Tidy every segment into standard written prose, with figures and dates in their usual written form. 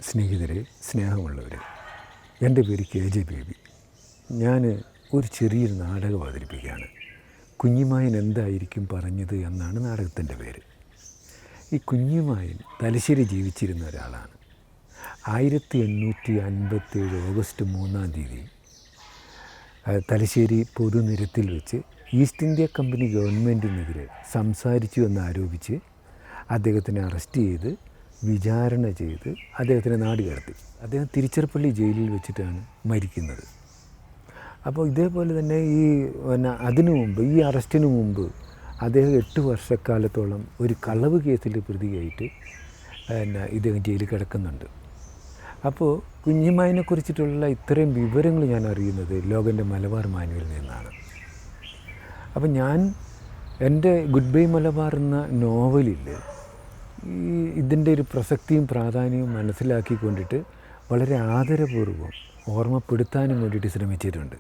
സ്നേഹിതരെ, സ്നേഹമുള്ളവർ, എൻ്റെ പേര് KJ ബേബി. ഞാൻ ഒരു ചെറിയൊരു നാടകം അവതരിപ്പിക്കുകയാണ്. കുഞ്ഞിമായൻ എന്തായിരിക്കും പറഞ്ഞത് എന്നാണ് നാടകത്തിൻ്റെ പേര്. ഈ കുഞ്ഞിമായൻ തലശ്ശേരി ജീവിച്ചിരുന്ന ഒരാളാണ്. 1857 ഓഗസ്റ്റ് 3 തലശ്ശേരി പൊതുനിരത്തിൽ വെച്ച് ഈസ്റ്റ് ഇന്ത്യ കമ്പനി ഗവൺമെൻറ്റിനെതിരെ സംസാരിച്ചു എന്നാരോപിച്ച് അദ്ദേഹത്തിനെ അറസ്റ്റ് ചെയ്ത് വിചാരണ ചെയ്ത് അദ്ദേഹത്തിനെ നാട് കടത്തി. അദ്ദേഹം തിരുച്ചിറപ്പള്ളി ജയിലിൽ വെച്ചിട്ടാണ് മരിക്കുന്നത്. അപ്പോൾ ഇതേപോലെ തന്നെ അതിനു മുമ്പ്, ഈ അറസ്റ്റിന് മുമ്പ് അദ്ദേഹം 8 വർഷക്കാലത്തോളം ഒരു കളവ് കേസിൽ പ്രതിയായിട്ട് ഇദ്ദേഹം ജയിലിൽ കിടക്കുന്നുണ്ട്. അപ്പോൾ കുഞ്ഞിമായനെ കുറിച്ചിട്ടുള്ള ഇത്രയും വിവരങ്ങൾ ഞാൻ അറിയുന്നത് ലോകൻ്റെ മലബാർ മാനുവലിൽ നിന്നാണ്. അപ്പം ഞാൻ എൻ്റെ ഗുഡ് ബൈ മലബാർ എന്ന നോവലിൽ ഇതിൻ്റെ ഒരു പ്രസക്തിയും പ്രാധാന്യവും മനസ്സിലാക്കിക്കൊണ്ടിട്ട് വളരെ ആദരപൂർവ്വം ഓർമ്മപ്പെടുത്താനും വേണ്ടിയിട്ട് ശ്രമിച്ചിട്ടുണ്ട്.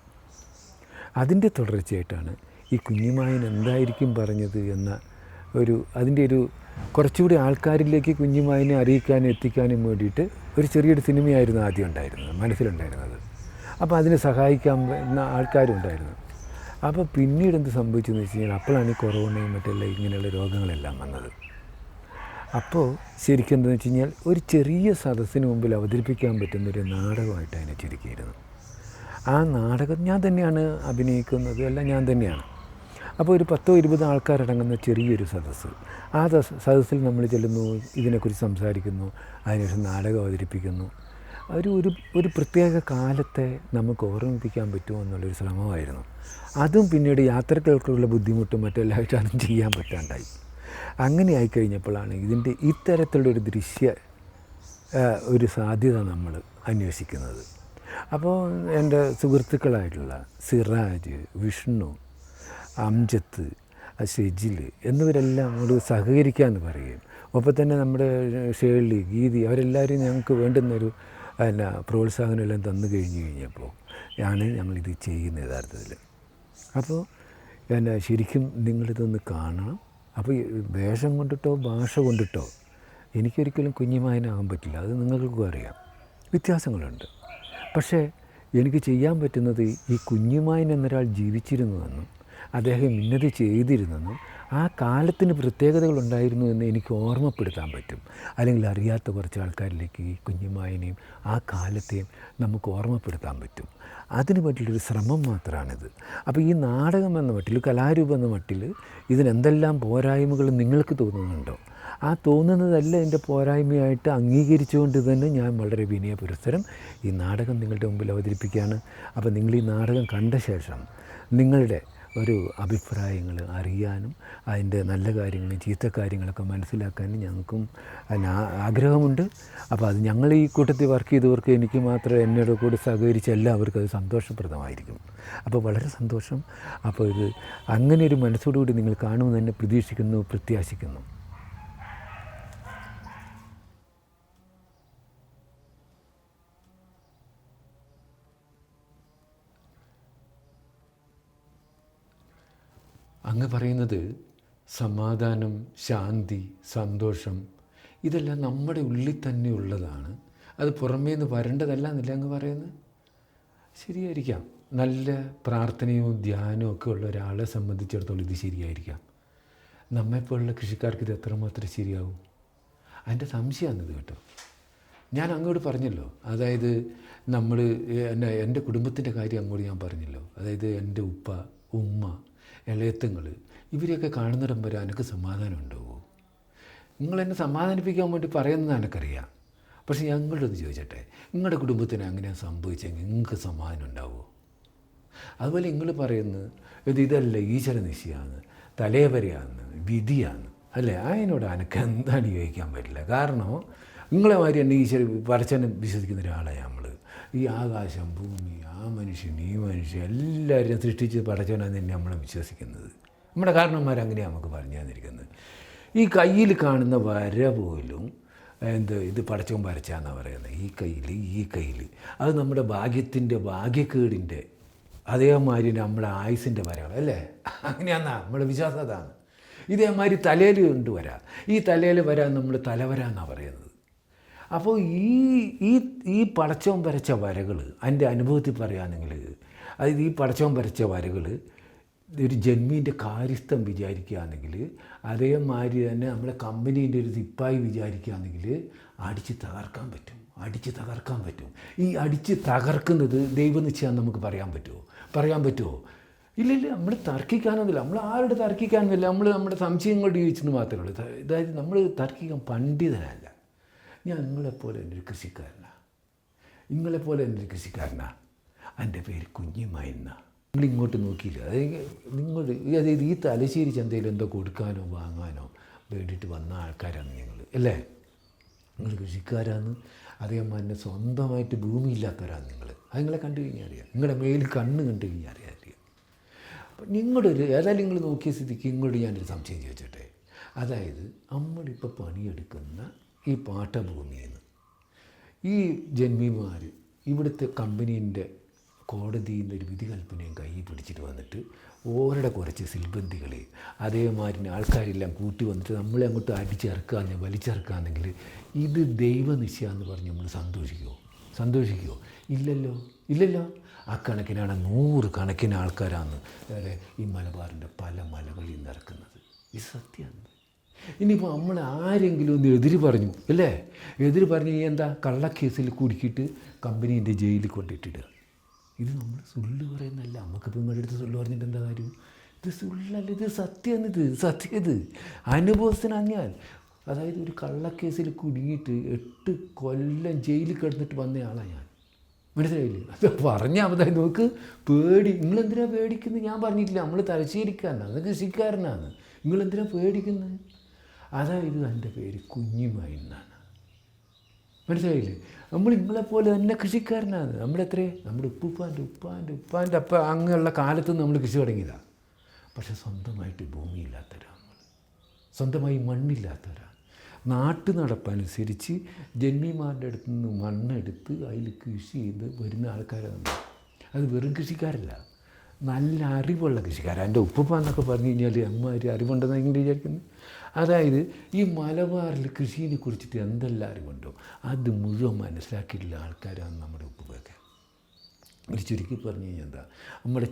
അതിൻ്റെ തുടർച്ചയായിട്ടാണ് ഈ കുഞ്ഞിമായൻ എന്തായിരിക്കും പറഞ്ഞത് എന്ന അതിൻ്റെ കുറച്ചുകൂടി ആൾക്കാരിലേക്ക് കുഞ്ഞിമായനെ അറിയിക്കാനും എത്തിക്കാനും വേണ്ടിയിട്ട് ഒരു ചെറിയൊരു സിനിമയായിരുന്നു ആദ്യം ഉണ്ടായിരുന്നത്, മനസ്സിലുണ്ടായിരുന്നത്. അപ്പോൾ അതിനെ സഹായിക്കാൻ ആൾക്കാരുണ്ടായിരുന്നു. അപ്പോൾ പിന്നീട് എന്ത് സംഭവിച്ചെന്ന് വെച്ച് കഴിഞ്ഞാൽ അപ്പോഴാണ് ഈ കൊറോണയും മറ്റെല്ലാം ഇങ്ങനെയുള്ള രോഗങ്ങളെല്ലാം വന്നത്. അപ്പോൾ ശരിക്കും എന്താണെന്ന് വെച്ച് കഴിഞ്ഞാൽ ഒരു ചെറിയ സദസ്സിന് മുമ്പിൽ അവതരിപ്പിക്കാൻ പറ്റുന്നൊരു നാടകമായിട്ട് അതിനെ ചുരുക്കിയിരുന്നു. ആ നാടകം ഞാൻ തന്നെയാണ് അഭിനയിക്കുന്നത്, എല്ലാം ഞാൻ തന്നെയാണ്. അപ്പോൾ ഒരു 10-20 ആൾക്കാരടങ്ങുന്ന ചെറിയൊരു സദസ്സ്. ആ സദസ്സിൽ നമ്മൾ ചെല്ലുന്നു, ഇതിനെക്കുറിച്ച് സംസാരിക്കുന്നു, അതിനുശേഷം നാടകം അവതരിപ്പിക്കുന്നു. ഒരു പ്രത്യേക കാലത്തെ നമുക്ക് ഓർമ്മിപ്പിക്കാൻ പറ്റുമോ എന്നുള്ളൊരു ശ്രമമായിരുന്നു. അതും പിന്നീട് യാത്രകൾക്കുള്ള ബുദ്ധിമുട്ടും മറ്റെല്ലാമായിട്ട് അതും ചെയ്യാൻ പറ്റാണ്ടായി. അങ്ങനെ ആയിക്കഴിഞ്ഞപ്പോഴാണ് ഇതിൻ്റെ ഇത്തരത്തിലുള്ളൊരു ഒരു സാധ്യത നമ്മൾ അന്വേഷിക്കുന്നത്. അപ്പോൾ എൻ്റെ സുഹൃത്തുക്കളായിട്ടുള്ള സിറാജ്, വിഷ്ണു, അംജത്ത്, ഷെജിൽ എന്നിവരെല്ലാം നമ്മൾ സഹകരിക്കാമെന്ന് പറയുകയും ഒപ്പം തന്നെ നമ്മുടെ ഷേർലി, ഗീതി അവരെല്ലാവരും ഞങ്ങൾക്ക് വേണ്ടുന്നൊരു പ്രോത്സാഹനമെല്ലാം തന്നു കഴിഞ്ഞപ്പോൾ ആണ് ഞങ്ങളിത് ചെയ്യുന്നത് യഥാർത്ഥത്തിൽ. അപ്പോൾ ശരിക്കും നിങ്ങളിതൊന്ന് കാണണം. അപ്പോൾ വേഷം കൊണ്ടിട്ടോ ഭാഷ കൊണ്ടിട്ടോ എനിക്കൊരിക്കലും കുഞ്ഞിമായനാകാൻ പറ്റില്ല, അത് നിങ്ങൾക്കും അറിയാം. വ്യത്യാസങ്ങളുണ്ട്. പക്ഷേ എനിക്ക് ചെയ്യാൻ പറ്റുന്നത് ഈ കുഞ്ഞിമായൻ എന്നൊരാൾ ജീവിച്ചിരുന്നുവെന്നും അദ്ദേഹം ഇന്നത് ചെയ്തിരുന്നെന്നും ആ കാലത്തിന് പ്രത്യേകതകളുണ്ടായിരുന്നു എന്ന് എനിക്ക് ഓർമ്മപ്പെടുത്താൻ പറ്റും. അല്ലെങ്കിൽ അറിയാത്ത കുറച്ച് ആൾക്കാരിലേക്ക് ഈ കുഞ്ഞിമായനെയും ആ കാലത്തെയും നമുക്ക് ഓർമ്മപ്പെടുത്താൻ പറ്റും. അതിന് പറ്റിയൊരു ശ്രമം മാത്രമാണിത്. അപ്പോൾ ഈ നാടകം എന്ന മട്ടിൽ, കലാരൂപം എന്ന മട്ടിൽ ഇതിനെന്തെല്ലാം പോരായ്മകൾ നിങ്ങൾക്ക് തോന്നുന്നുണ്ടോ, ആ തോന്നുന്നതല്ല എൻ്റെ പോരായ്മയായിട്ട് അംഗീകരിച്ചുകൊണ്ട് തന്നെ ഞാൻ വളരെ വിനയപുരസ്സരം ഈ നാടകം നിങ്ങളുടെ മുമ്പിൽ അവതരിപ്പിക്കുകയാണ്. അപ്പോൾ നിങ്ങൾ ഈ നാടകം കണ്ട ശേഷം നിങ്ങളുടെ ഒരു അഭിപ്രായങ്ങൾ അറിയാനും അതിൻ്റെ നല്ല കാര്യങ്ങളും ചീത്ത കാര്യങ്ങളൊക്കെ മനസ്സിലാക്കാനും ഞങ്ങൾക്കും ആഗ്രഹമുണ്ട്. അപ്പോൾ അത് ഞങ്ങൾ ഈ കൂട്ടത്തിൽ വർക്ക് ചെയ്തവർക്ക് എനിക്ക് മാത്രം എന്നോട് കൂടി സഹകരിച്ച എല്ലാവർക്കും അത് സന്തോഷപ്രദമായിരിക്കും. അപ്പോൾ വളരെ സന്തോഷം. അപ്പോൾ ഇത് അങ്ങനെ ഒരു മനസ്സോടുകൂടി നിങ്ങൾ കാണുമെന്ന് തന്നെ പ്രതീക്ഷിക്കുന്നു, പ്രത്യാശിക്കുന്നു. അങ്ങ് പറയുന്നത് സമാധാനം, ശാന്തി, സന്തോഷം ഇതെല്ലാം നമ്മുടെ ഉള്ളിൽ തന്നെ ഉള്ളതാണ്, അത് പുറമേ നിന്ന് വരേണ്ടതല്ല എന്നല്ല അങ്ങ് പറയുന്നത്. ശരിയായിരിക്കാം. നല്ല പ്രാർത്ഥനയോ ധ്യാനമോ ഒക്കെ ഉള്ള ഒരാളെ സംബന്ധിച്ചിടത്തോളം ഇത് ശരിയായിരിക്കാം. നമ്മെപ്പോലുള്ള കൃഷിക്കാർക്ക് ഇത് എത്രമാത്രം ശരിയാവും? അതിൻ്റെ സംശയമാണിത് കേട്ടോ. ഞാൻ അങ്ങോട്ട് പറഞ്ഞല്ലോ, അതായത് എൻ്റെ കുടുംബത്തിൻ്റെ കാര്യം അങ്ങോട്ട് ഞാൻ പറഞ്ഞല്ലോ. അതായത് എൻ്റെ ഉപ്പ, ഉമ്മ, ഇളയത്തുങ്ങൾ ഇവരെയൊക്കെ കാണുന്നിടം വരെ എനിക്ക് സമാധാനം ഉണ്ടാവുമോ? നിങ്ങളെന്നെ സമാധാനിപ്പിക്കാൻ വേണ്ടി പറയുന്നത് എനിക്കറിയാം. പക്ഷേ ഞങ്ങളൊന്ന് ചോദിച്ചട്ടെ, നിങ്ങളുടെ കുടുംബത്തിന് അങ്ങനെ സംഭവിച്ചെങ്കിൽ നിങ്ങൾക്ക് സമാധാനം ഉണ്ടാവുമോ? അതുപോലെ നിങ്ങൾ പറയുന്നത് ഇതല്ല ഈശ്വര നിശ്ചയമാണ്, തലേവരെയാണ്, വിധിയാണ് അല്ലേ? അതിനോട് എനിക്ക് എന്താണ് ചോദിക്കാൻ പറ്റില്ല. കാരണം നിങ്ങളെ മാതിരി തന്നെ ഈശ്വര പടച്ചനെ വിശ്വസിക്കുന്ന ഒരാളാണ് നമ്മൾ. ഈ ആകാശം, ഭൂമി, ആ മനുഷ്യൻ, ഈ മനുഷ്യൻ എല്ലാവരും സൃഷ്ടിച്ച് പടച്ചവനാണ് തന്നെ നമ്മളെ വിശ്വസിക്കുന്നത്. നമ്മുടെ കാരണന്മാരങ്ങനെയാണ് നമുക്ക് പറഞ്ഞു തന്നിരിക്കുന്നത്. ഈ കയ്യിൽ കാണുന്ന വര പോലും ഇത് പടച്ചവൻ വരച്ചാന്നാണ് പറയുന്നത്. ഈ കയ്യിൽ അത് നമ്മുടെ ഭാഗ്യക്കേടിൻ്റെ അതേമാതിരി നമ്മുടെ ആയുസിൻ്റെ വരകൾ അല്ലേ? അങ്ങനെയാണെന്നാ നമ്മുടെ വിശ്വാസം. അതാണ്. ഇതേമാതിരി തലയിൽ കൊണ്ട് വരാം. ഈ തലയിൽ വരാൻ നമ്മൾ തലവര എന്നാണ് പറയുന്നത്. അപ്പോൾ ഈ ഈ ഈ പടച്ചോൻ വരച്ച വരകൾ എൻ്റെ അനുഭവത്തിൽ പറയുകയാണെങ്കിൽ, അതായത് ഈ പടച്ചോൻ വരച്ച വരകൾ ഒരു ജന്മീൻ്റെ കാര്യസ്ഥം വിചാരിക്കുകയാണെങ്കിൽ, അതേമാതിരി തന്നെ നമ്മുടെ കമ്പനീൻ്റെ ഒരു സിപ്പായി വിചാരിക്കുകയാണെങ്കിൽ അടിച്ച് തകർക്കാൻ പറ്റും. ഈ അടിച്ച് തകർക്കുന്നത് ദൈവനിശ്ചയം നമുക്ക് പറയാൻ പറ്റുമോ? ഇല്ലില്ല. നമ്മൾ തർക്കിക്കാനൊന്നുമില്ല, നമ്മൾ ആരോട് തർക്കിക്കാനൊന്നുമില്ല, നമ്മൾ നമ്മുടെ സംശയങ്ങളോട് ചോദിച്ചെന്ന് മാത്രമേ ഉള്ളൂ. അതായത് നമ്മൾ തർക്കിക്കാൻ പണ്ഡിതനല്ല. ഞാൻ നിങ്ങളെപ്പോലെ എൻ്റെ ഒരു കൃഷിക്കാരനാണ്. എൻ്റെ പേര് കുഞ്ഞിമയെന്ന. നിങ്ങളിങ്ങോട്ട് നോക്കിയില്ല. അതായത് ഈ തലശ്ശേരി ചന്തയിൽ എന്തോ കൊടുക്കാനോ വാങ്ങാനോ വേണ്ടിയിട്ട് വന്ന ആൾക്കാരാണ് ഞങ്ങൾ, അല്ലേ? നിങ്ങൾ കൃഷിക്കാരാണ്. അതേമാതിരി സ്വന്തമായിട്ട് ഭൂമി ഇല്ലാത്തവരാണ് നിങ്ങൾ. അത് നിങ്ങളെ കണ്ടു കഴിഞ്ഞാൽ അറിയാം. നിങ്ങളുടെ മേലിൽ കണ്ണ് കണ്ടു കഴിഞ്ഞാൽ അറിയാം. അപ്പം ഏതായാലും നിങ്ങൾ നോക്കിയ സ്ഥിതിക്ക് ഇങ്ങോട്ട് ഞാനൊരു സംശയം ചോദിച്ചോട്ടെ. അതായത് നമ്മളിപ്പോൾ പണിയെടുക്കുന്ന ഈ പാട്ടഭൂമിയിൽ നിന്ന് ഈ ജന്മിമാർ ഇവിടുത്തെ കമ്പനീൻ്റെ കോടതിയിൽ നിന്ന് ഒരു വിധി കൽപ്പനയും കൈ പിടിച്ചിട്ട് വന്നിട്ട് ഓരുടെ കുറച്ച് സിൽബന്തികളെ അതേമാതിരി ആൾക്കാരെല്ലാം കൂട്ടി വന്നിട്ട് നമ്മളെ അങ്ങോട്ട് വലിച്ചിറക്കാന്നെങ്കിൽ ഇത് ദൈവനിശ്ചയമെന്ന് പറഞ്ഞ് നമ്മൾ സന്തോഷിക്കുമോ? ഇല്ലല്ലോ. അക്കണക്കിനാണ് 100 കണക്കിന് ആൾക്കാരാണ് ഈ മലബാറിൻ്റെ പല മലകളിൽ നിന്ന് ഇറക്കുന്നത്. ഇത് സത്യമാണ്. ഇനിയിപ്പോൾ നമ്മൾ ആരെങ്കിലും ഒന്ന് എതിര് പറഞ്ഞു, അല്ലേ? എതിര് പറഞ്ഞ് എന്താ കള്ളക്കേസിൽ കുടുക്കിയിട്ട് കമ്പനീൻ്റെ ജയിലിൽ കൊണ്ടിട്ടിടുക. ഇത് നമ്മൾ സുള്ളു പറയുന്നതല്ല. നമുക്കിപ്പോൾ നിങ്ങളുടെ അടുത്ത് സുള്ളു പറഞ്ഞിട്ട് എന്താ കാര്യം? ഇത് സുള്ളല്ല, ഇത് സത്യം. ഇത് അനുഭവസ്ഥനാണ് ഞാൻ. അതായത് ഒരു കള്ളക്കേസിൽ കുടുങ്ങിയിട്ട് 8 കൊല്ലം ജയിലിൽ കിടന്നിട്ട് വന്നയാളാണ് ഞാൻ. മനസ്സിലായില്ലേ? അത് പറഞ്ഞാൽ അതായത് നോക്ക് നിങ്ങളെന്തിനാ പേടിക്കുന്നത്? ഞാൻ പറഞ്ഞിട്ടില്ല, നമ്മൾ തലശ്ശേരിക്കാരനാണ്, കൃഷിക്കാരനാണ്. നിങ്ങളെന്തിനാ പേടിക്കുന്നത്? അതായത് എൻ്റെ പേര് കുഞ്ഞിമയെന്നാണ്. മനസ്സിലായില്ലേ? നമ്മൾ നിങ്ങളെപ്പോലെ തന്നെ കൃഷിക്കാരനാണ്. നമ്മുടെ ഉപ്പാൻ്റെ അപ്പം അങ്ങനെയുള്ള കാലത്ത് നമ്മൾ കൃഷി തുടങ്ങിയതാണ്. പക്ഷെ സ്വന്തമായിട്ട് ഭൂമിയില്ലാത്തവരാണ്, സ്വന്തമായി മണ്ണില്ലാത്തവരാണ്. നാട്ടു നടപ്പനുസരിച്ച് ജന്മിമാരുടെ അടുത്ത് നിന്ന് മണ്ണെടുത്ത് അതിൽ കൃഷി ചെയ്ത് വരുന്ന ആൾക്കാരാണ്. അത് വെറും കൃഷിക്കാരല്ല, നല്ല അറിവുള്ള കൃഷിക്കാരാണ്. എൻ്റെ ഉപ്പ എന്നൊക്കെ പറഞ്ഞു കഴിഞ്ഞാൽ അമ്മമാർ അറിവുണ്ടെന്ന് എങ്ങനെ വിചാരിക്കുന്നത്? അതായത് ഈ മലബാറിൽ കൃഷിയെ കുറിച്ചിട്ട് എന്തെല്ലാം അറിവുണ്ടോ അത് മുഴുവൻ മനസ്സിലാക്കിയിട്ടുള്ള ആൾക്കാരാണ് നമ്മുടെ ഉപ്പയൊക്കെ. ഒരു ചുരുക്കി പറഞ്ഞു കഴിഞ്ഞാൽ എന്താ, നമ്മുടെ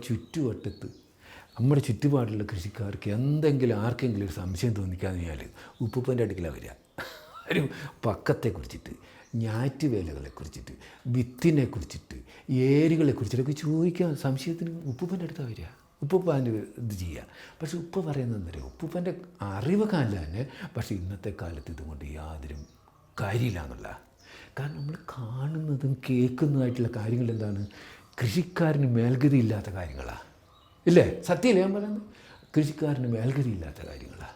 ചുറ്റുപാടുള്ള കൃഷിക്കാർക്ക് ആർക്കെങ്കിലും ഒരു സംശയം തോന്നിക്കാന്ന് കഴിഞ്ഞാൽ ഉപ്പൂപ്പൻ്റെ അടുക്കലാണ് വരിക. ഒരു പക്കത്തെക്കുറിച്ചിട്ട്, ഞാറ്റുവേലകളെക്കുറിച്ചിട്ട്, വിത്തിനെക്കുറിച്ചിട്ട്, ഏരികളെക്കുറിച്ചിട്ടൊക്കെ ചോദിക്കാൻ സംശയത്തിന് ഉപ്പൂപ്പൻ്റെ അടുത്താണ് വരിക. ഉപ്പൂപ്പാൻ്റെ ഇത് ചെയ്യുക. പക്ഷെ ഉപ്പ പറയുന്നതെന്നറിയോ, ഉപ്പൂപ്പൻ്റെ അറിവ് കാലിൽ തന്നെ. പക്ഷേ ഇന്നത്തെ കാലത്ത് ഇതുകൊണ്ട് യാതൊരു കാര്യമില്ല എന്നുള്ള. കാരണം നമ്മൾ കാണുന്നതും കേൾക്കുന്നതായിട്ടുള്ള കാര്യങ്ങൾ എന്താണ്? കൃഷിക്കാരന് മേൽഗതി ഇല്ലാത്ത കാര്യങ്ങളാണ്, ഇല്ലേ? സത്യമല്ലേ ഞാൻ പറയുന്നത്? കൃഷിക്കാരന് മേൽഗതി ഇല്ലാത്ത കാര്യങ്ങളാണ്.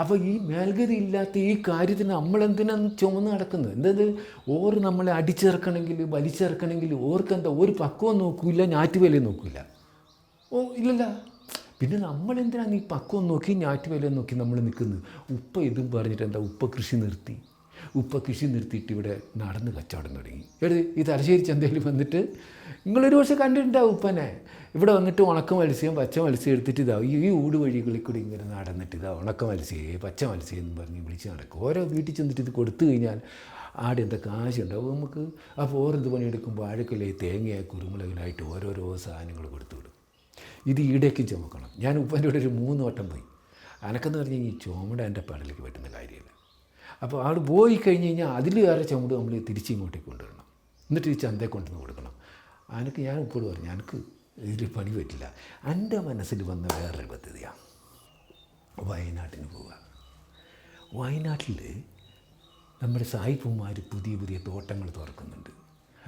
അപ്പോൾ ഈ മേൽഗതി ഇല്ലാത്ത ഈ കാര്യത്തിന് നമ്മളെന്തിനാണ് ചുമന്ന് നടക്കുന്നത്? എന്തത് നമ്മളെ അടിച്ചിറക്കണമെങ്കിൽ വലിച്ചിറക്കണമെങ്കിൽ ഓർക്കെന്താ ഒരു പക്വം നോക്കില്ല, ഞാറ്റുവേലയും നോക്കില്ല. ഇല്ലല്ല. പിന്നെ നമ്മളെന്തിനാണ് ഈ പക്വം നോക്കി ഞാറ്റുവേലയും നോക്കി നമ്മൾ നിൽക്കുന്നത്? ഉപ്പ ഇതും പറഞ്ഞിട്ട് എന്താ, ഉപ്പ കൃഷി നിർത്തിയിട്ട് ഇവിടെ നടന്ന് കച്ചവടം തുടങ്ങി. ഈ തലശ്ശേരി ചന്തയിൽ വന്നിട്ട് നിങ്ങളൊരു വർഷം കണ്ടിട്ടുണ്ടാവും ഉപ്പനെ. ഇവിടെ വന്നിട്ട് ഉണക്ക മത്സ്യം പച്ച മത്സ്യം എടുത്തിട്ട് ഈ ഊട് വഴികളിൽ കൂടി ഇങ്ങനെ നടന്നിട്ട് ഉണക്ക മത്സ്യം പച്ച മത്സ്യം എന്ന് പറഞ്ഞ് വിളിച്ച് നടക്കും. ഓരോ വീട്ടിൽ ചെന്നിട്ട് ഇത് കൊടുത്തു കഴിഞ്ഞാൽ ആടെ എന്താ കാശുണ്ടാവും നമുക്ക്. അപ്പോൾ ഓരോന്ത് പണിയെടുക്കുമ്പോൾ വാഴക്കല്ലേ തേങ്ങയായി കുരുമുളകിനായിട്ട് ഓരോരോ സാധനങ്ങൾ കൊടുത്തു വിടും. ഇത് ഈടേക്ക് ചുമക്കണം. ഞാൻ ഉപ്പൻ്റെ കൂടെ ഒരു 3 വട്ടം പോയി. അനക്കെന്ന് പറഞ്ഞു കഴിഞ്ഞാൽ ഈ ചുമട് എൻ്റെ പടലേക്ക് പറ്റുന്ന കാര്യമില്ല. അപ്പോൾ അവിടെ പോയി കഴിഞ്ഞ് കഴിഞ്ഞാൽ അതിൽ വേറെ ചുമട് നമ്മൾ തിരിച്ചിങ്ങോട്ടേക്ക് കൊണ്ടുവരണം. എന്നിട്ട് ഈ ചന്തയെ കൊണ്ടുവന്ന് കൊടുക്കണം. ഞാൻ ഉപ്പോട് പറഞ്ഞു, എനിക്ക് ഇതിൽ പണി പറ്റില്ല. എൻ്റെ മനസ്സിൽ വന്ന വേറൊരു പദ്ധതിയാണ് വയനാട്ടിന് പോവുക. വയനാട്ടിൽ നമ്മുടെ സായിപ്പുമാർ പുതിയ തോട്ടങ്ങൾ തുറക്കുന്നുണ്ട്.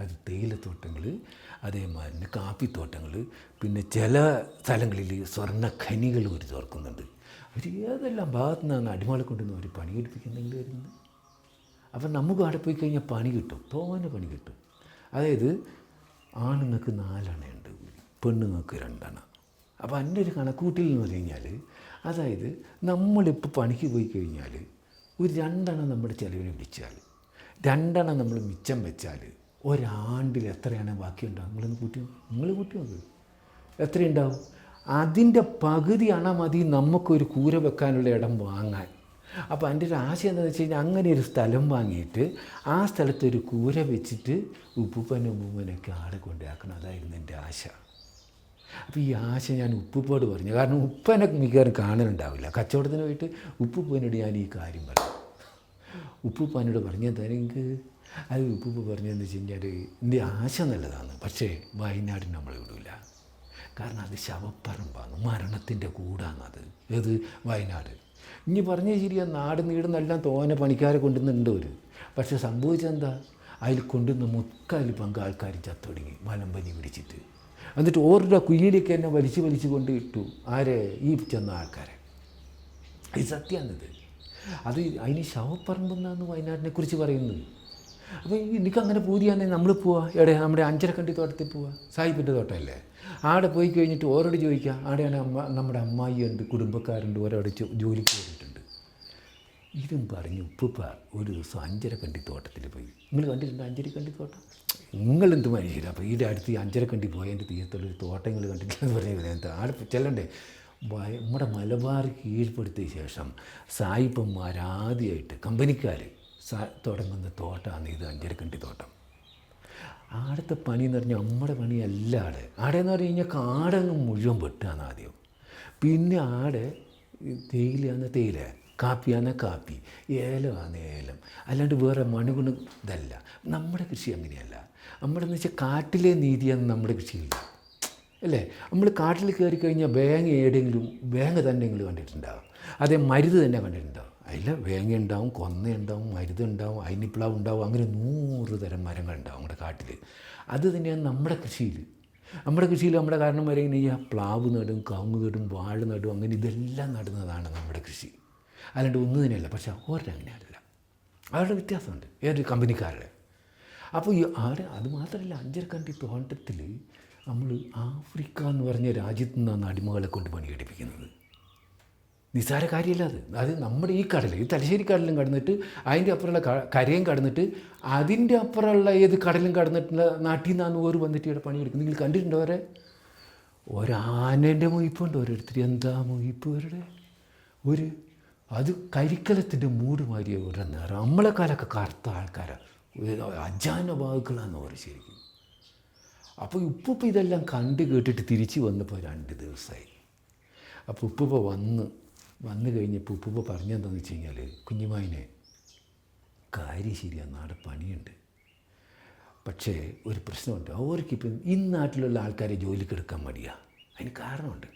അത് തേയിലത്തോട്ടങ്ങൾ, അതേമാതിരി കാപ്പിത്തോട്ടങ്ങൾ, പിന്നെ ചില സ്ഥലങ്ങളിൽ സ്വർണ്ണ ഖനികൾ ഒരു തുറക്കുന്നുണ്ട്. അവർ ഏതെല്ലാം ഭാഗത്തു നിന്നാണ് അടിമാളെ കൊണ്ടുവന്ന് അവർ പണിയെടുപ്പിക്കുന്നെങ്കിൽ വരുന്നത്. അപ്പം നമുക്ക് അവിടെ പോയി കഴിഞ്ഞാൽ പണി കിട്ടും, തോനെ പണി കിട്ടും. അതായത് ആണുങ്ങൾക്ക് 4 അണയുണ്ട്, പെണ്ണുങ്ങൾക്ക് 2 അണ. അപ്പോൾ എൻ്റെ ഒരു കണക്കൂട്ടിൽ എന്ന് പറഞ്ഞു കഴിഞ്ഞാൽ, അതായത് നമ്മളിപ്പോൾ പണിക്ക് പോയി കഴിഞ്ഞാൽ ഒരു 2 അണ നമ്മുടെ ചിലവിന് പിടിച്ചാൽ, 2 അണ നമ്മൾ മിച്ചം വെച്ചാൽ ഒരാണ്ടിൽ എത്രയാണ് ബാക്കിയുണ്ടാവും? നിങ്ങൾ കൂട്ടി നോക്ക് എത്രയുണ്ടാവും? അതിൻ്റെ പകുതി അണ മതി നമുക്കൊരു കൂര വെക്കാനുള്ള ഇടം വാങ്ങാൻ. അപ്പോൾ എൻ്റെ ഒരു ആശയം എന്താണെന്ന് വെച്ച് കഴിഞ്ഞാൽ അങ്ങനെ ഒരു സ്ഥലം വാങ്ങിയിട്ട് ആ സ്ഥലത്തൊരു കൂര വെച്ചിട്ട് ഉപ്പൂപ്പനൊക്കെ ആടെ കൊണ്ടാക്കണം. അതായിരുന്നു എൻ്റെ ആശ. അപ്പോൾ ഈ ആശ ഞാൻ ഉപ്പൂപ്പോട് പറഞ്ഞു. കാരണം ഉപ്പനെ മിക്കവാറും കാണാനുണ്ടാവില്ല. കച്ചവടത്തിന് പോയിട്ട് ഉപ്പൂപ്പനോട് ഞാൻ ഈ കാര്യം പറഞ്ഞു. ഉപ്പൂപ്പനോട് പറഞ്ഞത് എനിക്ക് അത് ഉപ്പൂപ്പ പറഞ്ഞതെന്ന് വെച്ച് കഴിഞ്ഞാൽ എൻ്റെ ആശ നല്ലതാണ്, പക്ഷേ വയനാടിന് നമ്മൾ വിടില്ല. കാരണം അത് ശവപ്പറമ്പാണ്, മരണത്തിൻ്റെ കൂടാണത്. ഏത് വയനാട്. ഇനി പറഞ്ഞ ശരിയാ, നാട് നീടുന്നെല്ലാം തോനെ പണിക്കാരെ കൊണ്ടുവന്നുണ്ട് ഒരു. പക്ഷെ സംഭവിച്ചെന്താ, അതിൽ കൊണ്ടുവന്ന് മുക്കാൽ പങ്ക് ആൾക്കാർ ചത്തൊടുങ്ങി മലമ്പനി പിടിച്ചിട്ട്. എന്നിട്ട് ഓരുടെ കുയ്യിലേക്ക് തന്നെ വലിച്ച് കൊണ്ട് ഇട്ടു. ആരെ? ഈ ചെന്ന ആൾക്കാരെ. ഇത് സത്യമാണിത്. അത് അതിന് ശവപ്പറമ്പെന്നാണ് വയനാടിനെ കുറിച്ച് പറയുന്നത്. അപ്പോൾ എനിക്കങ്ങനെ പൂതിയാണെങ്കിൽ നമ്മൾ പോവാം. എവിടെ? നമ്മുടെ അഞ്ചരക്കണ്ടി തോട്ടത്തിൽ പോവാം. സാഹിബിൻ്റെ തോട്ടമല്ലേ. ആടെ പോയി കഴിഞ്ഞിട്ട് ഓരോട് ചോദിക്കാം. ആടെയാണ് നമ്മുടെ അമ്മായിയുണ്ട്, കുടുംബക്കാരുണ്ട്, ഓരോട് ജോലിക്ക് പോയിട്ടുണ്ട്. ഇതും പറഞ്ഞ് ഉപ്പുപ്പ ഒരു ദിവസം അഞ്ചരക്കണ്ടി തോട്ടത്തിൽ പോയി. നിങ്ങൾ കണ്ടിട്ടുണ്ട് അഞ്ചരക്കണ്ടി തോട്ടം? നിങ്ങളെന്ത് മനുഷ്യരാണ്. അപ്പോൾ ഈടെ അടുത്ത് ഈ അഞ്ചരക്കണ്ടി പോയതിൻ്റെ തീരത്തുള്ളൊരു തോട്ടം നിങ്ങൾ കണ്ടിട്ടില്ലെന്ന് പറഞ്ഞാൽ എന്താ ആടെ ചെല്ലണ്ടേ? നമ്മുടെ മലബാർ കീഴ്പ്പെടുത്തിയ ശേഷം സായിപ്പന്മാരാദ്യമായിട്ട് കമ്പനിക്കാർ തുടങ്ങുന്ന തോട്ടമാണ് ഇത്, അഞ്ചരക്കണ്ടി തോട്ടം. ആടത്തെ പണി എന്ന് പറഞ്ഞാൽ നമ്മുടെ പണിയല്ല. ആടെന്ന് പറഞ്ഞു കഴിഞ്ഞാൽ കാടങ്ങ് മുഴുവൻ വെട്ടുകയാണ് ആദ്യം. പിന്നെ ആടെ തേയിലയാണ് തേയില, കാപ്പിയാണ് കാപ്പി, ഏലമാണ് ഏലം. അല്ലാണ്ട് വേറെ മണിഗുണ ഇതല്ല. നമ്മുടെ കൃഷി അങ്ങനെയല്ല. നമ്മുടെ എന്ന് വെച്ചാൽ കാട്ടിലെ നീതിയാണ് നമ്മുടെ കൃഷിയില്ല, അല്ലേ? നമ്മൾ കാട്ടിൽ കയറി കഴിഞ്ഞാൽ വേങ്ങ എവിടെയെങ്കിലും വേങ്ങ തന്നെ നിങ്ങൾ കണ്ടിട്ടുണ്ടാവും. അതേ മരുത് തന്നെ കണ്ടിട്ടുണ്ടാവും. അതിൽ വേങ്ങ ഉണ്ടാവും, കൊന്ന ഉണ്ടാവും, മരുത് ഉണ്ടാവും, അയിനിപ്പിളാവ് ഉണ്ടാവും. അങ്ങനെ 100 തരം മരങ്ങളുണ്ടാവും നമ്മുടെ കാട്ടിൽ. അത് തന്നെയാണ് നമ്മുടെ കൃഷിയിൽ. നമ്മുടെ കാരണം വരെ ഇങ്ങനെ ഈ പ്ലാവ് നടും, കവുങ്ങ് നടും, വാഴ നടും, അങ്ങനെ ഇതെല്ലാം നടുന്നതാണ് നമ്മുടെ കൃഷി. അല്ലാണ്ട് ഒന്നും തന്നെയല്ല. പക്ഷേ അവരങ്ങനെയല്ല. അവരുടെ വ്യത്യാസമുണ്ട് ഏതൊരു കമ്പനിക്കാരുടെ. അപ്പോൾ ഈ അത് മാത്രമല്ല, അഞ്ചരക്കണ്ടി തോട്ടത്തിൽ നമ്മൾ ആഫ്രിക്ക എന്ന് പറഞ്ഞ രാജ്യത്തു നിന്നാണ് അടിമകളെ കൊണ്ട് പണിയെടുപ്പിക്കുന്നത്. നിസ്സാര കാര്യമല്ല അത്. അത് നമ്മുടെ ഈ കടൽ, ഈ തലശ്ശേരി കടലും കടന്നിട്ട് അതിൻ്റെ അപ്പുറമുള്ള കരയും കടന്നിട്ട് അതിൻ്റെ അപ്പുറമുള്ള ഏത് കടലും കടന്നിട്ടുള്ള നാട്ടിൽ നിന്നാണ് ഓര് വന്നിട്ട് ഇവിടെ പണിയെടുക്കുന്നത്. നിങ്ങൾ കണ്ടിട്ടുണ്ടോ? ഒരാനേൻ്റെ മൊയ്പ്പുണ്ട് ഓരോരുത്തർ. എന്താ മൊയ്പ്പ് അവരുടെ? അത് കരിക്കലത്തിൻ്റെ മൂട് മാറിയ ഒരു നിറം. നമ്മളെക്കാലൊക്കെ കറുത്ത ആൾക്കാരാണ്, അജാന ബാഹുക്കളാണ് ഓരോ ശരിക്കും. അപ്പോൾ ഉപ്പുപ്പ ഇതെല്ലാം കണ്ട് കേട്ടിട്ട് തിരിച്ച് വന്നപ്പോൾ 2 ദിവസമായി. അപ്പോൾ ഉപ്പുപ്പ വന്നു കഴിഞ്ഞപ്പോൾ ഉപ്പുപ്പ പറഞ്ഞെന്താണെന്ന് വെച്ച് കഴിഞ്ഞാൽ, കുഞ്ഞുമായിനെ കാര്യം ശരിയാണ്, നാടെ പണിയുണ്ട്. പക്ഷേ ഒരു പ്രശ്നമുണ്ട്. അവർക്കിപ്പം ഈ നാട്ടിലുള്ള ആൾക്കാരെ ജോലിക്കെടുക്കാൻ മടിയാണ്. അതിന് കാരണമുണ്ട്.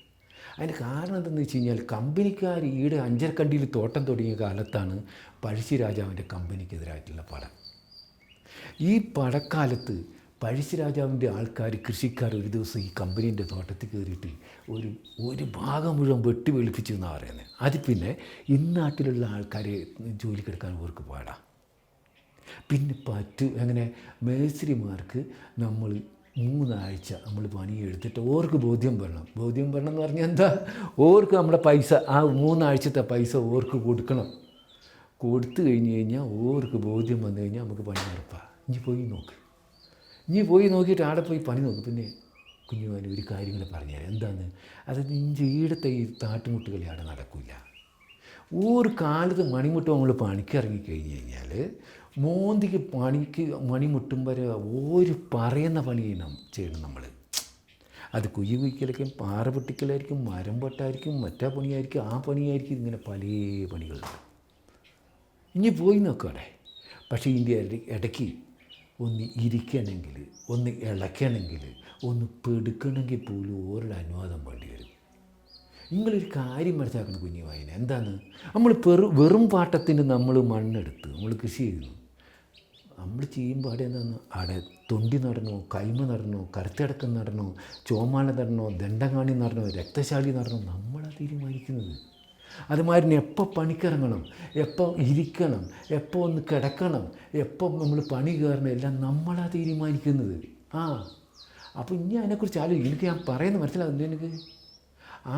അതിന് കാരണം എന്താണെന്ന് വെച്ച് കഴിഞ്ഞാൽ, കമ്പനിക്കാർ ഈടെ അഞ്ചരക്കണ്ടിയിൽ തോട്ടം തുടങ്ങിയ കാലത്താണ് പഴശ്ശിരാജാവിൻ്റെ കമ്പനിക്കെതിരായിട്ടുള്ള പടം. ഈ പടക്കാലത്ത് പഴശ്ശിരാജാവിൻ്റെ ആൾക്കാർ, കൃഷിക്കാർ ഒരു ദിവസം ഈ കമ്പനീൻ്റെ തോട്ടത്തിൽ കയറിയിട്ട് ഒരു ഭാഗം മുഴുവൻ വെട്ടി വെളുപ്പിച്ചു എന്നാണ് പറയുന്നത്. അത് പിന്നെ ഇന്നാട്ടിലുള്ള ആൾക്കാരെ ജോലിക്കെടുക്കാൻ അവർക്ക് പാടാം. പിന്നെ എങ്ങനെ മേസ്ത്രിമാർക്ക് നമ്മൾ 3 ആഴ്ച നമ്മൾ പണിയെടുത്തിട്ട് ഓർക്ക് ബോധ്യം വരണം എന്ന് പറഞ്ഞാൽ എന്താ, ഓർക്ക് നമ്മുടെ പൈസ, ആ 3 ആഴ്ചത്തെ പൈസ ഓർക്ക് കൊടുക്കണം. കൊടുത്തു കഴിഞ്ഞാൽ ഓർക്ക് ബോധ്യം വന്നു കഴിഞ്ഞാൽ നമുക്ക് പണി ഉറപ്പാണ്. ഇനി പോയി നോക്കിയിട്ട് ആടെ പോയി പണി നോക്കും. പിന്നെ കുഞ്ഞുമാൻ ഒരു കാര്യം കൂടെ പറഞ്ഞുതരാം. എന്താണെന്ന്, അതായത് ഈടത്തെ ഈ താട്ടുമുട്ടുകളി അവിടെ നടക്കില്ല. ഒരു കാലത്ത് മണിമുട്ട് നമ്മൾ പണിക്കിറങ്ങിക്കഴിഞ്ഞ് കഴിഞ്ഞാൽ മോന്തിക്ക് മണിമുട്ടും വരെ ഒരു പറയുന്ന പണി ചെയ്യണം നമ്മൾ. അത് കുയ്യ് കുയ്ക്കലായിരിക്കും, പാറ പൊട്ടിക്കലായിരിക്കും, മരം പൊട്ടായിരിക്കും, മറ്റേ പണിയായിരിക്കും, ആ പണിയായിരിക്കും, ഇങ്ങനെ പല പണികളുണ്ട്. ഇനി പോയി നോക്കവിടെ. പക്ഷേ ഇതിൻ്റെ ഇടയ്ക്ക് ഒന്ന് ഇരിക്കണമെങ്കിൽ, ഒന്ന് ഇളക്കണമെങ്കിൽ, ഒന്ന് പെടുക്കണമെങ്കിൽ പോലും ഓരുടെ അനുവാദം വേണ്ടി വരും. നിങ്ങളൊരു കാര്യം മനസ്സിലാക്കണം കുഞ്ഞുമായിനെ. എന്താണ്, നമ്മൾ വെറും പാട്ടത്തിന് നമ്മൾ മണ്ണെടുത്ത് നമ്മൾ കൃഷി ചെയ്യുന്നു. നമ്മൾ ചെയ്യുമ്പോൾ അവിടെ എന്താണ്, അവിടെ തൊണ്ടി നടണോ, കൈമ നടണോ, കറുത്തടക്കം നടണോ, ചോമാല നടണോ, ദണ്ഡകാണി നടണോ, രക്തശാലി നടണോ, നമ്മളാണ് തീരുമാനിക്കുന്നത്. അതുമാതിരി എപ്പോൾ പണിക്കിറങ്ങണം, എപ്പോൾ ഇരിക്കണം, എപ്പോൾ ഒന്ന് കിടക്കണം, എപ്പോൾ നമ്മൾ പണി കയറണം, എല്ലാം നമ്മളാണ് തീരുമാനിക്കുന്നത്. അപ്പോൾ ഇനി അതിനെക്കുറിച്ച് ആലോചിക്കും. എനിക്ക് ഞാൻ പറയുന്നത് മനസ്സിലാകുന്നുണ്ട്. എനിക്ക്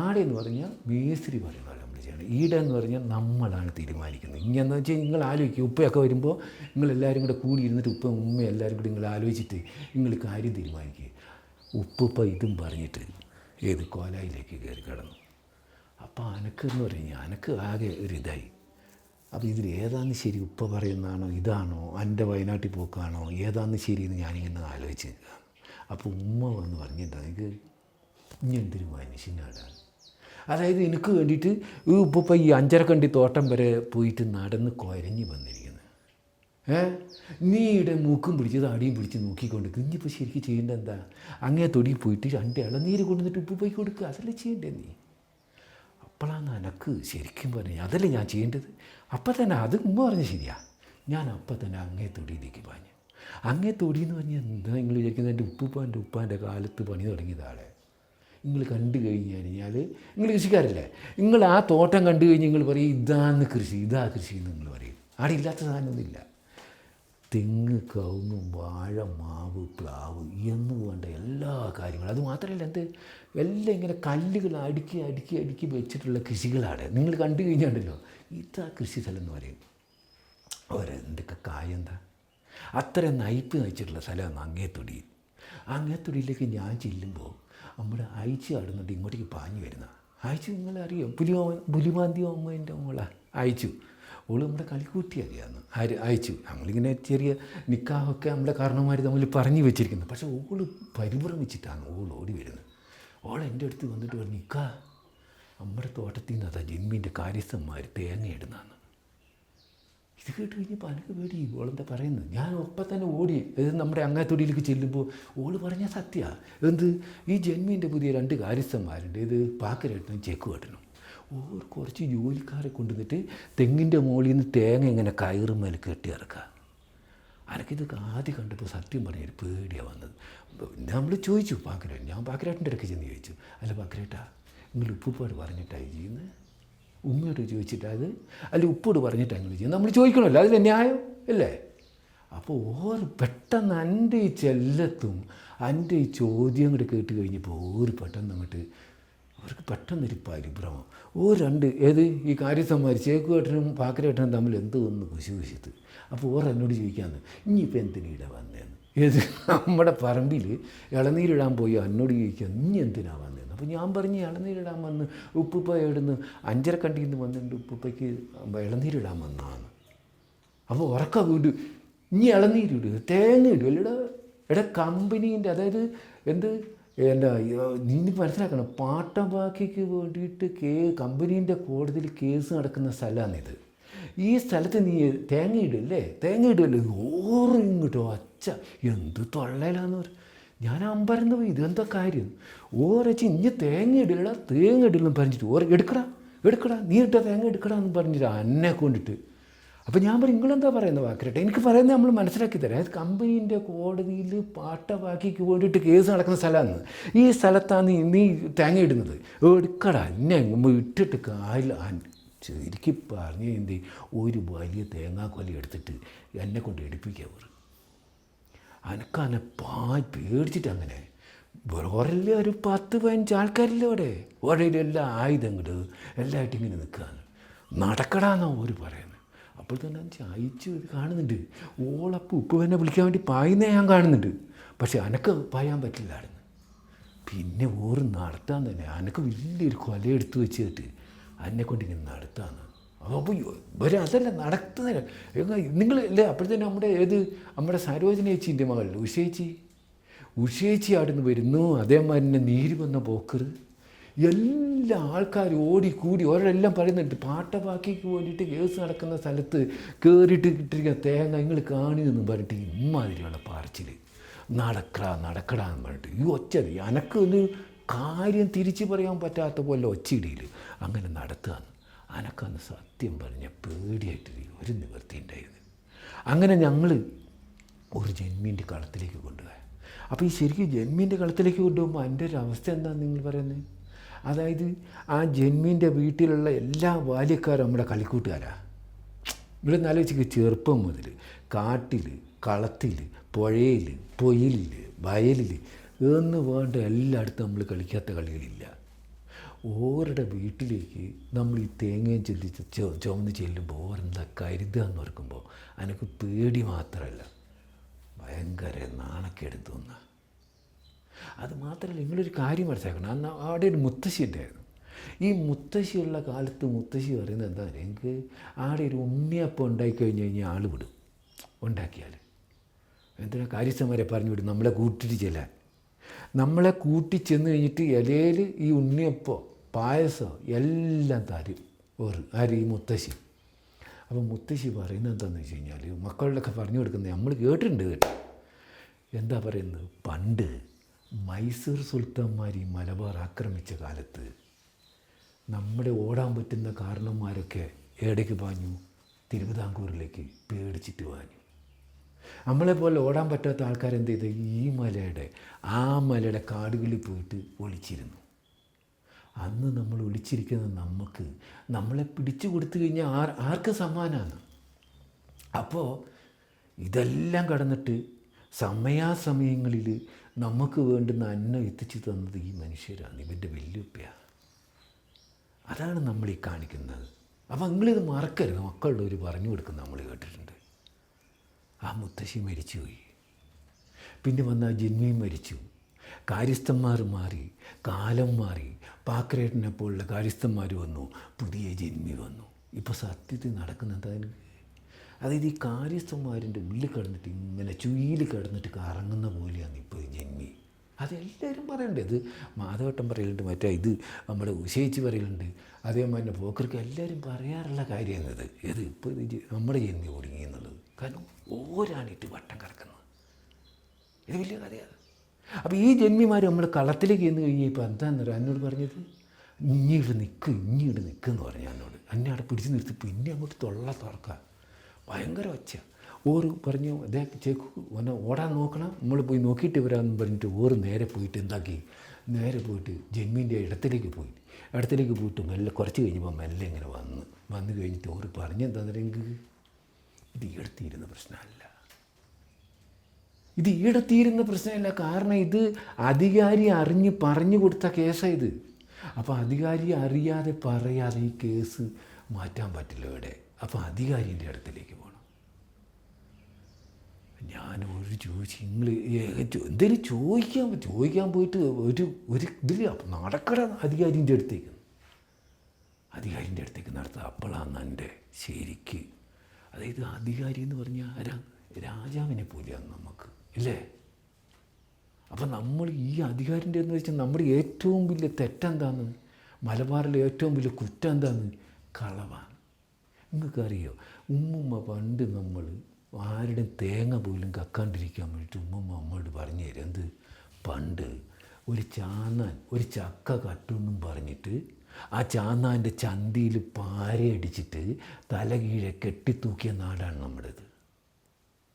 ആടെ എന്ന് പറഞ്ഞാൽ മേസ്ത്രി പറയുന്നത് നമ്മൾ ചെയ്യണം. ഈടെ എന്ന് പറഞ്ഞാൽ നമ്മളാണ് തീരുമാനിക്കുന്നത്. ഇനി എന്താണെന്ന് വെച്ചാൽ നിങ്ങൾ ആലോചിക്കുക, ഉപ്പയൊക്കെ വരുമ്പോൾ നിങ്ങളെല്ലാവരും കൂടെ കൂടി ഇരുന്നിട്ട് ഉപ്പയും ഉമ്മയും എല്ലാവരും കൂടി നിങ്ങൾ ആലോചിച്ചിട്ട് നിങ്ങൾ കാര്യം തീരുമാനിക്കുക. ഉപ്പുപ്പ ഇതും പറഞ്ഞിട്ട് ഏത് കോലായിലേക്ക് കയറി കിടന്നു. അപ്പോൾ അനക്കെന്ന് പറഞ്ഞാൽ അനക്ക് ആകെ ഒരു ഇതായി. അപ്പോൾ ഇതിൽ ഏതാന്ന് ശരി, ഉപ്പ പറയുന്നതാണോ ഇതാണോ എൻ്റെ വയനാട്ടിൽ പോക്കാണോ ഏതാന്ന് ശരിയെന്ന് ഞാനിങ്ങനെ ആലോചിച്ച് നിൽക്കുക. അപ്പോൾ ഉമ്മ വന്ന് പറഞ്ഞിട്ടാ, എനിക്ക് ഇനി എന്തൊരു മനുഷ്യനാണ്. അതായത് എനിക്ക് വേണ്ടിയിട്ട് ഈ ഉപ്പ ഈ അഞ്ചരക്കണ്ടി തോട്ടം വരെ പോയിട്ട് നടന്ന് കുഴഞ്ഞ് വന്നിരിക്കുന്നത്. നീയുടെ മൂക്കും പിടിച്ച് താടിയും പിടിച്ച് നോക്കിക്കൊണ്ട് ഇനിയിപ്പോൾ ശരിക്കും ചെയ്യേണ്ടത് എന്താ? അങ്ങേ തൊടിയിൽ പോയിട്ട് 2 ഇളനീര് കൊണ്ടുവന്നിട്ട് ഉപ്പ് പോയി കൊടുക്കുക, അതല്ലേ ചെയ്യേണ്ടേ നീ? അപ്പോഴാണ് എനക്ക് ശരിക്കും പറഞ്ഞു അതല്ലേ ഞാൻ ചെയ്യേണ്ടത്. അപ്പം തന്നെ അത് ഉമ്മ പറഞ്ഞ ശരിയാ. ഞാൻ അപ്പം തന്നെ അങ്ങേ തൊടിയിലേക്ക് പാഞ്ഞു. അങ്ങേ തൊടിയെന്ന് പറഞ്ഞാൽ എന്താ നിങ്ങൾ വിചാരിക്കുന്നത്? എൻ്റെ ഉപ്പാൻ്റെ കാലത്ത് പണി തുടങ്ങിയതാളെ നിങ്ങൾ കണ്ടു കഴിഞ്ഞാൽ നിങ്ങൾ കൃഷിക്കാരല്ലേ, നിങ്ങൾ ആ തോട്ടം കണ്ടു കഴിഞ്ഞ് നിങ്ങൾ പറയും ഇതാന്ന് കൃഷി, ഇതാ കൃഷി എന്ന് നിങ്ങൾ പറയും. അവിടെ ഇല്ലാത്ത സാധനമൊന്നുമില്ല. തെങ്ങ്, കവുങ്ങ്, വാഴ, മാവ്, പ്ലാവ് എന്ന് വേണ്ട എല്ലാ കാര്യങ്ങളും. അത് മാത്രമല്ല എല്ലാം ഇങ്ങനെ കല്ലുകൾ അടുക്കി അടുക്കി അടുക്കി വെച്ചിട്ടുള്ള കൃഷികളാണ്. നിങ്ങൾ കണ്ടു കഴിഞ്ഞാണ്ടല്ലോ ഇതാ കൃഷി സ്ഥലം എന്ന് പറയും. എന്തൊക്കെ കായെന്താ അത്ര നയിപ്പ് നയിച്ചിട്ടുള്ള സ്ഥലമാണ് അങ്ങേത്തൊടിയിൽ. അങ്ങേത്തൊടിയിലേക്ക് ഞാൻ ചെല്ലുമ്പോൾ നമ്മുടെ അയച്ചു ആടുന്നുണ്ട് ഇങ്ങോട്ടേക്ക് പാഞ്ഞു വരുന്ന അയച്ചു. നിങ്ങളറിയോ പുലിമാന്തി അമ്മേൻ്റെ മോളാ അയച്ചു. ഓള് നമ്മുടെ കളിക്കൂട്ടി അറിയാമെന്ന് അയച്ചു. നമ്മളിങ്ങനെ ചെറിയ നിക്കാഹൊക്കെ നമ്മുടെ കാരണന്മാർ തമ്മിൽ പറഞ്ഞു വെച്ചിരിക്കുന്നത്. പക്ഷേ ഓള് പരിഭ്രമിച്ചിട്ടാണ് ഓടി വരുന്നത്. എൻ്റെ അടുത്ത് വന്നിട്ട് പറഞ്ഞു, നിക്കാ നമ്മുടെ തോട്ടത്തിൽ നിന്ന് അതാ ജന്മിൻ്റെ കാര്യസ്ഥന്മാർ തേങ്ങ ഇടുന്നതാണ്. ഇത് കേട്ട് കഴിഞ്ഞപ്പോൾ എനിക്ക് പേടി. ഓളെന്താ പറയുന്നത്? ഞാൻ ഒപ്പം തന്നെ ഓടി നമ്മുടെ അങ്ങാത്തൊടിയിലേക്ക് ചെല്ലുമ്പോൾ ഓള് പറഞ്ഞാൽ സത്യമാണ്. ഈ ജന്മിൻ്റെ പുതിയ 2 കാര്യസ്ഥന്മാരുണ്ട്, ഇത് പാക്കരേട്ടനും ചെക്ക് കേട്ടനും. കുറച്ച് ജോലിക്കാരെ കൊണ്ടുവന്നിട്ട് തെങ്ങിൻ്റെ മുകളിൽ നിന്ന് തേങ്ങ ഇങ്ങനെ കയറുമേൽ കെട്ടി ഇറക്കുക. അനക്കിത് ആദ്യം കണ്ടപ്പോൾ സത്യം പറഞ്ഞൊരു പേടിയാണ് വന്നത്. നമ്മൾ ചോദിച്ചു പാക്കരേട്ടൻ, ഞാൻ പാക്കരേട്ടൻ്റെ ഇടയ്ക്ക് ചെന്ന് ചോദിച്ചു, അല്ല പാക്കരേട്ടാ നിങ്ങൾ ഉപ്പുപ്പാട് പറഞ്ഞിട്ടായി ചെയ്യുന്നത്? ഉമ്മയോട് ചോദിച്ചിട്ടത് അല്ല ഉപ്പോട് പറഞ്ഞിട്ടാണ് നിങ്ങൾ ചെയ്യുന്നത്? നമ്മൾ ചോദിക്കണമല്ലോ, അതിലെ ന്യായം അല്ലേ? അപ്പോൾ പെട്ടെന്ന് എൻ്റെ ഈ ചെല്ലത്തും എൻ്റെ ഈ ചോദ്യം കൂടെ കേട്ട് കഴിഞ്ഞപ്പോൾ പെട്ടെന്ന് അങ്ങോട്ട് അവർക്ക് പെട്ടെന്നൊരു പരിഭ്രമം. 2 ഈ കാര്യസ്ഥന്മാർ ചേക്കുവേട്ടനും പാക്കരേട്ടനും തമ്മിൽ എന്തോ ഒന്ന് കുശിത്. അപ്പോൾ എന്നോട് ചോദിക്കാമെന്ന്, ഇനിയിപ്പോൾ എന്തിനാ വന്നതെന്ന്. നമ്മുടെ പറമ്പിൽ ഇളനീരിടാൻ പോയി എന്നോട് ചോദിക്കുക, ഇനി എന്തിനാണ് വന്നതെന്ന്. അപ്പോൾ ഞാൻ പറഞ്ഞ് ഇളനീരിടാൻ വന്ന് ഉപ്പുപ്പ എവിടുന്ന് 5 കണ്ടിയിൽ നിന്ന് വന്നിട്ടുണ്ട്, ഉപ്പുപ്പയ്ക്ക് ഇളനീരിടാൻ വന്നതാണ്. അപ്പോൾ വീട് ഇനി ഇളനീരിടുക, തേങ്ങ ഇടുക. എടാ കമ്പനീൻ്റെ, അതായത് എൻ്റെ നീ മനസ്സിലാക്കണം, പാട്ടബാക്കിക്ക് വേണ്ടിയിട്ട് കമ്പനീൻ്റെ കോടതിയിൽ കേസ് നടക്കുന്ന സ്ഥലമാണിത്. ഈ സ്ഥലത്ത് നീ തേങ്ങ ഇടുമല്ലേ ഇങ്ങോട്ടോ അച്ഛ എന്ത് തൊള്ളയിലാന്ന് പറയും. ഞാൻ അമ്പരന്ന് പോയി, ഇതെന്താ കാര്യം? ഇനി തേങ്ങ ഇടില്ലെന്ന് പറഞ്ഞിട്ട് എടുക്കടാ നീ ഇട്ട തേങ്ങ എടുക്കടാന്ന് പറഞ്ഞിട്ട് എന്നെ കൊണ്ടിട്ട്. അപ്പോൾ ഞാൻ പറയും നിങ്ങളെന്താ പറയുന്നത് വാക്കരട്ടെ? എനിക്ക് പറയുന്നത് നമ്മൾ മനസ്സിലാക്കി തരാം. അതായത് കമ്പനീൻ്റെ കോടതിയിൽ പാട്ടബാക്കിക്ക് വേണ്ടിയിട്ട് കേസ് നടക്കുന്ന സ്ഥലമാണ്. ഈ സ്ഥലത്താണ് നീ തേങ്ങ ഇടുന്നത്. എടുക്കടാ എന്നെ ഇട്ടിട്ട് ശരിക്കും പറഞ്ഞ് ഒരു വലിയ തേങ്ങാക്കൊല എടുത്തിട്ട് എന്നെ കൊണ്ട് എടുപ്പിക്കുക. അനക്കന്നെ പേടിച്ചിട്ട് അങ്ങനെ വേറെല്ല ഒരു 10-15 ആൾക്കാരില്ലേ ഓടയിലെല്ലാം ആയുധങ്ങൾ എല്ലായിട്ട് ഇങ്ങനെ നിൽക്കുകയാണ്. നടക്കടാന്നാണ് പറയുന്നത്. അപ്പോൾ തന്നെ അയച്ചു കാണുന്നുണ്ട്. ഓളപ്പോൾ ഉപ്പ് തന്നെ വിളിക്കാൻ വേണ്ടി പായുന്നേ ഞാൻ കാണുന്നുണ്ട്. പക്ഷെ അനക്ക് പായാൻ പറ്റില്ലായിരുന്നു. പിന്നെ നടത്താൻ തന്നെ അനക്ക് വലിയൊരു കൊല എടുത്ത് വെച്ചിട്ട് എന്നെക്കൊണ്ട് നടത്താന്ന്. അപ്പോൾ അതല്ല നടത്തുന്നില്ല നിങ്ങളല്ലേ. അപ്പോഴത്തേനും നമ്മുടെ സരോജിനി ചേച്ചീൻ്റെ മകൾ ഉഷേച്ചി അവിടുന്ന് വരുന്നു. അതേമാതിരി തന്നെ നീര് വന്ന പോക്കർ എല്ലാ ആൾക്കാരും ഓടിക്കൂടി ഓരോരെല്ലാം പറയുന്നുണ്ട്, പാട്ടബാക്കിക്ക് വേണ്ടിയിട്ട് കേസ് നടക്കുന്ന സ്ഥലത്ത് കയറിയിട്ട് കിട്ടിയിരിക്കുന്ന തേങ്ങ നിങ്ങൾ കാണിയെന്ന് പറഞ്ഞിട്ട് ഇമ്മാതിരിയുള്ള പറച്ചിൽ നടക്കടാന്ന് പറഞ്ഞിട്ട് ഈ ഒച്ചത് അനക്കൊന്ന് കാര്യം തിരിച്ചു പറയാൻ പറ്റാത്ത പോലെ ഒച്ചയിടിയിൽ അങ്ങനെ നടത്തുകയാണ്. അനക്കന്ന് സത്യം പറഞ്ഞ പേടിയായിട്ട് ഒരു നിവൃത്തി ഉണ്ടായിരുന്നു. അങ്ങനെ ഞങ്ങൾ ഒരു ജന്മീൻ്റെ കളത്തിലേക്ക് കൊണ്ടുപോയി. അപ്പോൾ ഈ ശരിക്കും ജന്മീൻ്റെ കളത്തിലേക്ക് കൊണ്ടുപോകുമ്പോൾ എൻ്റെ ഒരു അവസ്ഥ എന്താണെന്ന് നിങ്ങൾ പറയുന്നത്? അതായത് ആ ജന്മീൻ്റെ വീട്ടിലുള്ള എല്ലാ ബാല്യക്കാരും നമ്മുടെ കളിക്കൂട്ടുകാരാണ്. ഇവിടെ ആലോചിക്കുക, ചെറുപ്പം മുതൽ കാട്ടിൽ, കളത്തിൽ, പുഴയിൽ, പൊയിലിൽ, വയലിൽ എന്ന് വേണ്ട എല്ലായിടത്തും നമ്മൾ കളിക്കാത്ത കളികളില്ല. ഓരുടെ വീട്ടിലേക്ക് നമ്മൾ ഈ തേങ്ങയും ചുമന്ന് ചെല്ലുമ്പോൾ ഓരെന്താ കരുതുക എന്ന് ഓർക്കുമ്പോൾ എനിക്ക് പേടി മാത്രമല്ല ഭയങ്കര നാണക്കേട് തോന്നുക. അത് മാത്രമല്ല നിങ്ങളൊരു കാര്യം മനസ്സിലാക്കണം, അന്ന് അവിടെ ഒരു മുത്തശ്ശി ഉണ്ടായിരുന്നു. ഈ മുത്തശ്ശിയുള്ള കാലത്ത് മുത്തശ്ശി പറയുന്നത് എന്താ പറയുക, എനിക്ക് ആടെ ഒരു ഉണ്ണിയപ്പം ഉണ്ടാക്കി കഴിഞ്ഞാൽ ആൾ വിടും ഉണ്ടാക്കിയാൽ. എന്തിനാ കാര്യസ്ഥന്മാരെ പറഞ്ഞു വിടും നമ്മളെ കൂട്ടിട്ട് ചെല്ലാൻ. നമ്മളെ കൂട്ടിച്ചെന്ന് കഴിഞ്ഞിട്ട് ഇലയിൽ ഈ ഉണ്ണിയപ്പോ പായസം എല്ലാം തരും ആര്, ഈ മുത്തശ്ശി. അപ്പോൾ മുത്തശ്ശി പറയുന്നത് എന്താണെന്ന് വെച്ച് കഴിഞ്ഞാൽ, മക്കളിലൊക്കെ പറഞ്ഞു കൊടുക്കുന്നത് നമ്മൾ കേട്ടിട്ടുണ്ട് കേട്ടോ. എന്താ പറയുന്നത്, പണ്ട് മൈസൂർ സുൽത്താന്മാർ ഈ മലബാർ ആക്രമിച്ച കാലത്ത് നമ്മുടെ ഓടാൻ പറ്റുന്ന കാരണന്മാരൊക്കെ എവിടേക്ക് പാഞ്ഞു, തിരുവിതാംകൂറിലേക്ക് പേടിച്ചിട്ട് പാഞ്ഞു. നമ്മളെപ്പോലെ ഓടാൻ പറ്റാത്ത ആൾക്കാരെന്ത് ചെയ്ത് ഈ മലയുടെ കാടുകളിൽ പോയിട്ട് ഒളിച്ചിരുന്നു. അന്ന് നമ്മൾ ഒളിച്ചിരിക്കുന്ന നമുക്ക് നമ്മളെ പിടിച്ചു കൊടുത്തു കഴിഞ്ഞാൽ ആർക്ക് സമ്മാനമാണ്. അപ്പോൾ ഇതെല്ലാം കടന്നിട്ട് സമയാസമയങ്ങളിൽ നമുക്ക് വേണ്ടുന്ന അന്നം എത്തിച്ചു തന്നത് ഈ മനുഷ്യരാണ്, ഇവൻ്റെ വല്യുപ്പയാണ്. അതാണ് നമ്മൾ ഈ കാണിക്കുന്നത്. അപ്പോൾ നിങ്ങളിത് മറക്കരുത്. മക്കളുടെ ഒരു പറഞ്ഞു കൊടുക്കുന്ന നമ്മൾ കേട്ടിട്ടുണ്ട്. ആ മുത്തശ്ശി മരിച്ചുപോയി, പിന്നെ വന്ന ജന്മിയും മരിച്ചു, കാര്യസ്ഥന്മാർ മാറി, കാലം മാറി, പാക്കരേട്ടനെ പോലുള്ള കാര്യസ്ഥന്മാർ വന്നു, പുതിയ ജന്മി വന്നു. ഇപ്പോൾ സത്യത്തിൽ നടക്കുന്നത് അതായത് ഈ കാര്യസ്ഥന്മാരിൻ്റെ ഉള്ളിൽ കിടന്നിട്ട് ഇങ്ങനെ ചുയിൽ കിടന്നിട്ട് കറങ്ങുന്ന പോലെയാണ് ഇപ്പോൾ ജന്മി. അതെല്ലാവരും പറയണ്ടേ. ഇത് മാധവട്ടം പറയലുണ്ട്, മറ്റേ ഇത് നമ്മുടെ ഉശയിച്ച് പറയലുണ്ട്, അതേമാതിരി തന്നെ പോക്കർക്ക് എല്ലാവരും പറയാറുള്ള കാര്യമാണിത്. ഇത് ഇപ്പോൾ ഇത് നമ്മുടെ ജന്മി ഒടുങ്ങി എന്നുള്ളത്. കാരണം ഓരാണിട്ട് വട്ടം കിടക്കുന്നത്. ഇത് വലിയ കഥയാണ്. അപ്പോൾ ഈ ജന്മിമാർ നമ്മൾ കളത്തിലേക്ക് ചെന്ന് കഴിഞ്ഞാൽ ഇപ്പോൾ എന്താണെന്ന് പറയുക, എന്നോട് പറഞ്ഞത് ഇഞ്ഞിവിടെ നിൽക്കുമെന്ന് പറഞ്ഞു എന്നോട്. എന്നെ അവിടെ പിടിച്ച് നിർത്തി പിന്നെ അങ്ങോട്ട് തൊള്ള തുറക്കുക, ഭയങ്കര ഒച്ച. ഓറ് പറഞ്ഞു ഇതേ ചേക്കു ഒന്ന് ഓടാൻ നോക്കണം, നമ്മൾ പോയി നോക്കിയിട്ട് വരാമെന്ന് പറഞ്ഞിട്ട് ഓറ് നേരെ പോയിട്ട് എന്താക്കി, നേരെ പോയിട്ട് ജന്മിൻ്റെ ഇടത്തിലേക്ക് പോയിട്ട് മെല്ലെ കുറച്ച് കഴിഞ്ഞപ്പോൾ മെല്ലെ ഇങ്ങനെ വന്നു കഴിഞ്ഞിട്ട് ഓറ് പറഞ്ഞെന്താണെങ്കിൽ ഇത് ഈടത്തീരുന്ന പ്രശ്നമല്ല, കാരണം ഇത് അധികാരി അറിഞ്ഞ് പറഞ്ഞു കൊടുത്ത കേസാണ് ഇത്. അപ്പോൾ അധികാരി അറിയാതെ പറയാതെ ഈ കേസ് മാറ്റാൻ പറ്റില്ല ഇവിടെ. അപ്പോൾ അധികാരിൻ്റെ അടുത്തിലേക്ക് പോകണം. ഞാനൊരു ചോദിച്ചു, നിങ്ങൾ എന്തെങ്കിലും ചോദിക്കാൻ പോയിട്ട് ഒരു ഇതിൽ നടക്കട അധികാരിൻ്റെ അടുത്തേക്ക് നടത്തുക. അപ്പോഴാണ് എൻ്റെ ശരിക്ക്, അതായത് അധികാരി എന്ന് പറഞ്ഞാൽ രാജാവിനെ പോലെയാണ് നമുക്ക്, ഇല്ലേ? അപ്പം നമ്മൾ ഈ അധികാരിൻ്റെ എന്ന് വെച്ചാൽ നമ്മുടെ ഏറ്റവും വലിയ തെറ്റെന്താണ്, മലബാറിലെ ഏറ്റവും വലിയ കുറ്റം എന്താണ്, കളവാണ്. നിങ്ങൾക്കറിയോ, ഉമ്മുമ്മ പണ്ട് നമ്മൾ ആരുടെയും തേങ്ങ പോലും കക്കാണ്ടിരിക്കാൻ വേണ്ടിയിട്ട് ഉമ്മുമ്മ നമ്മളോട് പറഞ്ഞു തരും. എന്ത്, പണ്ട് ഒരു ചക്ക കട്ടുമെന്നും പറഞ്ഞിട്ട് ആ ചാന്നാൻ്റെ ചന്തിയിൽ പാരയടിച്ചിട്ട് തലകീഴെ കെട്ടിത്തൂക്കിയ നാടാണ് നമ്മുടേത്.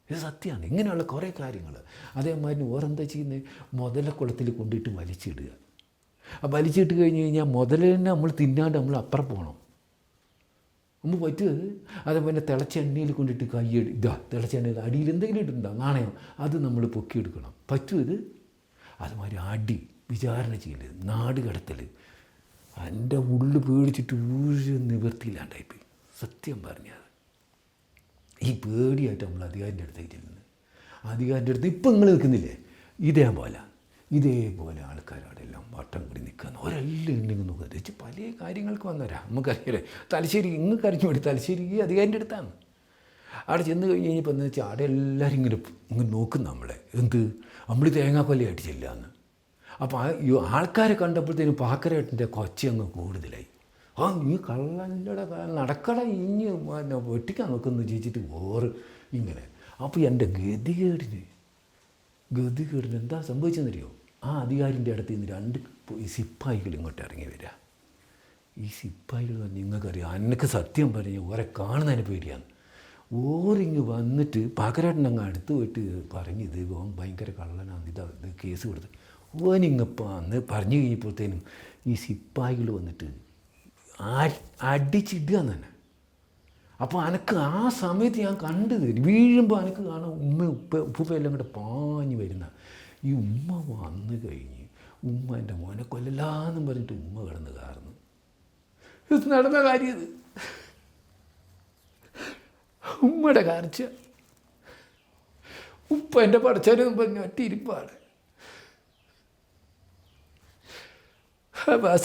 ഇത് സത്യമാണ്. ഇങ്ങനെയുള്ള കുറേ കാര്യങ്ങൾ. അതേമാതിരി ഓരെന്താ ചെയ്യുന്നത്, മുതലക്കുളത്തിൽ കൊണ്ടിട്ട് വലിച്ചിടുക. വലിച്ചിട്ട് കഴിഞ്ഞ് കഴിഞ്ഞാൽ മുതലിനെ നമ്മൾ തിന്നാണ്ട് നമ്മൾ അപ്പുറം പോകണം. നമ്മൾ പറ്റുന്നത് അതേപോലെ തിളച്ച എണ്ണയിൽ കൊണ്ടിട്ട് തിളച്ച എണ്ണയിൽ അടിയിൽ എന്തെങ്കിലും ഇട്ടുണ്ടോ നാണയം, അത് നമ്മൾ പൊക്കിയെടുക്കണം. പറ്റും ഇത്. അതുമാതിരി വിചാരണ ചെയ്യൽ, നാട് കടത്തൽ. എൻ്റെ ഉള്ളിൽ പേടിച്ചിട്ട് ഒരു നിവൃത്തിയില്ലാണ്ടായിപ്പോയി സത്യം പറഞ്ഞത്. ഈ പേടിയായിട്ട് നമ്മൾ അധികാരിൻ്റെ അടുത്തേക്ക് ചെല്ലുന്നത്. അധികാരിൻ്റെ അടുത്ത് ഇപ്പം നിങ്ങൾ നിൽക്കുന്നില്ലേ, ഇതേപോലെ ആൾക്കാരവിടെ എല്ലാം വട്ടം കൂടി നിൽക്കുന്ന ഒരെല്ലാം ഉണ്ടെങ്കിൽ നോക്കുന്നത് വെച്ച് പല കാര്യങ്ങൾക്ക് വന്നവരാ. നമുക്കറിയാലേ, തലശ്ശേരി ഇങ്ങ് കരഞ്ഞു വേണ്ടി തലശ്ശേരി ഈ അധികാരിൻ്റെ അടുത്താണ്. അവിടെ ചെന്ന് കഴിഞ്ഞ് കഴിഞ്ഞപ്പോൾ എന്താ വെച്ചാൽ അവിടെ എല്ലാവരും ഇങ്ങനെ നോക്കും നമ്മളെ. നമ്മൾ തേങ്ങാക്കൊല്ലയായിട്ട് ചെല്ലാന്ന്. അപ്പോൾ ഈ ആൾക്കാരെ കണ്ടപ്പോഴത്തേനും പാക്കരേട്ടൻ്റെ കൊച്ചങ്ങ് കൂടുതലായി. ഈ കള്ളൻ്റെ നടക്കട ഇഞ്ഞ് വെട്ടിക്കാൻ നോക്കുന്നു ചോദിച്ചിട്ട് ഇങ്ങനെ. അപ്പോൾ എൻ്റെ ഗതികേടിന് എന്താ സംഭവിച്ചെന്നറിയോ, ആ അധികാരിൻ്റെ അടുത്ത് നിന്ന് 2 സിപ്പായികൾ ഇങ്ങോട്ട് ഇറങ്ങി വരിക. ഈ സിപ്പായികൾ നിങ്ങൾക്കറിയാം, അന്നക്ക് സത്യം പറഞ്ഞ് ഓരെ കാണുന്നതിന് പേടിയാണ്. ഓരിങ്ങ് വന്നിട്ട് പാക്കരേട്ടനങ്ങ് അടുത്ത് പോയിട്ട് പറഞ്ഞ് ഇത് ഓൻ ഭയങ്കര കള്ളനാണ്, ഇത് കേസ് കൊടുത്ത് ഓനിങ്ങപ്പോൾ അന്ന് പറഞ്ഞു കഴിഞ്ഞപ്പോഴത്തേനും ഈ സിപ്പായികൾ വന്നിട്ട് അടിച്ചിടുക തന്നെ. അപ്പോൾ അനക്ക് ആ സമയത്ത് ഞാൻ കണ്ടത് വീഴുമ്പോൾ അനക്ക് കാണാം ഉപ്പ എല്ലാം കൂടെ പാഞ്ഞ് വരുന്ന ഈ ഉമ്മ വന്നു കഴിഞ്ഞ് എൻ്റെ മോനെ കൊല്ലലാന്നും പറഞ്ഞിട്ട് ഉമ്മ കിടന്ന് കാർന്നു. ഇത് നടന്ന കാര്യം, ഇത് ഉമ്മയുടെ കാണിച്ച ഉപ്പ എൻ്റെ പഠിച്ചവരെന്ന് പറഞ്ഞ ഒറ്റ ഇരിപ്പാണ്.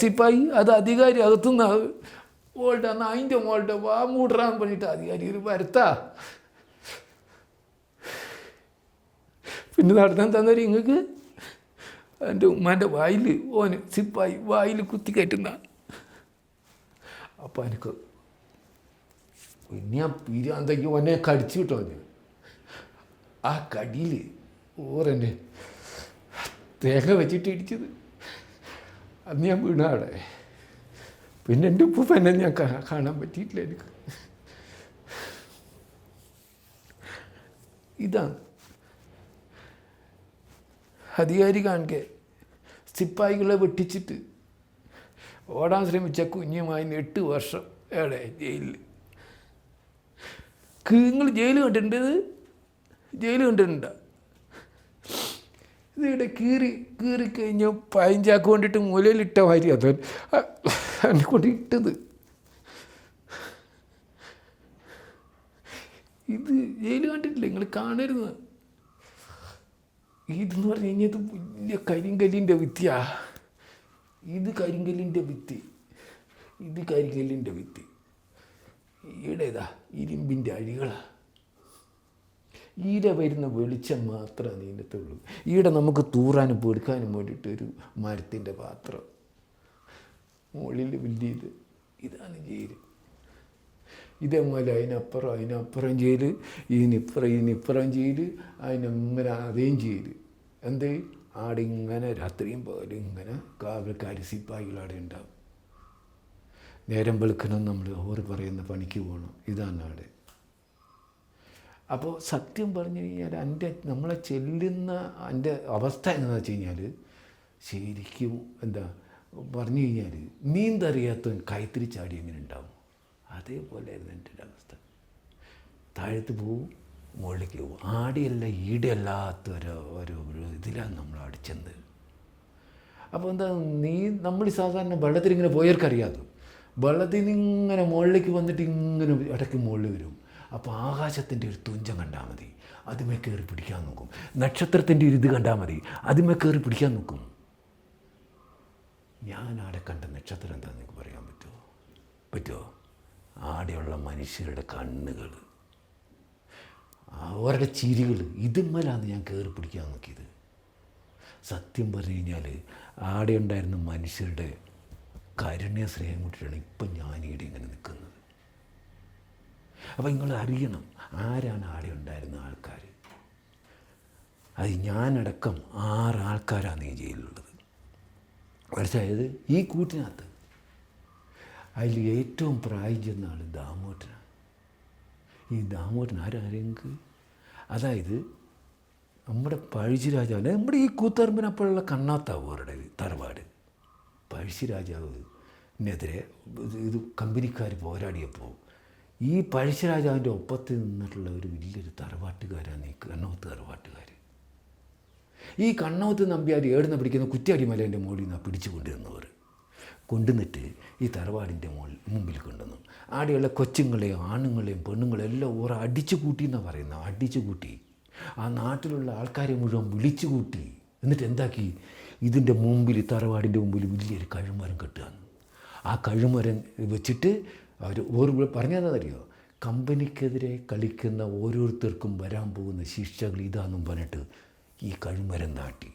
സിപ്പായി അത് അധികാരി അകത്തുനിന്ന് ഓളുടെ അതിൻ്റെ മോളുടെ വാ മൂടറാന്ന് പറഞ്ഞിട്ട് അധികാരി ഒരു വരുത്താ. പിന്നെ നടത്താൻ തന്നേരം ഇങ്ങക്ക് എൻ്റെ ഉമ്മാൻ്റെ വായിൽ ഓന് സിപ്പായി വായിൽ കുത്തി കയറ്റുന്ന. അപ്പം എനിക്ക് പിന്നെ ആ പിരാന്തയ്ക്ക് ഓനെ കടിച്ചു കിട്ടോ. ആ കടിയിൽ ഓരെന്നെ തേങ്ങ വെച്ചിട്ട് ഇടിച്ചത്. അന്ന് ഞാൻ വീണ അവിടെ. പിന്നെ എൻ്റെ ഉപ്പനെ ഞാൻ കാണാൻ പറ്റിയിട്ടില്ല എനിക്ക്. ഇതാണ് അധികാരി കാണിക്കെ സിപ്പായികളെ വെട്ടിച്ചിട്ട് ഓടാൻ ശ്രമിച്ച കുഞ്ഞുമായി 8 വർഷം എവിടെ ജയിലിൽ. നിങ്ങൾ ജയിൽ കണ്ടിട്ടുണ്ട്? ജയിൽ കണ്ടിട്ടുണ്ടോ? ഇതിവിടെ കീറിക്കഴിഞ്ഞ് പയഞ്ചാക്ക് കൊണ്ടിട്ട് മൂലയിലിട്ട മാതിരി അത് എന്നെ കൊണ്ട് ഇട്ടത്. ഇത് ജയിൽ കണ്ടിട്ടില്ല, നിങ്ങൾ കാണരുത്. ഇതെന്ന് പറഞ്ഞു കഴിഞ്ഞാൽ ഇത് വലിയ കരിങ്കല്ലിൻ്റെ വിത്തിയാ. ഇത് കരിങ്കല്ലിൻ്റെ വിത്തി, ഇത് കരിങ്കല്ലിൻ്റെ വിത്തി. ഈടെ ഇതാ ഇരുമ്പിൻ്റെ അഴികളാണ്. ഈടെ വരുന്ന വെളിച്ചം മാത്രമേ നീന്തത്തുള്ളൂ. ഈടെ നമുക്ക് തൂറാനും പെടുക്കാനും വേണ്ടിയിട്ടൊരു മരത്തിൻ്റെ പാത്രം മുകളിൽ വലിയത്. ഇതാണ് ജയിൽ. ഇതേപോലെ അതിനപ്പുറം ജയിൽ, ഇതിനിപ്പുറം ജയിൽ, അതിനങ്ങനെ അതേം ജയിൽ. എന്ത് ആടെ ഇങ്ങനെ രാത്രിയും പോലും ഇങ്ങനെ കാവൽക്കാർ സിപ്പാഹികൾ അവിടെ ഉണ്ടാവും. നേരം വെളുക്കണം, നമ്മൾ ഓറ് പറയുന്ന പണിക്ക് പോകണം. ഇതാണ് അവിടെ. അപ്പോൾ സത്യം പറഞ്ഞു കഴിഞ്ഞാൽ നമ്മളെ ചെല്ലുന്ന എൻ്റെ അവസ്ഥ എന്താണെന്ന് വെച്ച് കഴിഞ്ഞാൽ ശരിക്കും എന്താ പറഞ്ഞു കഴിഞ്ഞാൽ നീന്തറിയാത്തവൻ കൈത്തിരി ചാടി എങ്ങനെ ഉണ്ടാവും, അതേപോലെയായിരുന്നു എൻ്റെ ഒരു അവസ്ഥ. താഴത്ത് പോവും, മുകളിലേക്ക് പോവും. ആടെയല്ല ഈടെയല്ലാത്ത ഒരു ഇതിലാണ് നമ്മൾ അടിച്ചത്. അപ്പോൾ എന്താ നമ്മൾ സാധാരണ വെള്ളത്തിലിങ്ങനെ പോയവർക്കറിയാതെ വെള്ളത്തിൽ നിന്ന് ഇങ്ങനെ മുകളിലേക്ക് വന്നിട്ട് ഇങ്ങനെ ഇടയ്ക്ക് മുകളിൽ വരും. അപ്പോൾ ആകാശത്തിൻ്റെ ഒരു തുഞ്ചം കണ്ടാൽ മതി, അതുമേ കയറി പിടിക്കാൻ നോക്കും. നക്ഷത്രത്തിൻ്റെ ഒരു ഇത് കണ്ടാൽ മതി, അതുമേ കയറി പിടിക്കാൻ നോക്കും. ഞാൻ ആടെ കണ്ട നക്ഷത്രം എന്താണെന്ന് നിങ്ങൾക്ക് പറയാൻ പറ്റുമോ? ആടെയുള്ള മനുഷ്യരുടെ കണ്ണുകൾ, അവരുടെ ചിരികൾ, ഇതുമ്മലാണ് ഞാൻ കയറി പിടിക്കാൻ നോക്കിയത്. സത്യം പറഞ്ഞു കഴിഞ്ഞാൽ ആടെ ഉണ്ടായിരുന്ന മനുഷ്യരുടെ കാരുണ്യ സ്നേഹം കൂട്ടിയിട്ടാണ് ഇപ്പം ഞാനീടെ ഇങ്ങനെ നിൽക്കുന്നത്. അപ്പം നിങ്ങൾ അറിയണം ആരാണ് ആടെ ഉണ്ടായിരുന്ന ആൾക്കാർ. അത് ഞാനടക്കം 6 ആൾക്കാരാണ് ഈ ജയിലിലുള്ളത്. മനസ്സിലായത്? ഈ കൂട്ടിനകത്ത് അതിൽ ഏറ്റവും പ്രായം ചെന്ന ആൾ ദാമോട്ടനാണ്. ഈ ദാമോട്ടൻ ആരെങ്കിൽ അതായത് നമ്മുടെ പഴശ്ശിരാജാവിൻ്റെ, നമ്മുടെ ഈ കൂത്തറമ്പിനപ്പോഴുള്ള കണ്ണാത്താവും അവരുടെ തറവാട്. പഴശ്ശിരാജാവിനെതിരെ ഇത് കമ്പനിക്കാർ പോരാടിയപ്പോൾ ഈ പഴശ്ശിരാജാവിൻ്റെ ഒപ്പത്ത് നിന്നിട്ടുള്ള ഒരു വലിയൊരു തറവാട്ടുകാരാണ് ഈ കണ്ണോത്ത് തറവാട്ടുകാർ. ഈ കണ്ണോത്ത് നമ്പ്യാർ ഏടുന്ന പിടിക്കുന്ന കുറ്റ്യാടി മലേൻ്റെ മുകളിൽ നിന്നാണ് പിടിച്ചു കൊണ്ടുവന്നവർ. കൊണ്ടുവന്നിട്ട് ഈ തറവാടിൻ്റെ മുമ്പിൽ കൊണ്ടുവന്നു. ആടെയുള്ള കൊച്ചുങ്ങളെയും ആണുങ്ങളെയും പെണ്ണുങ്ങളെയും എല്ലാം ഓരോ അടിച്ചു കൂട്ടി എന്നാണ് പറയുന്നത്. അടിച്ചു കൂട്ടി ആ നാട്ടിലുള്ള ആൾക്കാരെ മുഴുവൻ വിളിച്ചു കൂട്ടി. എന്നിട്ട് എന്താക്കി, ഇതിൻ്റെ മുമ്പിൽ, തറവാടിൻ്റെ മുമ്പിൽ വലിയൊരു കഴുമരം കെട്ടുകയാണ്. ആ കഴുമരം വെച്ചിട്ട് അവർ പറഞ്ഞതെന്നറിയോ, കമ്പനിക്കെതിരെ കളിക്കുന്ന ഓരോരുത്തർക്കും വരാൻ പോകുന്ന ശിക്ഷകൾ ഇതാണെന്നും പറഞ്ഞിട്ട് ഈ കഴുമരം നാട്ടി.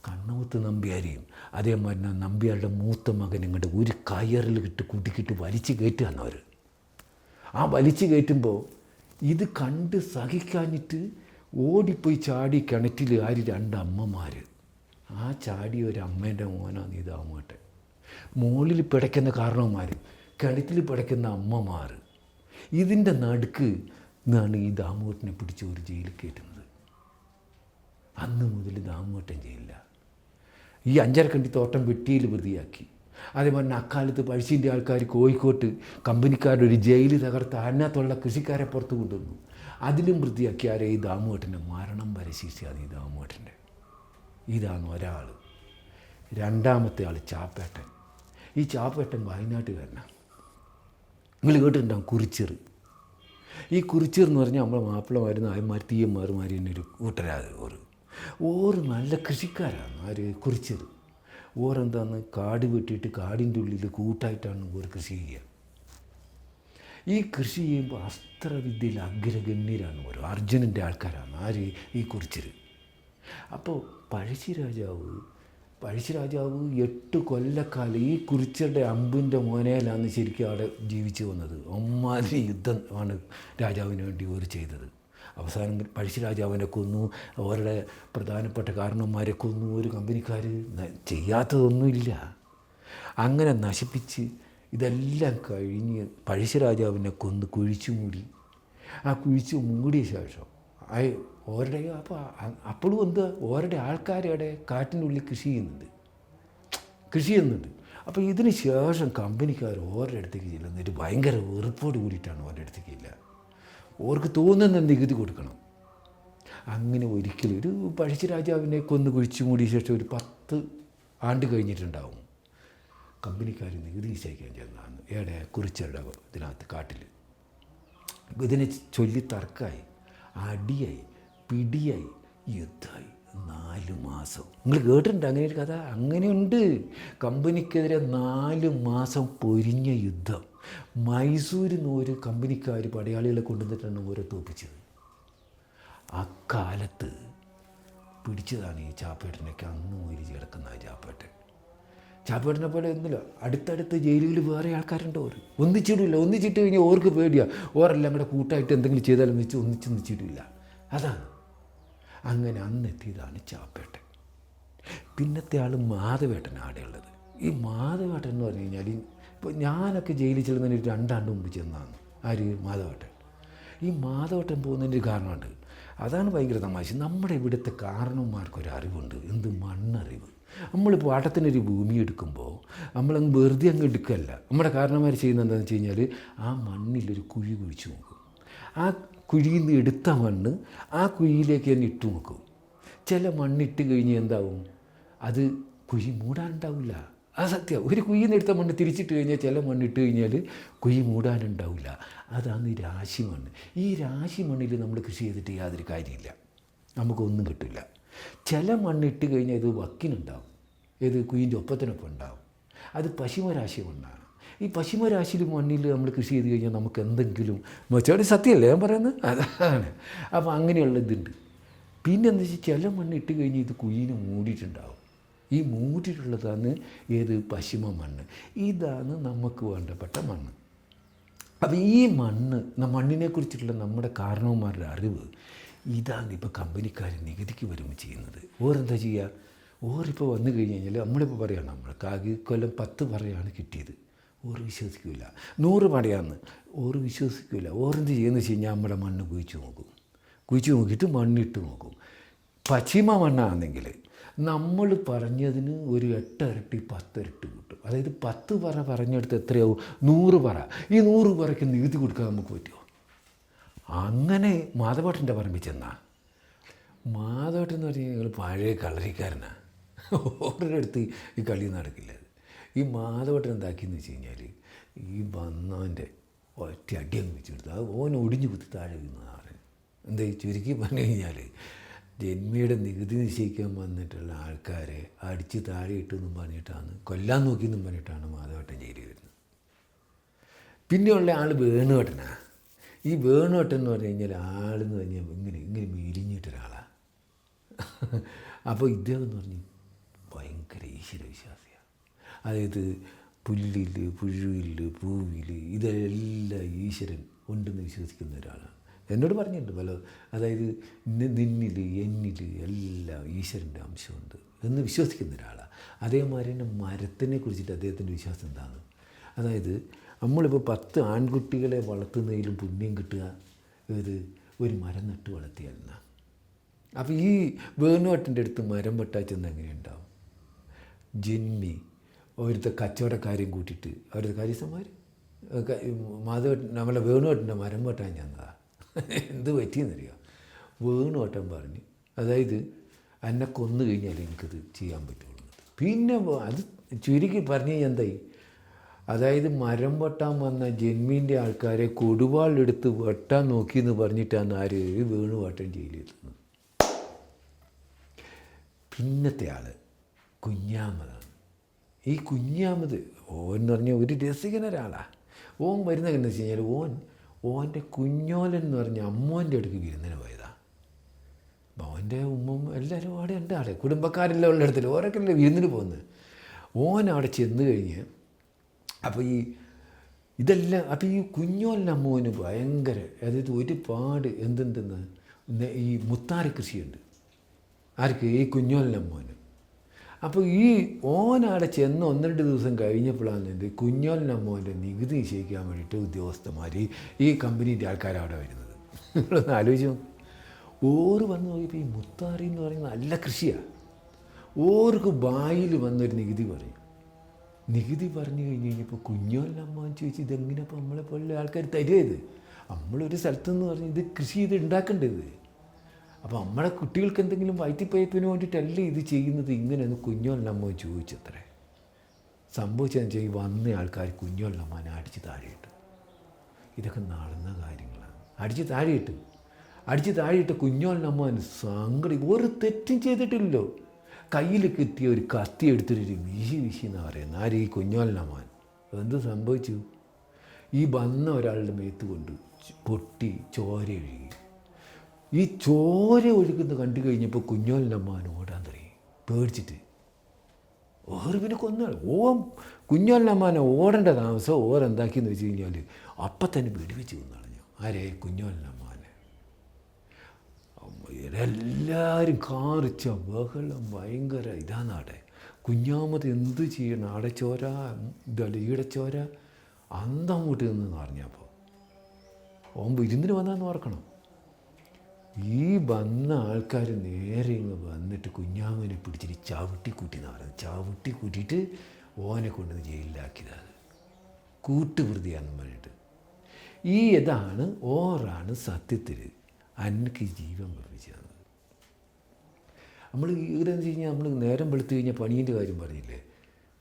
കണ്ണൂത്ത് നമ്പ്യാരെയും അതേമാതിരി നമ്പ്യാരുടെ മൂത്ത മകൻ ഇങ്ങോട്ട് ഒരു കയറിൽ കൂട്ടിക്കിട്ട് വലിച്ചു കയറ്റുകയാണ് അവർ. ആ വലിച്ചു കയറ്റുമ്പോൾ ഇത് കണ്ട് സഹിക്കാഞ്ഞിട്ട് ഓടിപ്പോയി ചാടി കിണറ്റിൽ 2 അമ്മമാർ. ആ ചാടി ഒരു അമ്മേൻ്റെ മോനാണ് ഈ ദാമോട്ടൻ. മുകളിൽ പിടയ്ക്കുന്ന കാരണവന്മാർ, കിണറ്റിൽ പിടയ്ക്കുന്ന അമ്മമാർ. ഇതിൻ്റെ നടുക്ക് നിന്നാണ് ഈ ദാമോട്ടനെ പിടിച്ച് ഒരു ജയിലിൽ കയറ്റുന്നത്. അന്ന് മുതൽ ദാമോട്ടൻ ജയിലില്ല. ഈ അഞ്ചരക്കണ്ടി തോട്ടം വെട്ടിയിൽ വൃത്തിയാക്കി. അതേപോലെ തന്നെ അക്കാലത്ത് പഴശ്ശിൻ്റെ ആൾക്കാർ കോഴിക്കോട്ട് കമ്പനിക്കാരുടെ ഒരു ജയിൽ തകർത്ത് അതിനകത്തുള്ള കൃഷിക്കാരെ പുറത്ത് കൊണ്ടുവന്നു. അതിലും വൃത്തിയാക്കിയാരെ ഈ ദാമോട്ടൻ്റെ മരണം വരെ ശിക്ഷയാണ് ഈ ദാമോട്ടൻ്റെ. ഇതാണ് ഒരാൾ. രണ്ടാമത്തെ ആൾ ചാപ്പേട്ടൻ. ഈ ചാപ്പേട്ടൻ വയനാട്ടുകാരനാണ്. നിങ്ങൾ കേട്ടിട്ടുണ്ടാകും കുറിച്ചിറ്. ഈ കുറിച്ചിർ എന്ന് പറഞ്ഞാൽ നമ്മളെ മാപ്പിളമാരുന്ന ആയന്മാർ തീയന്മാർമാർ തന്നെ ഒരു കൂട്ടരാത്. ഓറ് നല്ല കൃഷിക്കാരാണ്. കുറിച്ചിർ ഓരെന്താന്ന് കാട് വെട്ടിയിട്ട് കാടിൻ്റെ ഉള്ളിൽ കൂട്ടായിട്ടാണ് ഓർ കൃഷി ചെയ്യുക. ഈ കൃഷി ചെയ്യുമ്പോൾ അസ്ത്രവിദ്യയിൽ അഗ്രഗണ്യരാണ് ഓരോ അർജുനൻ്റെ ആൾക്കാരാണ് ആര് ഈ കുറിച്ചർ. അപ്പോൾ പഴശ്ശിരാജാവ് 8 കൊല്ലക്കാലം ഈ കുറിച്ചരുടെ അമ്പിൻ്റെ മോനയിലാണ് ശരിക്കും അവിടെ ജീവിച്ചു വന്നത്. അമ്മാതിരി യുദ്ധം ആണ് രാജാവിന് വേണ്ടി ഓർ ചെയ്തത്. അവസാനം പഴശ്ശിരാജാവിനെ കൊന്നു, അവരുടെ പ്രധാനപ്പെട്ട കാരണന്മാരെ കൊന്നു. ഒരു കമ്പനിക്കാർ ചെയ്യാത്തതൊന്നുമില്ല. അങ്ങനെ നശിപ്പിച്ച് ഇതെല്ലാം കഴിഞ്ഞ് പഴശ്ശിരാജാവിനെ കൊന്ന് കുഴിച്ചു മൂടി. ആ കുഴിച്ചു മൂടിയ ശേഷം ഓരുടെ അപ്പോഴും എന്താ ഓരുടെ ആൾക്കാരുടെ കാട്ടിനുള്ളിൽ കൃഷി ചെയ്യുന്നുണ്ട്. അപ്പോൾ ഇതിന് ശേഷം കമ്പനിക്കാർ ഓരുടെ അടുത്തേക്ക് ചെല്ലുന്നൊരു ഭയങ്കര വെറുപ്പോട് കൂടിയിട്ടാണ് ഓരുടെ അടുത്തേക്ക് ഇല്ല. ഓർക്ക് തോന്നുന്ന നികുതി കൊടുക്കണം. അങ്ങനെ ഒരിക്കലും ഒരു പഴശ്ശിരാജാവിനെ കൊന്ന് കുഴിച്ചു മൂടിയ ശേഷം ഒരു 10 ആണ്ട് കഴിഞ്ഞിട്ടുണ്ടാവും. കമ്പനിക്കാർ നികുതി നിശ്ചയിക്കാൻ ചെന്നതാണ് കുറിച്ചരുടെ ഇതിനകത്ത് കാട്ടിൽ. ഇതിനെ ചൊല്ലി തർക്കമായി, അടിയായി, പിടിയായി, യുദ്ധമായി. 4 മാസം. നിങ്ങൾ കേട്ടിട്ടുണ്ട് അങ്ങനെ ഒരു കഥ? അങ്ങനെയുണ്ട്. കമ്പനിക്കെതിരെ 4 മാസം പൊരിഞ്ഞ യുദ്ധം. മൈസൂരിൽ നിന്ന് ഒരു കമ്പനിക്കാർ പടയാളികളെ കൊണ്ടുവന്നിട്ടാണ് ഓരോ തോപ്പിച്ചത്. അക്കാലത്ത് പിടിച്ചതാണ് ഈ ചാപ്പേട്ടനൊക്കെ. അന്ന് മൊയിലിച്ച് കിടക്കുന്ന ചാപ്പേട്ടനെ പോലെ ഒന്നുമില്ല. അടുത്തടുത്ത് ജയിലുകളിൽ വേറെ ആൾക്കാരുണ്ട്. ഒന്നിച്ചിട്ട് കഴിഞ്ഞാൽ ഓർക്ക് പേടിയാണ്. ഓരെല്ലാം കൂടെ കൂട്ടായിട്ട് എന്തെങ്കിലും ചെയ്താലും വെച്ച് ഒന്നിച്ചിട്ടില്ല. അതാണ്. അങ്ങനെ അന്നെത്തിയതാണ് ചാപ്പേട്ടൻ. പിന്നത്തെ ആൾ മാധവേട്ടൻ ആടെയുള്ളത്. ഈ മാധവേട്ടൻ എന്ന് പറഞ്ഞു കഴിഞ്ഞാൽ ഇപ്പോൾ ഞാനൊക്കെ ജയിലിൽ ചെല്ലുന്നതിന് 2 ആണ്ട് മുമ്പ് ചെന്നാണ് മാധവേട്ടൻ. ഈ മാധവേട്ടൻ പോകുന്നതിൻ്റെ ഒരു കാരണമുണ്ട്. അതാണ് ഭയങ്കര തമാശ. നമ്മുടെ ഇവിടുത്തെ കാരണവന്മാർക്കൊരു അറിവുണ്ട്. എന്ത് മണ്ണറിവ്. നമ്മളിപ്പോൾ പാട്ടത്തിനൊരു ഭൂമി എടുക്കുമ്പോൾ നമ്മളങ്ങ് വെറുതെ അങ്ങ് എടുക്കുകയല്ല. നമ്മുടെ കാരണവന്മാർ ചെയ്യുന്നത് എന്താണെന്ന് വെച്ച് കഴിഞ്ഞാൽ ആ മണ്ണിലൊരു കുഴി കുഴിച്ച് നോക്കും. ആ കുഴിയിൽ നിന്ന് എടുത്ത മണ്ണ് ആ കുഴിയിലേക്ക് തന്നെ ഇട്ട് നോക്കും. ചില മണ്ണിട്ട് കഴിഞ്ഞ് എന്താവും, അത് കുഴി മൂടാനുണ്ടാവില്ല. അത് സത്യം. ഒരു കുഴിയിൽ നിന്ന് എടുത്ത മണ്ണ് തിരിച്ചിട്ട് കഴിഞ്ഞാൽ ചില മണ്ണിട്ട് കഴിഞ്ഞാൽ കുഴി മൂടാനുണ്ടാവില്ല. അതാണ് രാശി മണ്ണ്. ഈ രാശി മണ്ണിൽ നമ്മൾ കൃഷി ചെയ്തിട്ട് യാതൊരു കാര്യമില്ല, നമുക്കൊന്നും കിട്ടില്ല. ചില മണ്ണിട്ട് കഴിഞ്ഞാൽ ഇത് വക്കിനുണ്ടാവും, ഏത് കുഴിൻ്റെ ഒപ്പത്തിനൊപ്പം ഉണ്ടാവും. അത് പശ്ചിമരാശി മണ്ണാണ്. ഈ പശ്ചിമരാശിയിൽ മണ്ണിൽ നമ്മൾ കൃഷി ചെയ്ത് കഴിഞ്ഞാൽ നമുക്ക് എന്തെങ്കിലും മെച്ചോടി സത്യമല്ലേ ഞാൻ പറയുന്നത്? അതാണ്. അപ്പോൾ അങ്ങനെയുള്ള ഇതുണ്ട്. പിന്നെ എന്താ വെച്ചാൽ ചില മണ്ണിട്ട് കഴിഞ്ഞാൽ ഇത് കുഴീനെ മൂടിയിട്ടുണ്ടാവും. ഈ മൂടിയിട്ടുള്ളതാണ് ഏത് പശ്ചിമ മണ്ണ്. ഇതാണ് നമുക്ക് വേണ്ടപ്പെട്ട മണ്ണ്. അപ്പോൾ ഈ മണ്ണിനെക്കുറിച്ചിട്ടുള്ള നമ്മുടെ കാരണവന്മാരുടെ അറിവ് ഇതാണ് ഇപ്പോൾ കമ്പനിക്കാർ നികുതിക്ക് വരുമ്പോൾ ചെയ്യുന്നത്. ഓരെന്താ ചെയ്യുക? ഓരിപ്പോൾ വന്നു കഴിഞ്ഞ് കഴിഞ്ഞാൽ നമ്മളിപ്പോൾ പറയുകയാണ്, നമ്മൾക്ക് കൊല്ലം 10 പറയാണ് കിട്ടിയത്. ഓർ വിശ്വസിക്കില്ല. 100 പടയാന്ന് ഓർ വിശ്വസിക്കില്ല. ഓരെന്ത് ചെയ്യുന്നത് വെച്ച് കഴിഞ്ഞാൽ നമ്മുടെ മണ്ണ് കുഴിച്ച് നോക്കിയിട്ട് മണ്ണിട്ട് നോക്കും. പശ്ചിമ മണ്ണാണെങ്കിൽ നമ്മൾ പറഞ്ഞതിന് ഒരു 8 ഇരട്ടി 10 ഇരട്ടി കിട്ടും. അതായത് 10 പറ പറഞ്ഞെടുത്ത് എത്രയാവും? 100 പറ. ഈ 100 പറയ്ക്ക് നികുതി കൊടുക്കാൻ നമുക്ക് പറ്റുമോ? അങ്ങനെ മാധവേട്ടൻ്റെ പറമ്പിൽ ചെന്നാ. മാധവേട്ടൻ എന്ന് പറഞ്ഞാൽ ഞങ്ങൾ പഴയ കളരിക്കാരനാണ്. ഓരുടെ അടുത്ത് ഈ കളി നടക്കില്ല. ഈ മാധവേട്ടൻ എന്താക്കിയെന്ന് വെച്ച് കഴിഞ്ഞാൽ ഈ വന്നവൻ്റെ ഒറ്റ അടിയങ്ങ് വെച്ച് കൊടുത്തു. അത് ഓൻ ഒടിഞ്ഞു കുത്തി താഴെ വീഴുന്നതാണ്. എന്താ ചുരുക്കി പറഞ്ഞു കഴിഞ്ഞാൽ ജന്മിയുടെ നികുതി നിശ്ചയിക്കാൻ വന്നിട്ടുള്ള ആൾക്കാരെ അടിച്ച് താഴെ ഇട്ടെന്നും പറഞ്ഞിട്ടാണ്, കൊല്ലാൻ നോക്കിയെന്നും പറഞ്ഞിട്ടാണ് മാധവേട്ടൻ ജയിലിൽ വരുന്നത്. പിന്നെയുള്ള ആൾ വേണുവേട്ടനാണ്. ഈ വേണുവേട്ടൻ എന്ന് പറഞ്ഞു കഴിഞ്ഞാൽ ആളെന്ന് പറഞ്ഞാൽ ഇങ്ങനെ മെലിഞ്ഞിട്ടൊരാളാണ്. അപ്പോൾ ഇദ്ദേഹം എന്ന് പറഞ്ഞ് ഭയങ്കര ഈശ്വരവിശ്വാസിയാണ്. അതായത് പുല്ലിൽ, പുഴുവിൽ, പൂവിൽ ഇതെല്ലാം ഈശ്വരൻ ഉണ്ടെന്ന് വിശ്വസിക്കുന്ന ഒരാളാണ്. എന്നോട് പറഞ്ഞിട്ടുണ്ട് പല. അതായത് നിന്നിൽ എന്നിൽ എല്ലാം ഈശ്വരൻ്റെ അംശമുണ്ട് എന്ന് വിശ്വസിക്കുന്ന ഒരാളാണ്. അതേമാതിരി തന്നെ മരത്തിനെ കുറിച്ചിട്ട് അദ്ദേഹത്തിൻ്റെ വിശ്വാസം എന്താണ്? അതായത് നമ്മളിപ്പോൾ 10 ആൺകുട്ടികളെ വളർത്തുന്നതിലും പുണ്യം കിട്ടുക ഒരു മരം നട്ട് വളർത്തിയാലെന്നാണ്. അപ്പോൾ ഈ വേണുവേട്ടൻ്റെ അടുത്ത് മരം വെട്ടാൻ ചെന്ന് എങ്ങനെയുണ്ടാവും? ജന്മി ഒരുത്തെ കച്ചവടക്കാരെയും കൂട്ടിയിട്ട് അവരുടെ കാര്യസ്ഥന്മാർ മാധവേട്ടൻ നമ്മളെ വേണുവേട്ടൻ്റെ മരം വെട്ടാൻ ചെന്നതാണ്. എന്ത് പറ്റിയെന്നറിയാം? വേണുവേട്ടൻ പറഞ്ഞ്, അതായത് എന്നെ കൊന്നു കഴിഞ്ഞാൽ എനിക്കത് ചെയ്യാൻ പറ്റുള്ളൂ. പിന്നെ അത് ചുരുക്കി പറഞ്ഞു കഴിഞ്ഞാൽ എന്തായി? അതായത് മരം വെട്ടാൻ വന്ന ജന്മീൻ്റെ ആൾക്കാരെ കൊടുവാളെടുത്ത് വെട്ടാൻ നോക്കിയെന്ന് പറഞ്ഞിട്ടാണ് ആര് വേണുവേട്ടൻ ജയിലിലെത്തുന്നത്. പിന്നത്തെ ആൾ കുഞ്ഞാമ്മതാണ്. ഈ കുഞ്ഞാമത് ഓൻ എന്ന് പറഞ്ഞാൽ ഒരു രസികനൊരാളാണ്. ഓൻ വരുന്നത് എന്ന് വെച്ച് കഴിഞ്ഞാൽ ഓൻ്റെ കുഞ്ഞോലൻ എന്ന് പറഞ്ഞ അമ്മോൻ്റെ അടുക്ക് വിരുന്നിന് പോയതാണ്. ഓൻ്റെ ഉമ്മും എല്ലാവരും അവിടെ ഉണ്ട്, അവിടെ കുടുംബക്കാരെല്ലാം ഉള്ള ഇടത്തിൽ ഓരൊക്കെ അല്ലേ വിരുന്നിന് പോകുന്നത്. ഓൻ അവിടെ ചെന്ന് കഴിഞ്ഞ് അപ്പോൾ ഇതെല്ലാം അപ്പോൾ ഈ കുഞ്ഞോലിൻ്റെ അമ്മോന് ഭയങ്കര, അതായത് ഒരുപാട് എന്തെന്ന് ഈ മുത്താറി കൃഷിയുണ്ട്. ആർക്ക്? ഈ കുഞ്ഞോലിൻ്റെ അമ്മോന്. അപ്പോൾ ഈ ഓനവിടെ ചെന്ന് 1-2 ദിവസം കഴിഞ്ഞപ്പോഴാണ് കുഞ്ഞോലിൻ്റെ അമ്മോൻ്റെ നികുതി നിശ്ചയിക്കാൻ വേണ്ടിയിട്ട് ഉദ്യോഗസ്ഥന്മാർ ഈ കമ്പനീൻ്റെ ആൾക്കാരവിടെ വരുന്നത്. നിങ്ങളൊന്ന് ആലോചിച്ച് നോക്കും. ഓറ് വന്ന് നോക്കിയപ്പോൾ ഈ മുത്താറി എന്ന് പറയുന്നത് നല്ല കൃഷിയാണ്. ഓർക്ക് ബായിൽ വന്നൊരു നികുതി പറയും. നികുതി പറഞ്ഞു കഴിഞ്ഞപ്പോൾ കുഞ്ഞോലിൻ്റെ അമ്മ ചോദിച്ചു, ഇതെങ്ങനെ ഇപ്പോൾ നമ്മളെ പോലുള്ള ആൾക്കാർ തരുന്നത്? നമ്മളൊരു സ്ഥലത്തുനിന്ന് പറഞ്ഞ് ഇത് കൃഷി ചെയ്ത് ഉണ്ടാക്കേണ്ടത്. അപ്പോൾ നമ്മളെ കുട്ടികൾക്ക് എന്തെങ്കിലും വയറ്റിപ്പയപ്പിന് വേണ്ടിയിട്ടല്ലേ ഇത് ചെയ്യുന്നത്? ഇങ്ങനെയൊന്ന് കുഞ്ഞോലിൻ്റെ അമ്മ ചോദിച്ചത്രേ. സംഭവിച്ചതെന്ന് വെച്ചാൽ ഈ വന്ന ആൾക്കാർ കുഞ്ഞോലിൻ്റെ അമ്മനെ അടിച്ച് താഴെയിട്ടു. ഇതൊക്കെ നടന്ന കാര്യങ്ങളാണ്. അടിച്ച് താഴെയിട്ട് കുഞ്ഞോലിൻ്റെ അമ്മന് സങ്കടം. ഒരു തെറ്റും ചെയ്തിട്ടില്ലല്ലോ. കയ്യിൽ കിട്ടിയ ഒരു കത്തി എടുത്തിട്ടൊരു വീശി എന്നാണ് പറയുന്നത്. ആര്? ഈ കുഞ്ഞോലിൻ്റെ അമ്മൻ. എന്ത് സംഭവിച്ചു? ഈ വന്ന ഒരാളുടെ മേത്ത് കൊണ്ട് പൊട്ടി ചോര ഒഴുകി. ഈ ചോര ഒഴുകുന്ന കണ്ടു കഴിഞ്ഞപ്പോൾ കുഞ്ഞോലിൻ്റെ അമ്മാൻ ഓടാൻ തുടങ്ങി പേടിച്ചിട്ട്. ഓറ് പിന്നെ കൊന്നാണ്. കുഞ്ഞോലിൻ്റെ അമ്മാനെ ഓടേണ്ട താമസം ഓരെന്താക്കിയെന്ന് വെച്ച് കഴിഞ്ഞാൽ അപ്പം തന്നെ വെടിവെച്ച് കൊന്നളഞ്ഞു. ആരെ? കുഞ്ഞോലിൻ്റെ അമ്മാനെ. എല്ലാവരും കാറിച്ച ബഹളം ഭയങ്കര ഇതാന്നാടെ. കുഞ്ഞാമത് എന്ത് ചെയ്യണം? അവിടെ ചോര, ഇതല്ല ഈടെ ചോര അന്തങ്ങോട്ട് നിന്നെന്ന് പറഞ്ഞപ്പോൾ ഓമ്പ് ഇരുന്നിന് വന്നാന്ന് ഓർക്കണം. ഈ വന്ന ആൾക്കാർ നേരെ ഇങ്ങ് വന്നിട്ട് കുഞ്ഞാമനെ പിടിച്ചിട്ട് ചവിട്ടിക്കൂട്ടിന്ന് പറയുന്നത്. ചവിട്ടിക്കൂട്ടിയിട്ട് ഓനെ കൊണ്ടുവന്ന് ജയിലിലാക്കിയതാണ്. കൂട്ടുപ്രതിയാണെന്ന് പറഞ്ഞിട്ട്. ഓറാണ് സത്യത്തിൽ അന്നക്ക് ജീവൻ പഠിപ്പിച്ചു തന്നത്. നമ്മൾ ഇവിടെ എന്ന് വെച്ച് കഴിഞ്ഞാൽ നമ്മൾ നേരം വെളുത്തു കഴിഞ്ഞാൽ പണീൻ്റെ കാര്യം പറഞ്ഞില്ലേ.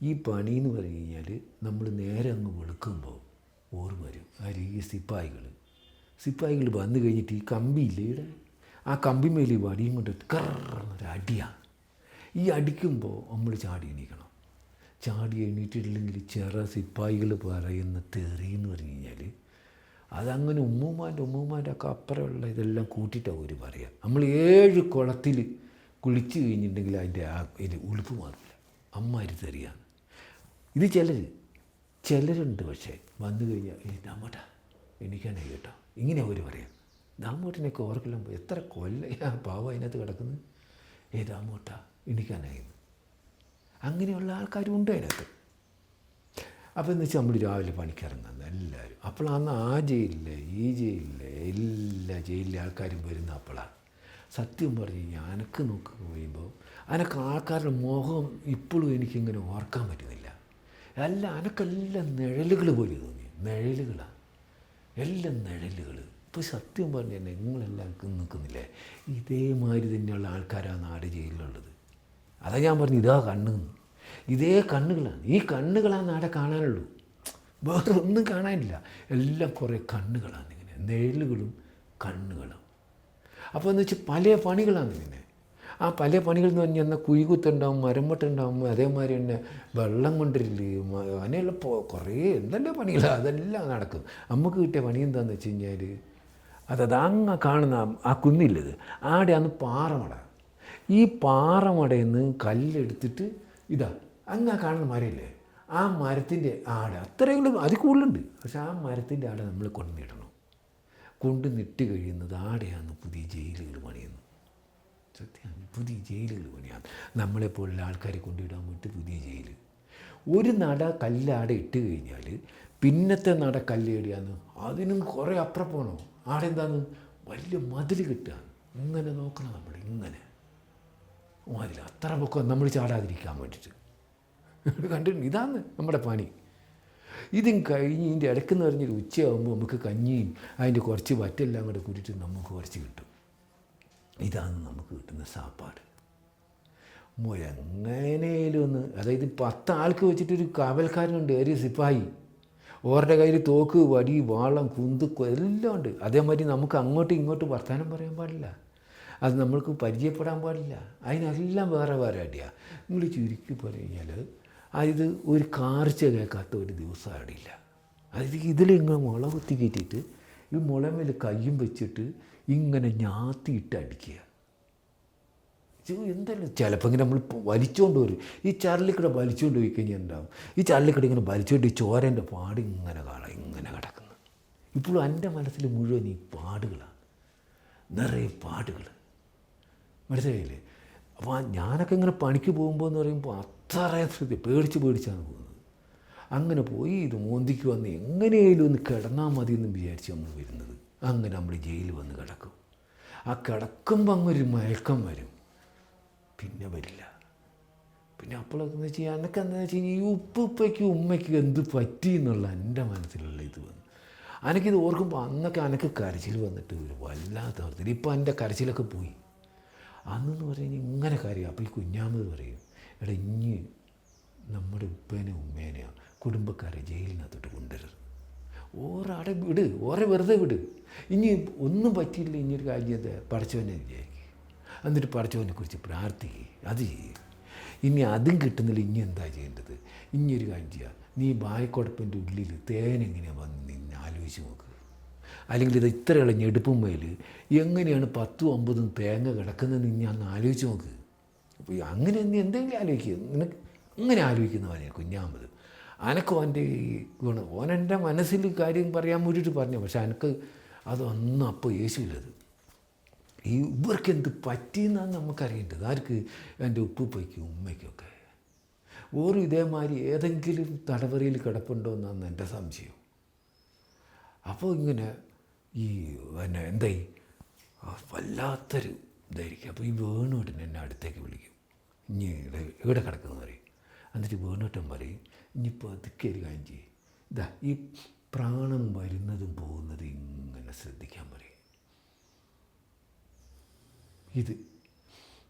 ഈ പണിയെന്ന് പറഞ്ഞു കഴിഞ്ഞാൽ നമ്മൾ നേരെ അങ്ങ് വെളുക്കുമ്പോൾ ഓർമ്മ വരും. ആര്? ഈ സിപ്പായികൾ വന്നു കഴിഞ്ഞിട്ട് ഈ കമ്പിയില്ലേ ഇവിടെ, ആ കമ്പിമേൽ ഈ വടിയും കൊണ്ട് കറന്നൊരു അടിയാണ്. ഈ അടിക്കുമ്പോൾ നമ്മൾ ചാടി എണീക്കണം. ചാടി എണീറ്റിട്ടില്ലെങ്കിൽ സിപ്പായികൾ പറയുന്ന തെറി എന്ന് പറഞ്ഞു കഴിഞ്ഞാൽ അതങ്ങനെ ഉമ്മൂമാൻ്റെ ഒക്കെ അപ്പുറമുള്ള ഇതെല്ലാം കൂട്ടിയിട്ടാണ് ഒരു പറയുക. നമ്മൾ 7 കുളത്തിൽ കുളിച്ച് കഴിഞ്ഞിട്ടുണ്ടെങ്കിൽ അതിൻ്റെ ഉളുപ്പ് മാറില്ല. അമ്മാരി തെറിയാണ്. ഇത് ചിലരുണ്ട്. പക്ഷേ വന്നു കഴിഞ്ഞാൽ ദാമോട്ടാ എണീക്കാനായി കേട്ടോ, ഇങ്ങനെ അവർ പറയാം. ദാമോട്ടിനൊക്കെ ഓർക്കെല്ലാം എത്ര പാവം അതിനകത്ത് കിടക്കുന്നത്. ദാമോട്ടാ എണീക്കാനായി. അങ്ങനെയുള്ള ആൾക്കാരും ഉണ്ട് അതിനകത്ത്. അപ്പോൾ എന്ന് വെച്ചാൽ നമ്മൾ രാവിലെ പണിക്കിറങ്ങുന്നത് എല്ലാവരും. അപ്പോഴാണ് ആ ജയിലിലെ ഈ ജയിലിലെ എല്ലാ ജയിലിലെ ആൾക്കാരും വരുന്ന അപ്പോഴാണ്. സത്യം പറഞ്ഞു കഴിഞ്ഞാൽ അനക്ക് നോക്കി കഴിയുമ്പോൾ അനക്ക് ആൾക്കാരുടെ മുഖം ഇപ്പോഴും എനിക്കിങ്ങനെ ഓർക്കാൻ പറ്റുന്നില്ല. അനക്കെല്ലാം നിഴലുകൾ പോലെ തോന്നി. നിഴലുകളാണ് എല്ലാം നിഴലുകൾ. ഇപ്പോൾ സത്യം പറഞ്ഞു തന്നെ നിങ്ങളെല്ലാം നിൽക്കുന്നില്ലേ, ഇതേമാതിരി തന്നെയുള്ള ആൾക്കാരാണ് നാട് ജയിലിലുള്ളത്. അതാ ഞാൻ പറഞ്ഞു ഇതാ ഇതേ കണ്ണുകളാണ്. ഈ കണ്ണുകളാണ് അവിടെ കാണാനുള്ളൂ, വേറെ ഒന്നും കാണാനില്ല. എല്ലാം കുറേ കണ്ണുകളാണ് ഇങ്ങനെ, നിഴലുകളും കണ്ണുകളും. അപ്പോൾ എന്ന് വെച്ചാൽ പല പണികളാണ് ഇങ്ങനെ. ആ പല പണികൾ എന്ന് പറഞ്ഞാൽ എന്നാൽ കുഴികുത്തുണ്ടാവും, മരംവെട്ടുണ്ടാവും, അതേമാതിരി തന്നെ വെള്ളം കൊണ്ടിരില്ലേ, അങ്ങനെയുള്ള കുറേ എന്തെല്ലാം പണികളാണ്, അതെല്ലാം നടക്കും. നമുക്ക് കിട്ടിയ പണി എന്താണെന്ന് വെച്ച് കഴിഞ്ഞാൽ അതങ്ങ് കാണുന്ന ആ കുന്നില്ലത് ആടെയാണ് പാറമട. ഈ പാറമടയിൽ നിന്ന് കല്ലെടുത്തിട്ട് ഇതാ അങ്ങ് കാണുന്ന മരമില്ലേ, ആ മരത്തിൻ്റെ ആടെ അത്രയും അതിൽ കൂടുതലുണ്ട്. പക്ഷെ ആ മരത്തിൻ്റെ ആടെ നമ്മൾ കൊണ്ടുനിടണം. കൊണ്ടുനിട്ട് കഴിയുന്നത് ആടെയാണ് പുതിയ ജയിലുകൾ പണിയുന്നത്. സത്യമാണ്, പുതിയ ജയിലുകൾ പണിയാണ്. നമ്മളെപ്പോലുള്ള ആൾക്കാരെ കൊണ്ടിടാൻ വേണ്ടി പുതിയ ജയിൽ. ഒരു നട കല്ലാടെ ഇട്ട് കഴിഞ്ഞാൽ പിന്നത്തെ നട കല്ലേടിയാന്ന് അതിനും കുറേ അപ്പുറം പോകണം. ആടെ എന്താണ് വലിയ മതിൽ കിട്ടുക. ഇങ്ങനെ നോക്കണം നമ്മൾ, ഇങ്ങനെ മതിൽ അത്ര പൊക്കം നമ്മൾ ചാടാതിരിക്കാൻ വേണ്ടിയിട്ട് കണ്ടിട്ടുണ്ട്. ഇതാണ് നമ്മുടെ പണി. ഇതും കഴിഞ്ഞ് ഇതിൻ്റെ ഇടയ്ക്കെന്ന് പറഞ്ഞൊരു ഉച്ചയാകുമ്പോൾ നമുക്ക് കഞ്ഞിയും അതിൻ്റെ കുറച്ച് വറ്റെല്ലാം കൂടെ കൂട്ടിയിട്ട് നമുക്ക് കുറച്ച് കിട്ടും. ഇതാണ് നമുക്ക് കിട്ടുന്ന സാപ്പാട്. എങ്ങനെയും ഒന്ന്, അതായത് 10 ആൾക്ക് വെച്ചിട്ടൊരു കാവൽക്കാരനുണ്ട്, ഒരു സിപ്പായി. ഓരുടെ കയ്യിൽ തോക്ക്, വടി, വാളം, കുന്തുക്ക് എല്ലാം ഉണ്ട്. അതേമാതിരി നമുക്ക് അങ്ങോട്ടും ഇങ്ങോട്ടും വർത്തമാനം പറയാൻ പാടില്ല, അത് നമ്മൾക്ക് പരിചയപ്പെടാൻ പാടില്ല. അതിനെല്ലാം വേറെ വേറെ അടിയാണ്. നിങ്ങൾ ചുരുക്കി പറഞ്ഞു കഴിഞ്ഞാൽ അതായത് ഒരു കാർച്ച കേൾക്കാത്ത ഒരു ദിവസം അവിടെയില്ല. അതായത് ഇതിലിങ്ങനെ മുള കുത്തി കയറ്റിയിട്ട് ഈ മുളമേൽ കയ്യും വെച്ചിട്ട് ഇങ്ങനെ ഞാത്തിയിട്ട് അടിക്കുക. എന്തായാലും ചിലപ്പോൾ ഇങ്ങനെ നമ്മൾ വലിച്ചുകൊണ്ട് വരും. ഈ ചരലിക്കൂടെ വലിച്ചുകൊണ്ട് പോയി കഴിഞ്ഞാൽ എന്താവും, ഈ ചരലിക്കൂടെ ഇങ്ങനെ വലിച്ചുകൊണ്ട് ഈ ചോരൻ്റെ പാട് ഇങ്ങനെ കാണാം, ഇങ്ങനെ കിടക്കുന്നു. ഇപ്പോഴും എൻ്റെ മനസ്സിൽ മുഴുവൻ ഈ പാടുകളാണ്, നിറയെ പാടുകൾ. മനസ്സിലായില്ലേ? അപ്പോൾ ഞാനൊക്കെ ഇങ്ങനെ പണിക്ക് പോകുമ്പോൾ എന്ന് പറയുമ്പോൾ അത്രയും പേടിച്ചാണ് പോകുന്നത്. അങ്ങനെ പോയി ഇത് മോന്തിക്ക് വന്ന് എങ്ങനെയായാലും ഒന്ന് കിടന്നാൽ മതി എന്ന് വിചാരിച്ച് നമ്മൾ വരുന്നത്. അങ്ങനെ നമ്മൾ ജയിലിൽ വന്ന് കിടക്കും. ആ കിടക്കുമ്പോൾ അങ്ങൊരു മയക്കം വരും, പിന്നെ വരില്ല. പിന്നെ അപ്പോഴൊക്കെ വെച്ച് കഴിഞ്ഞാൽ എനിക്ക് എന്താണെന്ന് വെച്ച് കഴിഞ്ഞാൽ ഈ ഉപ്പയ്ക്കും ഉമ്മയ്ക്കും എന്ത് പറ്റി എന്നുള്ള എൻ്റെ മനസ്സിലുള്ള ഇത് വന്നു. എനിക്കിത് ഓർക്കുമ്പോൾ അന്നൊക്കെ എനിക്ക് കരച്ചിൽ വന്നിട്ട് ഒരു വല്ലാത്ത അവസ്ഥയിൽ. ഇപ്പോൾ എൻ്റെ കരച്ചിലൊക്കെ പോയി. അന്നെന്ന് പറഞ്ഞാൽ ഇങ്ങനെ കാര്യം. അപ്പോൾ ഈ കുഞ്ഞാമത് പറയും, എടാ ഇനി നമ്മുടെ ഉപ്പേനെയും ഉമ്മേനെയോ കുടുംബക്കാരെ ജയിലിനകത്തോട്ട് കൊണ്ടുവരരുത്, ഓരവിടെ വിട്, ഓരെ വെറുതെ വിട്. ഇനി ഒന്നും പറ്റിയില്ല, ഇനിയൊരു കാര്യം പഠിച്ചവനെ വിചാരിക്കുക, എന്നിട്ട് പഠിച്ചവനെ കുറിച്ച് പ്രാർത്ഥിക്കുക, അത് ചെയ്യുക. ഇനി അതും കിട്ടുന്നില്ല, ഇനി എന്താ ചെയ്യേണ്ടത്? ഇനിയൊരു കാര്യം ചെയ്യുക, നീ വായക്കുടപ്പിൻ്റെ ഉള്ളിൽ തേനെങ്ങനെയാണ് വന്ന് നിന്ന് ആലോചിച്ച് നോക്ക്. അല്ലെങ്കിൽ ഇത് ഇത്രയുള്ള ഞെടുപ്പും മേൽ എങ്ങനെയാണ് 10-9 തേങ്ങ കിടക്കുന്നതെന്ന് ഇനി അന്ന് ആലോചിച്ച് നോക്ക്. അപ്പോൾ അങ്ങനെ നീ എന്തെങ്കിലും ആലോചിക്കുക. നിനക്ക് ഇങ്ങനെ ആലോചിക്കുന്നവനെ കുഞ്ഞാമത്. അനക്കും എൻ്റെ ഗുണം ഓനെൻ്റെ മനസ്സിൽ കാര്യം പറയാൻ വേണ്ടിയിട്ട് പറഞ്ഞു. പക്ഷെ എനിക്ക് അതൊന്നും അപ്പോൾ യേശുവില്ലത്. ഈ ഇവർക്ക് എന്ത് പറ്റിയെന്നാണ് നമുക്കറിയേണ്ടത്. ആർക്ക്? എൻ്റെ ഉപ്പയ്ക്കും ഉമ്മയ്ക്കൊക്കെ. ഓരോ ഇതേമാതിരി ഏതെങ്കിലും തടവറയിൽ കിടപ്പുണ്ടോ എന്നാണ് എൻ്റെ സംശയം. അപ്പോൾ ഇങ്ങനെ ഈ പിന്നെ എന്തായി വല്ലാത്തൊരു ഇതായിരിക്കും. അപ്പോൾ ഈ വേണുവേട്ടൻ എന്നെ അടുത്തേക്ക് വിളിക്കും, ഇനി ഇവിടെ കിടക്കുന്നു പറയും. എന്നിട്ട് വേണുവേട്ടൻ പറയും, ഇനിയിപ്പോൾ അതൊക്കെ ഒരു കാര്യം ചെയ്യും, ഇതാ ഈ പ്രാണം വരുന്നതും പോകുന്നതും ഇങ്ങനെ ശ്രദ്ധിക്കാൻ പറയും. ഇത്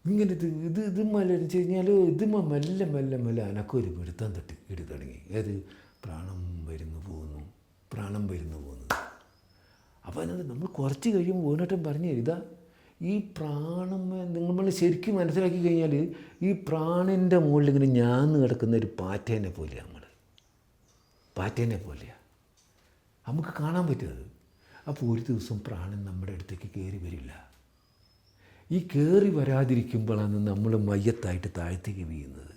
ഇങ്ങനെ ഇത് മലരിച്ച് കഴിഞ്ഞാൽ ഇത് മെല്ലെ മെല്ലെ മെല്ലെ അനക്കൊരു പിടുത്തം ഇടി തുടങ്ങി. ഏത്? പ്രാണം വരുന്നു പോകുന്നു, പ്രാണം വരുന്നു പോകുന്നത്. അപ്പോൾ അതിനകത്ത് നമ്മൾ കുറച്ച് കഴിയുമ്പോൾ വേണേട്ടൻ പറഞ്ഞു തരും, ഇതാ ഈ പ്രാണം നിങ്ങൾ ശരിക്കും മനസ്സിലാക്കി കഴിഞ്ഞാൽ ഈ പ്രാണൻ്റെ മുകളിൽ ഇങ്ങനെ ഞാന്ന് കിടക്കുന്ന ഒരു പാറ്റേനെ പോലെയാണ്. പാറ്റേനെ പോലെയാണ് നമുക്ക് കാണാൻ പറ്റുന്നത്. അപ്പോൾ ഒരു ദിവസം പ്രാണൻ നമ്മുടെ അടുത്തേക്ക് കയറി വരില്ല. ഈ കയറി വരാതിരിക്കുമ്പോഴാണ് നമ്മൾ മയ്യത്തായിട്ട് താഴത്തേക്ക് വീഴുന്നത്.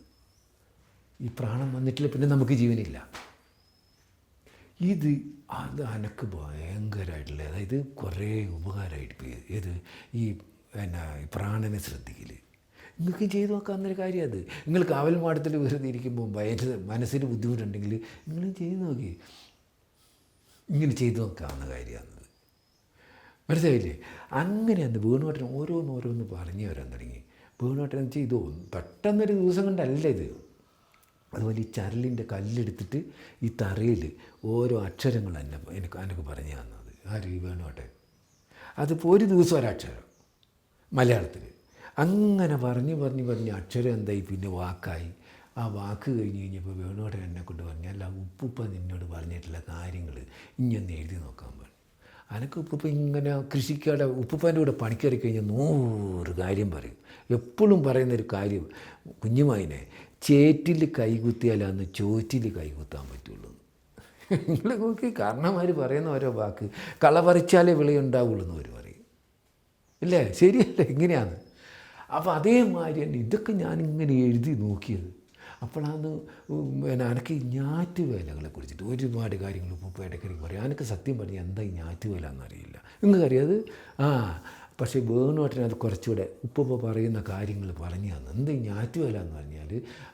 ഈ പ്രാണം വന്നിട്ടില്ല, പിന്നെ നമുക്ക് ജീവനില്ല. ഇത് എനിക്ക് ഭയങ്കരമായിട്ടുള്ള, അതായത് കുറേ ഉപകാരമായിട്ട് പോയി. ഏത്? ഈ പിന്നെ പ്രാണനെ ശ്രദ്ധിക്കൽ. നിങ്ങൾക്ക് ചെയ്തു നോക്കാവുന്നൊരു കാര്യം അത്. നിങ്ങൾ കാവൽ മാടത്തിൽ വെറുതെ ഇരിക്കുമ്പോൾ മനസ്സിന് ബുദ്ധിമുട്ടുണ്ടെങ്കിൽ നിങ്ങൾ ചെയ്തു നോക്കി, ഇങ്ങനെ ചെയ്തു നോക്കാവുന്ന കാര്യമാണത്. മനസ്സിലായില്ലേ? അങ്ങനെ അന്ന് വേണുവേട്ടൻ ഓരോന്ന് പറഞ്ഞു വരാൻ തുടങ്ങി. വേണുവേട്ടൻ വെച്ചാൽ ഇത് പെട്ടെന്നൊരു ദിവസം കൊണ്ടല്ല ഇത്. അതുപോലെ ഈ ചരലിൻ്റെ കല്ലെടുത്തിട്ട് ഈ തറയിൽ ഓരോ അക്ഷരങ്ങൾ എനിക്ക് പറഞ്ഞു തന്നത് ആര്? വേണുവേട്ടൻ. അതിപ്പോൾ ഒരു ദിവസം ഒരക്ഷരം മലയാളത്തിൽ അങ്ങനെ പറഞ്ഞ് അക്ഷരം എന്തായി, പിന്നെ വാക്കായി. ആ വാക്ക് കഴിഞ്ഞ് കഴിഞ്ഞപ്പോൾ വേണുവേട്ടൻ എന്നെ കൊണ്ട് പറഞ്ഞു, അല്ല ഉപ്പുപ്പ നിന്നോട് പറഞ്ഞിട്ടുള്ള കാര്യങ്ങൾ ഇനിയൊന്ന് എഴുതി നോക്കാൻ പറഞ്ഞു. എനിക്ക് ഉപ്പുപ്പ ഇങ്ങനെ കൃഷിക്കാടെ ഉപ്പുപ്പാൻ്റെ കൂടെ പണിക്കറി കഴിഞ്ഞാൽ 100 കാര്യം പറയും. എപ്പോഴും പറയുന്നൊരു കാര്യം, കുഞ്ഞുമായിനെ ചേറ്റിൽ കൈകുത്തിയാലാന്ന് ചോറ്റിൽ കൈകുത്താൻ പറ്റുള്ളൂ. നിങ്ങൾ നോക്കി കാരണന്മാർ പറയുന്ന ഓരോ വാക്ക്, കള പറിച്ചാലേ വിളയുണ്ടാവുള്ളൂ എന്ന് അവർ പറയും. ഇല്ലേ? ശരിയല്ലേ? ഇങ്ങനെയാണ്. അപ്പോൾ അതേമാതിരി തന്നെ ഇതൊക്കെ ഞാനിങ്ങനെ എഴുതി നോക്കിയത്. അപ്പോഴാണ് പിന്നെ എനിക്ക് ഈ ഞാറ്റുവേലകളെ കുറിച്ചിട്ട് ഒരുപാട് കാര്യങ്ങൾ ഉപ്പ ഇടയ്ക്കിടയ്ക്ക് പറയും. എനിക്ക് സത്യം പറഞ്ഞാൽ എന്താ ഈ ഞാറ്റുവേല എന്നറിയില്ല. നിങ്ങൾക്കറിയാത്? പക്ഷേ വേണുവേട്ടൻ അത് കുറച്ചുകൂടെ ഉപ്പ പറയുന്ന കാര്യങ്ങൾ പറഞ്ഞു തന്നു. എന്താ ഈ ഞാറ്റുവേല എന്ന് പറഞ്ഞാൽ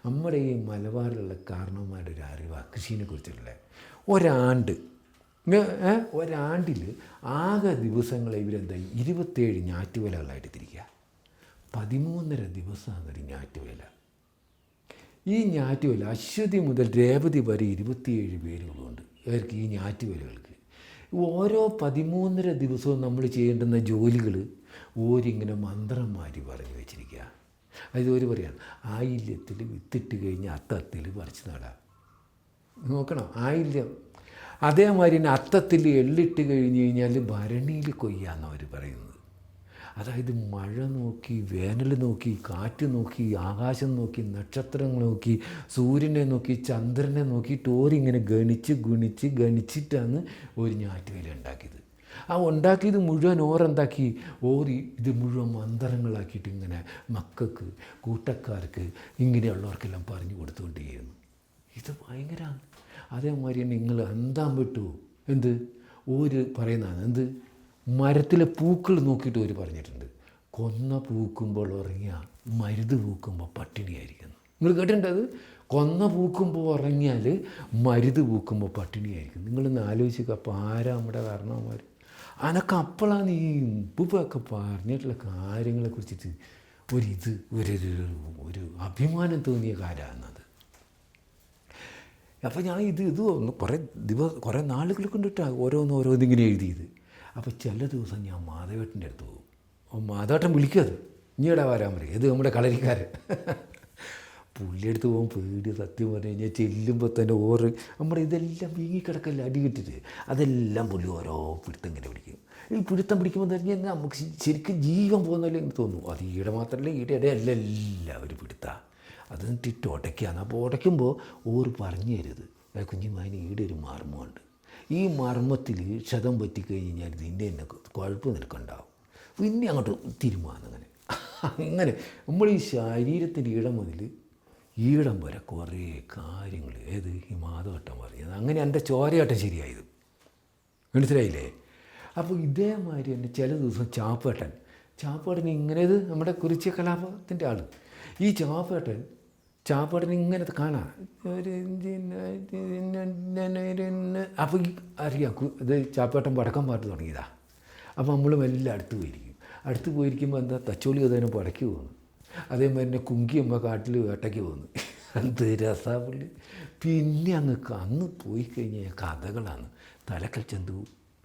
നമ്മുടെ ഈ മലബാറിലുള്ള കാരണവന്മാരുടെ ഒരു അറിവാണ് കൃഷിനെ കുറിച്ചുള്ള. ഒരാണ്ടിൽ ആകെ ദിവസങ്ങളെ ഇവരെന്താ 27 ഞാറ്റുവേലകളായിട്ട് തിരിക്കുക. 13.5 ദിവസമാണ് ഒരു ഞാറ്റുവേല. ഈ ഞാറ്റുവേല അശ്വതി മുതൽ രേവതി വരെ 27 പേരുകളുണ്ട് അവർക്ക് ഈ ഞാറ്റുവേലകൾക്ക്. ഓരോ 13.5 ദിവസവും നമ്മൾ ചെയ്യേണ്ടുന്ന ജോലികൾ ഓരിങ്ങനെ മന്ത്രന്മാർ പറഞ്ഞു വെച്ചിരിക്കുക. അത് ഒരു പറയാണ്, ആയില്യത്തിൽ വിത്തിട്ട് കഴിഞ്ഞ് അത്തത്തിൽ പറിച്ച് നടാം. നോക്കണം, ആയില്യം. അതേമാതിരി തന്നെ അത്തത്തിൽ എള്ളിട്ട് കഴിഞ്ഞ് കഴിഞ്ഞാൽ ഭരണിയിൽ കൊയ്യാമെന്ന് അവർ പറയുന്നത്. അതായത് മഴ നോക്കി, വേനൽ നോക്കി, കാറ്റ് നോക്കി, ആകാശം നോക്കി, നക്ഷത്രങ്ങൾ നോക്കി, സൂര്യനെ നോക്കി, ചന്ദ്രനെ നോക്കിയിട്ട് ഓരിങ്ങനെ ഗണിച്ചിട്ടാണ് ഒരു ഞാറ്റുവേല ഉണ്ടാക്കിയത്. ആ ഉണ്ടാക്കിയത് മുഴുവൻ ഓരെന്താക്കി, ഇത് മുഴുവൻ മന്ത്രങ്ങളാക്കിയിട്ട് ഇങ്ങനെ മക്കൾക്ക്, കൂട്ടക്കാർക്ക്, ഇങ്ങനെയുള്ളവർക്കെല്ലാം പറഞ്ഞു കൊടുത്തുകൊണ്ടിരിക്കുന്നു. ഇത് ഭയങ്കരമാണ്. അതേമാതിരി തന്നെ നിങ്ങൾ അന്താൻ വിട്ടു. എന്ത് ഒരു പറയുന്നതാണ്, എന്ത് മരത്തിലെ പൂക്കൾ നോക്കിയിട്ട് ഒരു പറഞ്ഞിട്ടുണ്ട്, കൊന്ന പൂക്കുമ്പോൾ ഉറങ്ങിയ മരുത് പൂക്കുമ്പോൾ പട്ടിണിയായിരിക്കുന്നു. നിങ്ങൾ കേട്ടിട്ടുണ്ട് അത്? കൊന്ന പൂക്കുമ്പോൾ ഉറങ്ങിയാൽ മരുത് പൂക്കുമ്പോൾ പട്ടിണിയായിരിക്കും. നിങ്ങളൊന്ന് ആലോചിക്കുക. അപ്പോൾ ആരാ നമ്മുടെ കാരണവന്മാർ? അനക്ക് അപ്പോഴാണ് ഈ ഉപ്പൊക്കെ പറഞ്ഞിട്ടുള്ള കാര്യങ്ങളെ കുറിച്ചിട്ട് ഒരു അഭിമാനം തോന്നിയ കാര്യമാണത്. അപ്പോൾ ഞാൻ ഇത് കുറേ നാളുകൾ കൊണ്ടിട്ടാണ് ഓരോന്നിങ്ങനെ എഴുതിയത്. അപ്പോൾ ചില ദിവസം ഞാൻ മാധവേട്ടൻ്റെ അടുത്ത് പോകും. മാധവേട്ടൻ വിളിക്കത്, ഇനിയുടെ വരാൻ പറയും. ഇത് നമ്മുടെ കളരിക്കാരൻ. പുള്ളിയെടുത്ത് പോകുമ്പോൾ പേടി, സത്യം പറഞ്ഞു കഴിഞ്ഞാൽ ചെല്ലുമ്പോൾ തന്നെ നമ്മുടെ ഇതെല്ലാം വീങ്ങിക്കിടക്കല്ല അടി കിട്ടിട്ട് അതെല്ലാം പുള്ളി ഓരോ പിടുത്തം ഇങ്ങനെ പിടിക്കും. ഈ പിടുത്തം പിടിക്കുമ്പോൾ തന്നെ നമുക്ക് ശരിക്കും ജീവൻ പോകുന്നല്ലേ എന്ന് തോന്നും. അത് ഈടെ മാത്രമല്ല, ഈടെ എല്ലാവരും പിടുത്താം. അത് എന്നിട്ട് ഉടയ്ക്കാന്ന്. അപ്പോൾ ഉടയ്ക്കുമ്പോൾ പറഞ്ഞു തരുത്, കുഞ്ഞുമാതിന് ഈടെ ഒരു മർമ്മമുണ്ട്. ഈ മർമ്മത്തിൽ ക്ഷതം പറ്റിക്കഴിഞ്ഞാൽ ഇതിൻ്റെ തന്നെ കുഴപ്പം നിനക്കുണ്ടാവും. പിന്നെ അങ്ങോട്ട് തീരുമാനങ്ങനെ അങ്ങനെ നമ്മൾ ഈ ശരീരത്തിൻ്റെ ഈടം മുതൽ ഈടം വരെ കുറേ കാര്യങ്ങൾ ഈ മാധവട്ടം പറഞ്ഞത്. അങ്ങനെ എൻ്റെ ചോരയാട്ടം ശരിയായത്, മനസ്സിലായില്ലേ? അപ്പോൾ ഇതേമാതിരി തന്നെ ചില ദിവസം ചാപ്പേട്ടൻ ഇങ്ങനേത് നമ്മുടെ കുറിച്യ കലാപത്തിൻ്റെ ആൾ. ഈ ചാപ്പേട്ടൻ ഇങ്ങനെ കാണാം. അപ്പോൾ അറിയാം ഇത് ചാപ്പേട്ടൻ പടക്കം പാട്ട് തുടങ്ങിയതാ. അപ്പോൾ നമ്മളും എല്ലാം അടുത്ത് പോയിരിക്കുമ്പോൾ എന്താ തച്ചോളി അതേനെ പടക്കി പോകുന്നു. അതേമാതിരി തന്നെ കുങ്കിയമ്മ കാട്ടിൽ വേട്ടയ്ക്ക് പോകുന്നു. എന്ത് രസാപുള്ളി. പിന്നെ അന്ന് പോയി കഴിഞ്ഞാൽ കഥകളാണ്. തലക്കൽ ചന്തു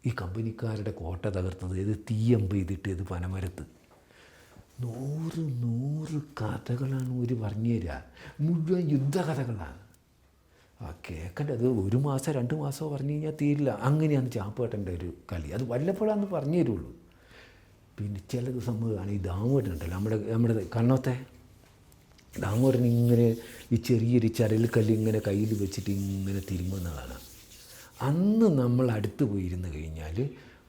ഈ കമ്പനിക്കാരുടെ കോട്ട തകർത്തത്, തീയമ്പ് ചെയ്തിട്ട് പനമരത്ത് 100 കഥകളാണ് ഒരു പറഞ്ഞു തരിക. മുഴുവൻ യുദ്ധകഥകളാണ്. കേൾക്കേണ്ടത് 1 മാസം 2 മാസമോ പറഞ്ഞു കഴിഞ്ഞാൽ തീരില്ല. അങ്ങനെയാണ് ചാപ്പേട്ടൻ്റെ ഒരു കളി. അത് വല്ലപ്പോഴാന്ന് പറഞ്ഞു തരുള്ളൂ. പിന്നെ ചില സംഭവമാണ് ഈ ദാമോട്ടനുണ്ടല്ലോ, നമ്മുടെ കണ്ണോത്തെ ദാമോട്ടൻ ഇങ്ങനെ ഈ ചെറിയൊരു ചരൽക്കല്ല് ഇങ്ങനെ കയ്യിൽ വെച്ചിട്ട് ഇങ്ങനെ തിരുമുന്നതാണ്. അന്ന് നമ്മൾ അടുത്ത് പോയിരുന്നു കഴിഞ്ഞാൽ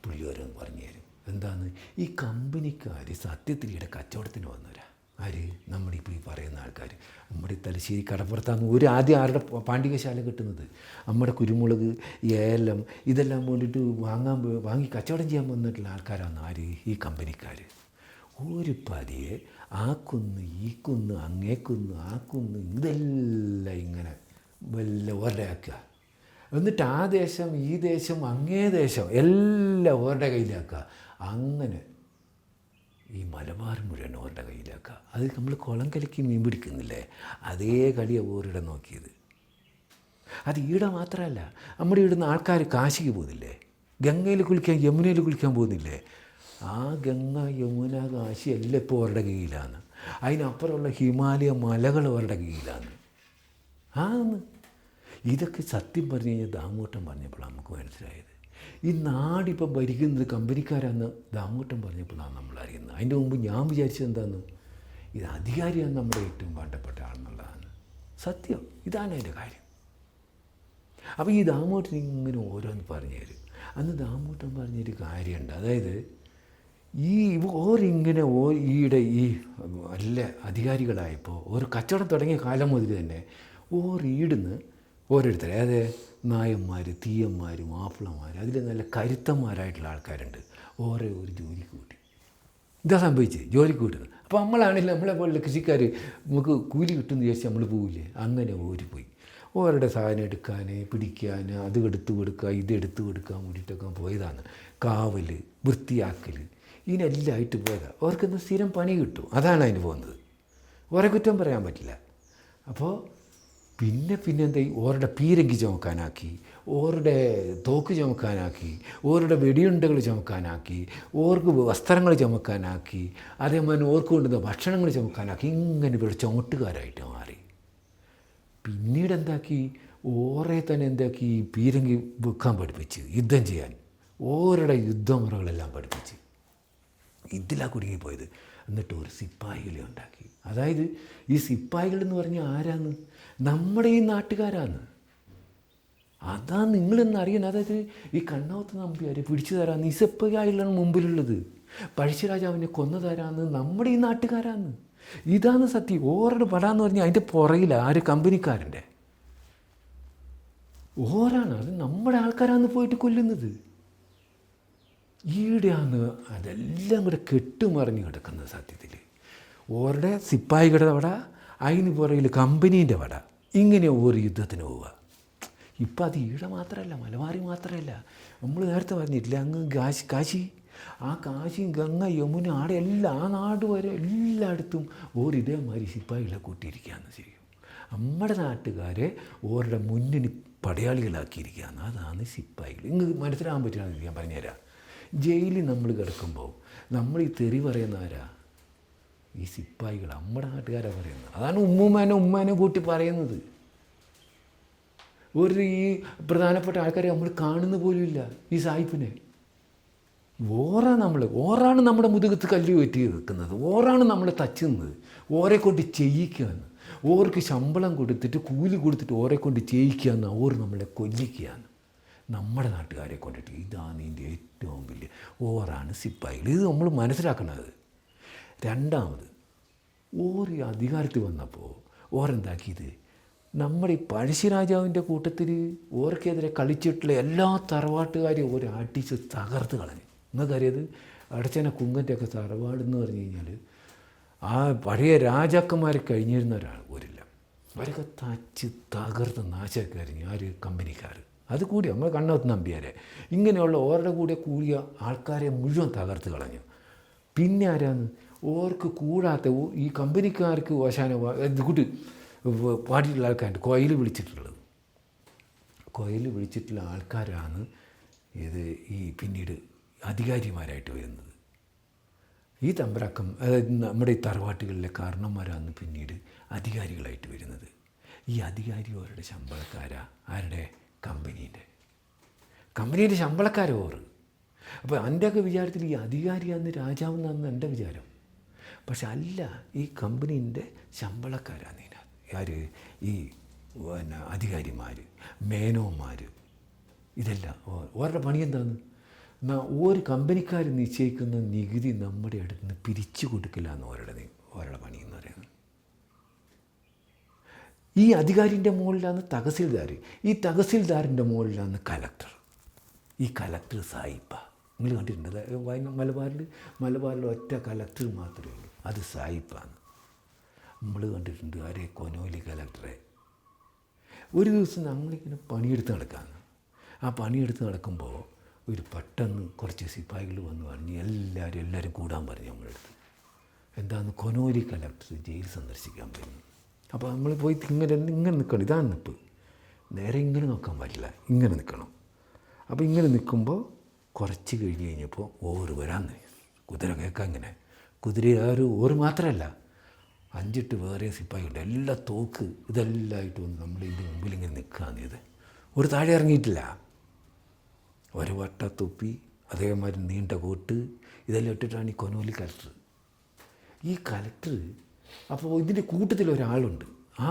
പുള്ളി ഓരോന്ന് പറഞ്ഞു തരും. എന്താണ് ഈ കമ്പനിക്കാർ സത്യത്തിൽ ഇവിടെ കച്ചവടത്തിന് വന്നവരാ. ആര്? നമ്മുടെ ഇപ്പോൾ ഈ പറയുന്ന ആൾക്കാർ. നമ്മുടെ തലശ്ശേരി കടപ്പുറത്താണ് ആദ്യം ആരുടെ പാണ്ഡികശാല കിട്ടുന്നത്. നമ്മുടെ കുരുമുളക്, ഏലം ഇതെല്ലാം വേണ്ടിയിട്ട് വാങ്ങി കച്ചവടം ചെയ്യാൻ വന്നിട്ടുള്ള ആൾക്കാരാണ് ആര്? ഈ കമ്പനിക്കാർ. ഒരു പതിയെ ആ കുന്ന് ഈ കുന്ന് അങ്ങേ കുന്ന് ആ കുന്ന് ഇതെല്ലാം ഇങ്ങനെ വല്ല ഓരുടെ ആക്കുക. എന്നിട്ട് ആ ദേശം ഈ ദേശം അങ്ങേ ദേശം എല്ലാം ഓരുടെ കയ്യിലാക്കുക. അങ്ങനെ ഈ മലബാർ മുഴുവൻ ഓരുടെ കയ്യിലാക്കുക. അത് നമ്മൾ കുളം കലക്കി മീൻ പിടിക്കുന്നില്ലേ, അതേ കളിയാണ് ഓരിടെ നോക്കിയത്. അത് ഈടെ മാത്രമല്ല, നമ്മുടെ ഇവിടുന്ന് ആൾക്കാർ കാശിക്ക് പോകുന്നില്ലേ, ഗംഗയിൽ കുളിക്കാൻ യമുനയിൽ കുളിക്കാൻ പോകുന്നില്ലേ, ആ ഗംഗ യമുന കാശി എല്ലാം ഇപ്പോൾ അവരുടെ കീഴിലാണ്. അതിനപ്പുറമുള്ള ഹിമാലയ മലകൾ അവരുടെ കീഴിലാണ്. ഇതൊക്കെ സത്യം പറഞ്ഞു കഴിഞ്ഞാൽ ദാമോട്ടം പറഞ്ഞപ്പോഴാണ് നമുക്ക് മനസ്സിലായത്. ഈ നാടിപ്പോൾ ഭരിക്കുന്നത് കമ്പനിക്കാരാന്ന് ദാമോട്ടം പറഞ്ഞപ്പോഴാണ് നമ്മൾ അറിയുന്നത്. അതിൻ്റെ മുമ്പ് ഞാൻ വിചാരിച്ചത് എന്താണെന്ന്, ഇത് അധികാരിയാണ് നമ്മുടെ ഏറ്റവും വേണ്ടപ്പെട്ട ആളെന്നുള്ളതാണ് സത്യം. ഇതാണ് അതിൻ്റെ കാര്യം. അപ്പോൾ ഈ ദാമോട്ടൻ ഇങ്ങനെ ഓരോന്ന് പറഞ്ഞു തരും. അന്ന് ദാമോട്ടൻ പറഞ്ഞൊരു കാര്യമുണ്ട്. അതായത് ഓരിങ്ങനെ ഈയിടെ ഈ നല്ല അധികാരികളായപ്പോൾ ഒരു കച്ചവടം തുടങ്ങിയ കാലം മുതൽ തന്നെ ഈടുന്ന് ഓരോരുത്തരെ, അതായത് നായന്മാർ, തീയന്മാർ, മാപ്പിളമാർ, അതിൽ നല്ല കരുത്തന്മാരായിട്ടുള്ള ആൾക്കാരുണ്ട്. ഒരു ജോലിക്ക് കൂട്ടി. ഇതാ സംഭവിച്ചത്, ജോലിക്ക് കൂട്ടുന്നത്. അപ്പോൾ നമ്മളാണെങ്കിലും നമ്മളെ പോലുള്ള കൃഷിക്കാർ നമുക്ക് കൂലി കിട്ടുമെന്ന് വിചാരിച്ച് നമ്മൾ പോവില്ലേ, അങ്ങനെ പോയി ഓരുടെ സാധനം എടുക്കാൻ, പിടിക്കാൻ, അത് എടുത്ത് കൊടുക്കുക, ഇതെടുത്ത് കൊടുക്കാൻ വേണ്ടിയിട്ടൊക്കെ പോയതാണ്. കാവൽ, വൃത്തിയാക്കൽ, ഇതിനെല്ലാം ആയിട്ട് പോയതാണ്. അവർക്കൊന്ന് സ്ഥിരം പണി കിട്ടും, അതാണ് അതിന് പോകുന്നത്. ഓരോ കുറ്റം പറയാൻ പറ്റില്ല. അപ്പോൾ പിന്നെ എന്താ, ഓരുടെ പീരങ്കി ചുമക്കാനാക്കി, ഓരുടെ തോക്ക് ചുമക്കാനാക്കി, ഓരുടെ വെടിയുണ്ടകൾ ചുമക്കാനാക്കി, ഓർക്ക് വസ്ത്രങ്ങൾ ചുമക്കാനാക്കി, അതേമാതിരി ഓർക്ക് കൊണ്ടുവന്ന ഭക്ഷണങ്ങൾ ചുമക്കാനാക്കി. ഇങ്ങനെ ഇവരുടെ ചുമട്ടുകാരായിട്ട് മാറി. പിന്നീട് എന്താക്കി, ഓരെ തന്നെ എന്താക്കി, പീരങ്കി വെക്കാൻ പഠിപ്പിച്ച്, യുദ്ധം ചെയ്യാൻ ഓരുടെ യുദ്ധമുറകളെല്ലാം പഠിപ്പിച്ച്. ഇതിലാണ് കുടുങ്ങിപ്പോയത്. എന്നിട്ട് ഒരു സിപ്പാഹികളെ ഉണ്ടാക്കി. അതായത് ഈ സിപ്പാഹികൾ എന്ന് പറഞ്ഞാൽ ആരാന്ന്? നമ്മുടെ ഈ നാട്ടുകാരാണ്. അതാ നിങ്ങളെന്ന് അറിയണം. അതായത് ഈ കണ്ണോത്ത് നമ്പ്യാർ പിടിച്ചു തരാന്ന് ഈ സിപ്പാഹികളാണ് മുമ്പിലുള്ളത്. പഴശ്ശിരാജാവിനെ കൊന്നതാരാന്ന്? നമ്മുടെ ഈ നാട്ടുകാരാന്ന്. ഇതാണ് സത്യം. ഓരുടെ പടാന്ന് പറഞ്ഞാൽ അതിൻ്റെ പുറകിൽ ആര്? കമ്പനിക്കാരൻ്റെ ഓരാണ്. അത് നമ്മുടെ ആൾക്കാരാണ് പോയിട്ട് കൊല്ലുന്നത്. ഈടെയാണ് അതെല്ലാം കൂടെ കെട്ടുമറിഞ്ഞ് കിടക്കുന്നത് സത്യത്തിൽ. ഓരുടെ സിപ്പായികളുടെ വട, അതിന് പുറകിൽ കമ്പനീൻ്റെ വട, ഇങ്ങനെ ഒരു യുദ്ധത്തിന് പോവുക. ഇപ്പം അത് ഈടെ മാത്രമല്ല, മലബാറി മാത്രമല്ല. നമ്മൾ നേരത്തെ പറഞ്ഞിട്ടില്ല, അങ്ങ് കാശി, ആ കാശിയും ഗംഗ, യമുന, ആടെ എല്ലാം, ആ നാട് വരെ എല്ലായിടത്തും ഇതേമാതിരി സിപ്പായികളെ കൂട്ടിയിരിക്കുകയാണ്. ശരിക്കും നമ്മുടെ നാട്ടുകാരെ ഓരുടെ മുന്നിന് പടയാളികളാക്കിയിരിക്കുകയാണ്. അതാണ് സിപ്പായികൾ. നിങ്ങൾക്ക് മനസ്സിലാകാൻ പറ്റുകയാണെന്ന് ഞാൻ പറഞ്ഞുതരാം. ജയിലിൽ നമ്മൾ കിടക്കുമ്പോൾ നമ്മൾ ഈ തെറി പറയുന്നവരാ? ഈ സിപ്പായികൾ നമ്മുടെ നാട്ടുകാരാണ് പറയുന്നത്. അതാണ് ഉമ്മേനെ കൂട്ടി പറയുന്നത്. ഈ പ്രധാനപ്പെട്ട ആൾക്കാരെ നമ്മൾ കാണുന്ന പോലുമില്ല. ഈ സായിപ്പിനെ ഓറാണ് നമ്മുടെ മുതുകത്ത് കല്ല് കയറ്റി വെക്കുന്നത്. ഓറാണ് നമ്മളെ തച്ചുന്നത്. ഓരെ കൊണ്ട് ചെയ്യിക്കുകയാണ്. ഓർക്ക് ശമ്പളം കൊടുത്തിട്ട് കൂലി കൊടുത്തിട്ട് ഓരെ കൊണ്ട് ചെയ്യിക്കുകയെന്ന് ഓർ നമ്മളെ കൊല്ലിക്കുകയാണ്. നമ്മുടെ നാട്ടുകാരെ കൊണ്ടിട്ട്. ഇതാണ് ഇതിൻ്റെ ഏറ്റവും വലിയ ഓറാണ് സിപ്പായികൾ. ഇത് നമ്മൾ മനസ്സിലാക്കണത്. രണ്ടാമത് ഈ അധികാരത്തിൽ വന്നപ്പോൾ ഓരെന്താക്കിയത്? നമ്മുടെ ഈ പഴശ്ശിരാജാവിൻ്റെ കൂട്ടത്തിൽ ഓർക്കെതിരെ കളിച്ചിട്ടുള്ള എല്ലാ തറവാട്ടുകാരെയും അടിച്ച് തകർത്ത് കളഞ്ഞു. നിങ്ങൾക്കറിയത് അടച്ചന കുങ്കൻ്റെയൊക്കെ തറവാടെന്ന് പറഞ്ഞു കഴിഞ്ഞാൽ ആ പഴയ രാജാക്കന്മാരെ കഴിഞ്ഞിരുന്ന ഒരില്ല. അവരൊക്കെ തച്ച് തകർത്ത് നാശമൊക്കെ അറിഞ്ഞു ആര്? കമ്പനിക്കാർ. അത് കൂടി നമ്മൾ കണ്ണോത്ത് നമ്പ്യാരെ ഇങ്ങനെയുള്ള ഓരുടെ കൂടിയ ആൾക്കാരെ മുഴുവൻ തകർത്ത് കളഞ്ഞു. പിന്നെ ആരാന്ന്? ഓർക്ക് കൂടാത്ത ഈ കമ്പനിക്കാർക്ക് കൂട്ടി പാടിയിട്ടുള്ള ആൾക്കാരുണ്ട്. കൊയിൽ വിളിച്ചിട്ടുള്ള ആൾക്കാരാണ് ഈ പിന്നീട് അധികാരിമാരായിട്ട് വരുന്നത്. ഈ തമ്പ്രാക്കം, അതായത് നമ്മുടെ ഈ തറവാട്ടുകളിലെ കാരണന്മാരാണ് പിന്നീട് അധികാരികളായിട്ട് വരുന്നത്. ഈ അധികാരി അവരുടെ ശമ്പളക്കാരാ? ആരുടെ? കമ്പനീൻ്റെ ശമ്പളക്കാരോ ഓർ. അപ്പോൾ എൻ്റെയൊക്കെ വിചാരത്തിൽ ഈ അധികാരിയാന്ന് രാജാവെന്നാണ് എൻ്റെ വിചാരം. പക്ഷെ അല്ല, ഈ കമ്പനീൻ്റെ ശമ്പളക്കാരാണ് ആര്? ഈ അധികാരിമാർ, മേനോന്മാർ. ഇതെല്ലാം ഓരുടെ പണി എന്താണ്? ഒരു കമ്പനിക്കാർ നിശ്ചയിക്കുന്ന നികുതി നമ്മുടെ അടുത്ത് നിന്ന് പിരിച്ചു കൊടുക്കില്ലാന്ന് ഓരുടെ പണി എന്ന് പറയുന്നത്. ഈ അധികാരിൻ്റെ മുകളിലാണ് തഹസിൽദാർ. ഈ തഹസിൽദാറിൻ്റെ മുകളിലാണ് കലക്ടർ. ഈ കലക്ടർ സായിപ്പ. നിങ്ങൾ കണ്ടിട്ടുണ്ട് മലബാറിൽ ഒറ്റ കലക്ടർ മാത്രമേ ഉള്ളൂ. അത് സായിപ്പാണ്. നമ്മൾ കണ്ടിട്ടുണ്ട് ആരെ? കൊനോലി കലക്ടറെ. ഒരു ദിവസം ഞങ്ങളിങ്ങനെ പണിയെടുത്ത് നടക്കാമെന്ന്. ആ പണിയെടുത്ത് നടക്കുമ്പോൾ പെട്ടെന്ന് കുറച്ച് സിപ്പാഹികൾ വന്ന് പറഞ്ഞ് എല്ലാവരും കൂടാൻ പറഞ്ഞു നമ്മളെടുത്ത്. എന്താണെന്ന്? കൊനോലി കലക്ടർ ജയിൽ സന്ദർശിക്കാൻ പറഞ്ഞു. അപ്പോൾ നമ്മൾ പോയി ഇങ്ങനെ നിൽക്കണം. ഇതാണ് നിൽപ്പ്. നേരെ ഇങ്ങനെ നോക്കാൻ പറ്റില്ല, ഇങ്ങനെ നിൽക്കണം. അപ്പോൾ ഇങ്ങനെ നിൽക്കുമ്പോൾ കുറച്ച് കഴിഞ്ഞപ്പോൾ വരാന്ന് കുതിര കേൾക്കാം. ഇങ്ങനെ കുതിര ഓര് മാത്രമല്ല, 5-8 വേറെ സിപ്പാഹിയുണ്ട്. എല്ലാ തോക്ക് ഇതെല്ലാമായിട്ട് വന്ന് നമ്മൾ ഇതിൻ്റെ മുമ്പിൽ ഇങ്ങനെ നിൽക്കുകയാണ്. ഒരു താഴെ ഇറങ്ങിയിട്ടില്ല. ഒരു വട്ടത്തൊപ്പി, അതേമാതിരി നീണ്ട കോട്ട്, ഇതെല്ലാം ഇട്ടിട്ടാണ് ഈ കൊനോലി കലക്ടർ. ഈ കലക്ടർ അപ്പോൾ ഇതിൻ്റെ കൂട്ടത്തിൽ ഒരാളുണ്ട്. ആ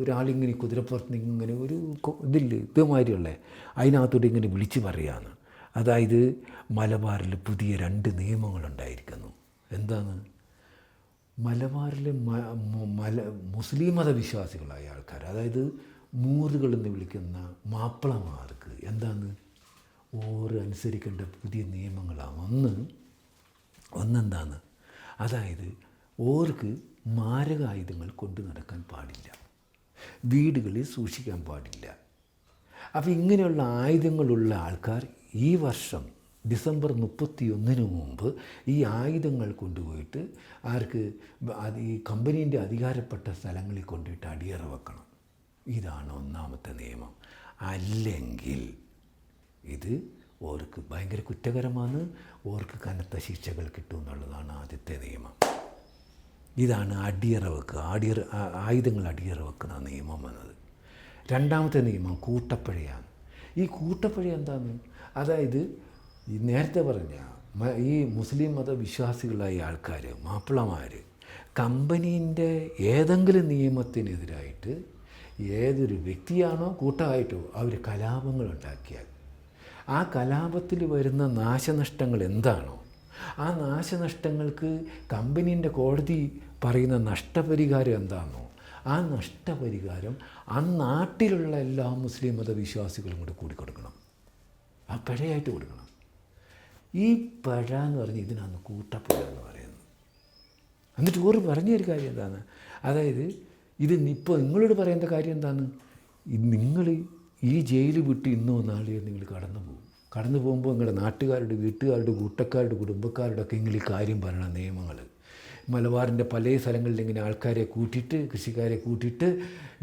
ഒരാളിങ്ങനെ കുതിരപ്പുറത്ത് ഇങ്ങനെ ഒരു ഇതുമാതിരിയുള്ള അതിനകത്തോട്ട് ഇങ്ങനെ വിളിച്ച് പറയുകയാണ്. അതായത് മലബാറിൽ പുതിയ 2 നിയമങ്ങളുണ്ടായിരിക്കുന്നു. എന്താണ്? മലബാറിലെ മുസ്ലിം മതവിശ്വാസികളായ ആൾക്കാർ, അതായത് മൂറുകളെന്ന് വിളിക്കുന്ന മാപ്പിളമാർക്ക് എന്താണ്? അനുസരിക്കേണ്ട പുതിയ നിയമങ്ങളാണ്. ഒന്നെന്താണ്? അതായത് ഓർക്ക് മാരകായുധങ്ങൾ കൊണ്ടു നടക്കാൻ പാടില്ല, വീടുകളിൽ സൂക്ഷിക്കാൻ പാടില്ല. അപ്പോൾ ഇങ്ങനെയുള്ള ആയുധങ്ങളുള്ള ആൾക്കാർ ഈ വർഷം ഡിസംബർ 31 മുമ്പ് ഈ ആയുധങ്ങൾ കൊണ്ടുപോയിട്ട് ഈ കമ്പനീൻ്റെ അധികാരപ്പെട്ട സ്ഥലങ്ങളിൽ കൊണ്ടുപോയിട്ട് അടിയറ വെക്കണം. ഇതാണ് ഒന്നാമത്തെ നിയമം. അല്ലെങ്കിൽ ഇത് ഓർക്ക് ഭയങ്കര കുറ്റകരമാണ്, ഓർക്ക് കനത്ത ശിക്ഷകൾ കിട്ടും എന്നുള്ളതാണ് ആദ്യത്തെ നിയമം. ഇതാണ് അടിയറ വെക്കുക, ആയുധങ്ങൾ അടിയറ വെക്കുന്ന നിയമം എന്നത്. രണ്ടാമത്തെ നിയമം കൂട്ടപ്പഴയാണ്. ഈ കൂട്ടപ്പഴ എന്താണ്? അതായത് ഈ നേരത്തെ പറഞ്ഞ ഈ മുസ്ലിം മതവിശ്വാസികളായ ആൾക്കാർ, മാപ്പിളമാർ, കമ്പനീൻ്റെ ഏതെങ്കിലും നിയമത്തിനെതിരായിട്ട് ഏതൊരു വ്യക്തിയാണോ കൂട്ടമായിട്ടോ അവർ കലാപങ്ങൾ ഉണ്ടാക്കിയാൽ ആ കലാപത്തിൽ വരുന്ന നാശനഷ്ടങ്ങൾ എന്താണോ ആ നാശനഷ്ടങ്ങൾക്ക് കമ്പനീൻ്റെ കോടതി പറയുന്ന നഷ്ടപരിഹാരം എന്താണോ ആ നഷ്ടപരിഹാരം ആ നാട്ടിലുള്ള എല്ലാ മുസ്ലിം മതവിശ്വാസികളും കൂടി കൊടുക്കണം. ആ പിഴയായിട്ട് കൊടുക്കണം. ഈ പിഴ എന്ന് പറഞ്ഞ് ഇതിനാണ് കൂട്ടപ്പിഴ എന്ന് പറയുന്നത്. എന്നിട്ട് ഓർ പറഞ്ഞൊരു കാര്യം എന്താണ്, അതായത് ഇത് ഇപ്പോൾ നിങ്ങളോട് പറയേണ്ട കാര്യം എന്താണ്, നിങ്ങൾ ഈ ജയിൽ വിട്ട് ഇന്നോ നാളെയോ നിങ്ങൾ കടന്നു പോകുമ്പോൾ നിങ്ങളുടെ നാട്ടുകാരുടെ, വീട്ടുകാരുടെ, കൂട്ടക്കാരുടെ, കുടുംബക്കാരുടെ ഒക്കെ നിങ്ങൾ ഈ കാര്യം പറയണം. നിയമങ്ങൾ മലബാറിൻ്റെ പല സ്ഥലങ്ങളിൽ ഇങ്ങനെ ആൾക്കാരെ കൂട്ടിയിട്ട്, കൃഷിക്കാരെ കൂട്ടിയിട്ട്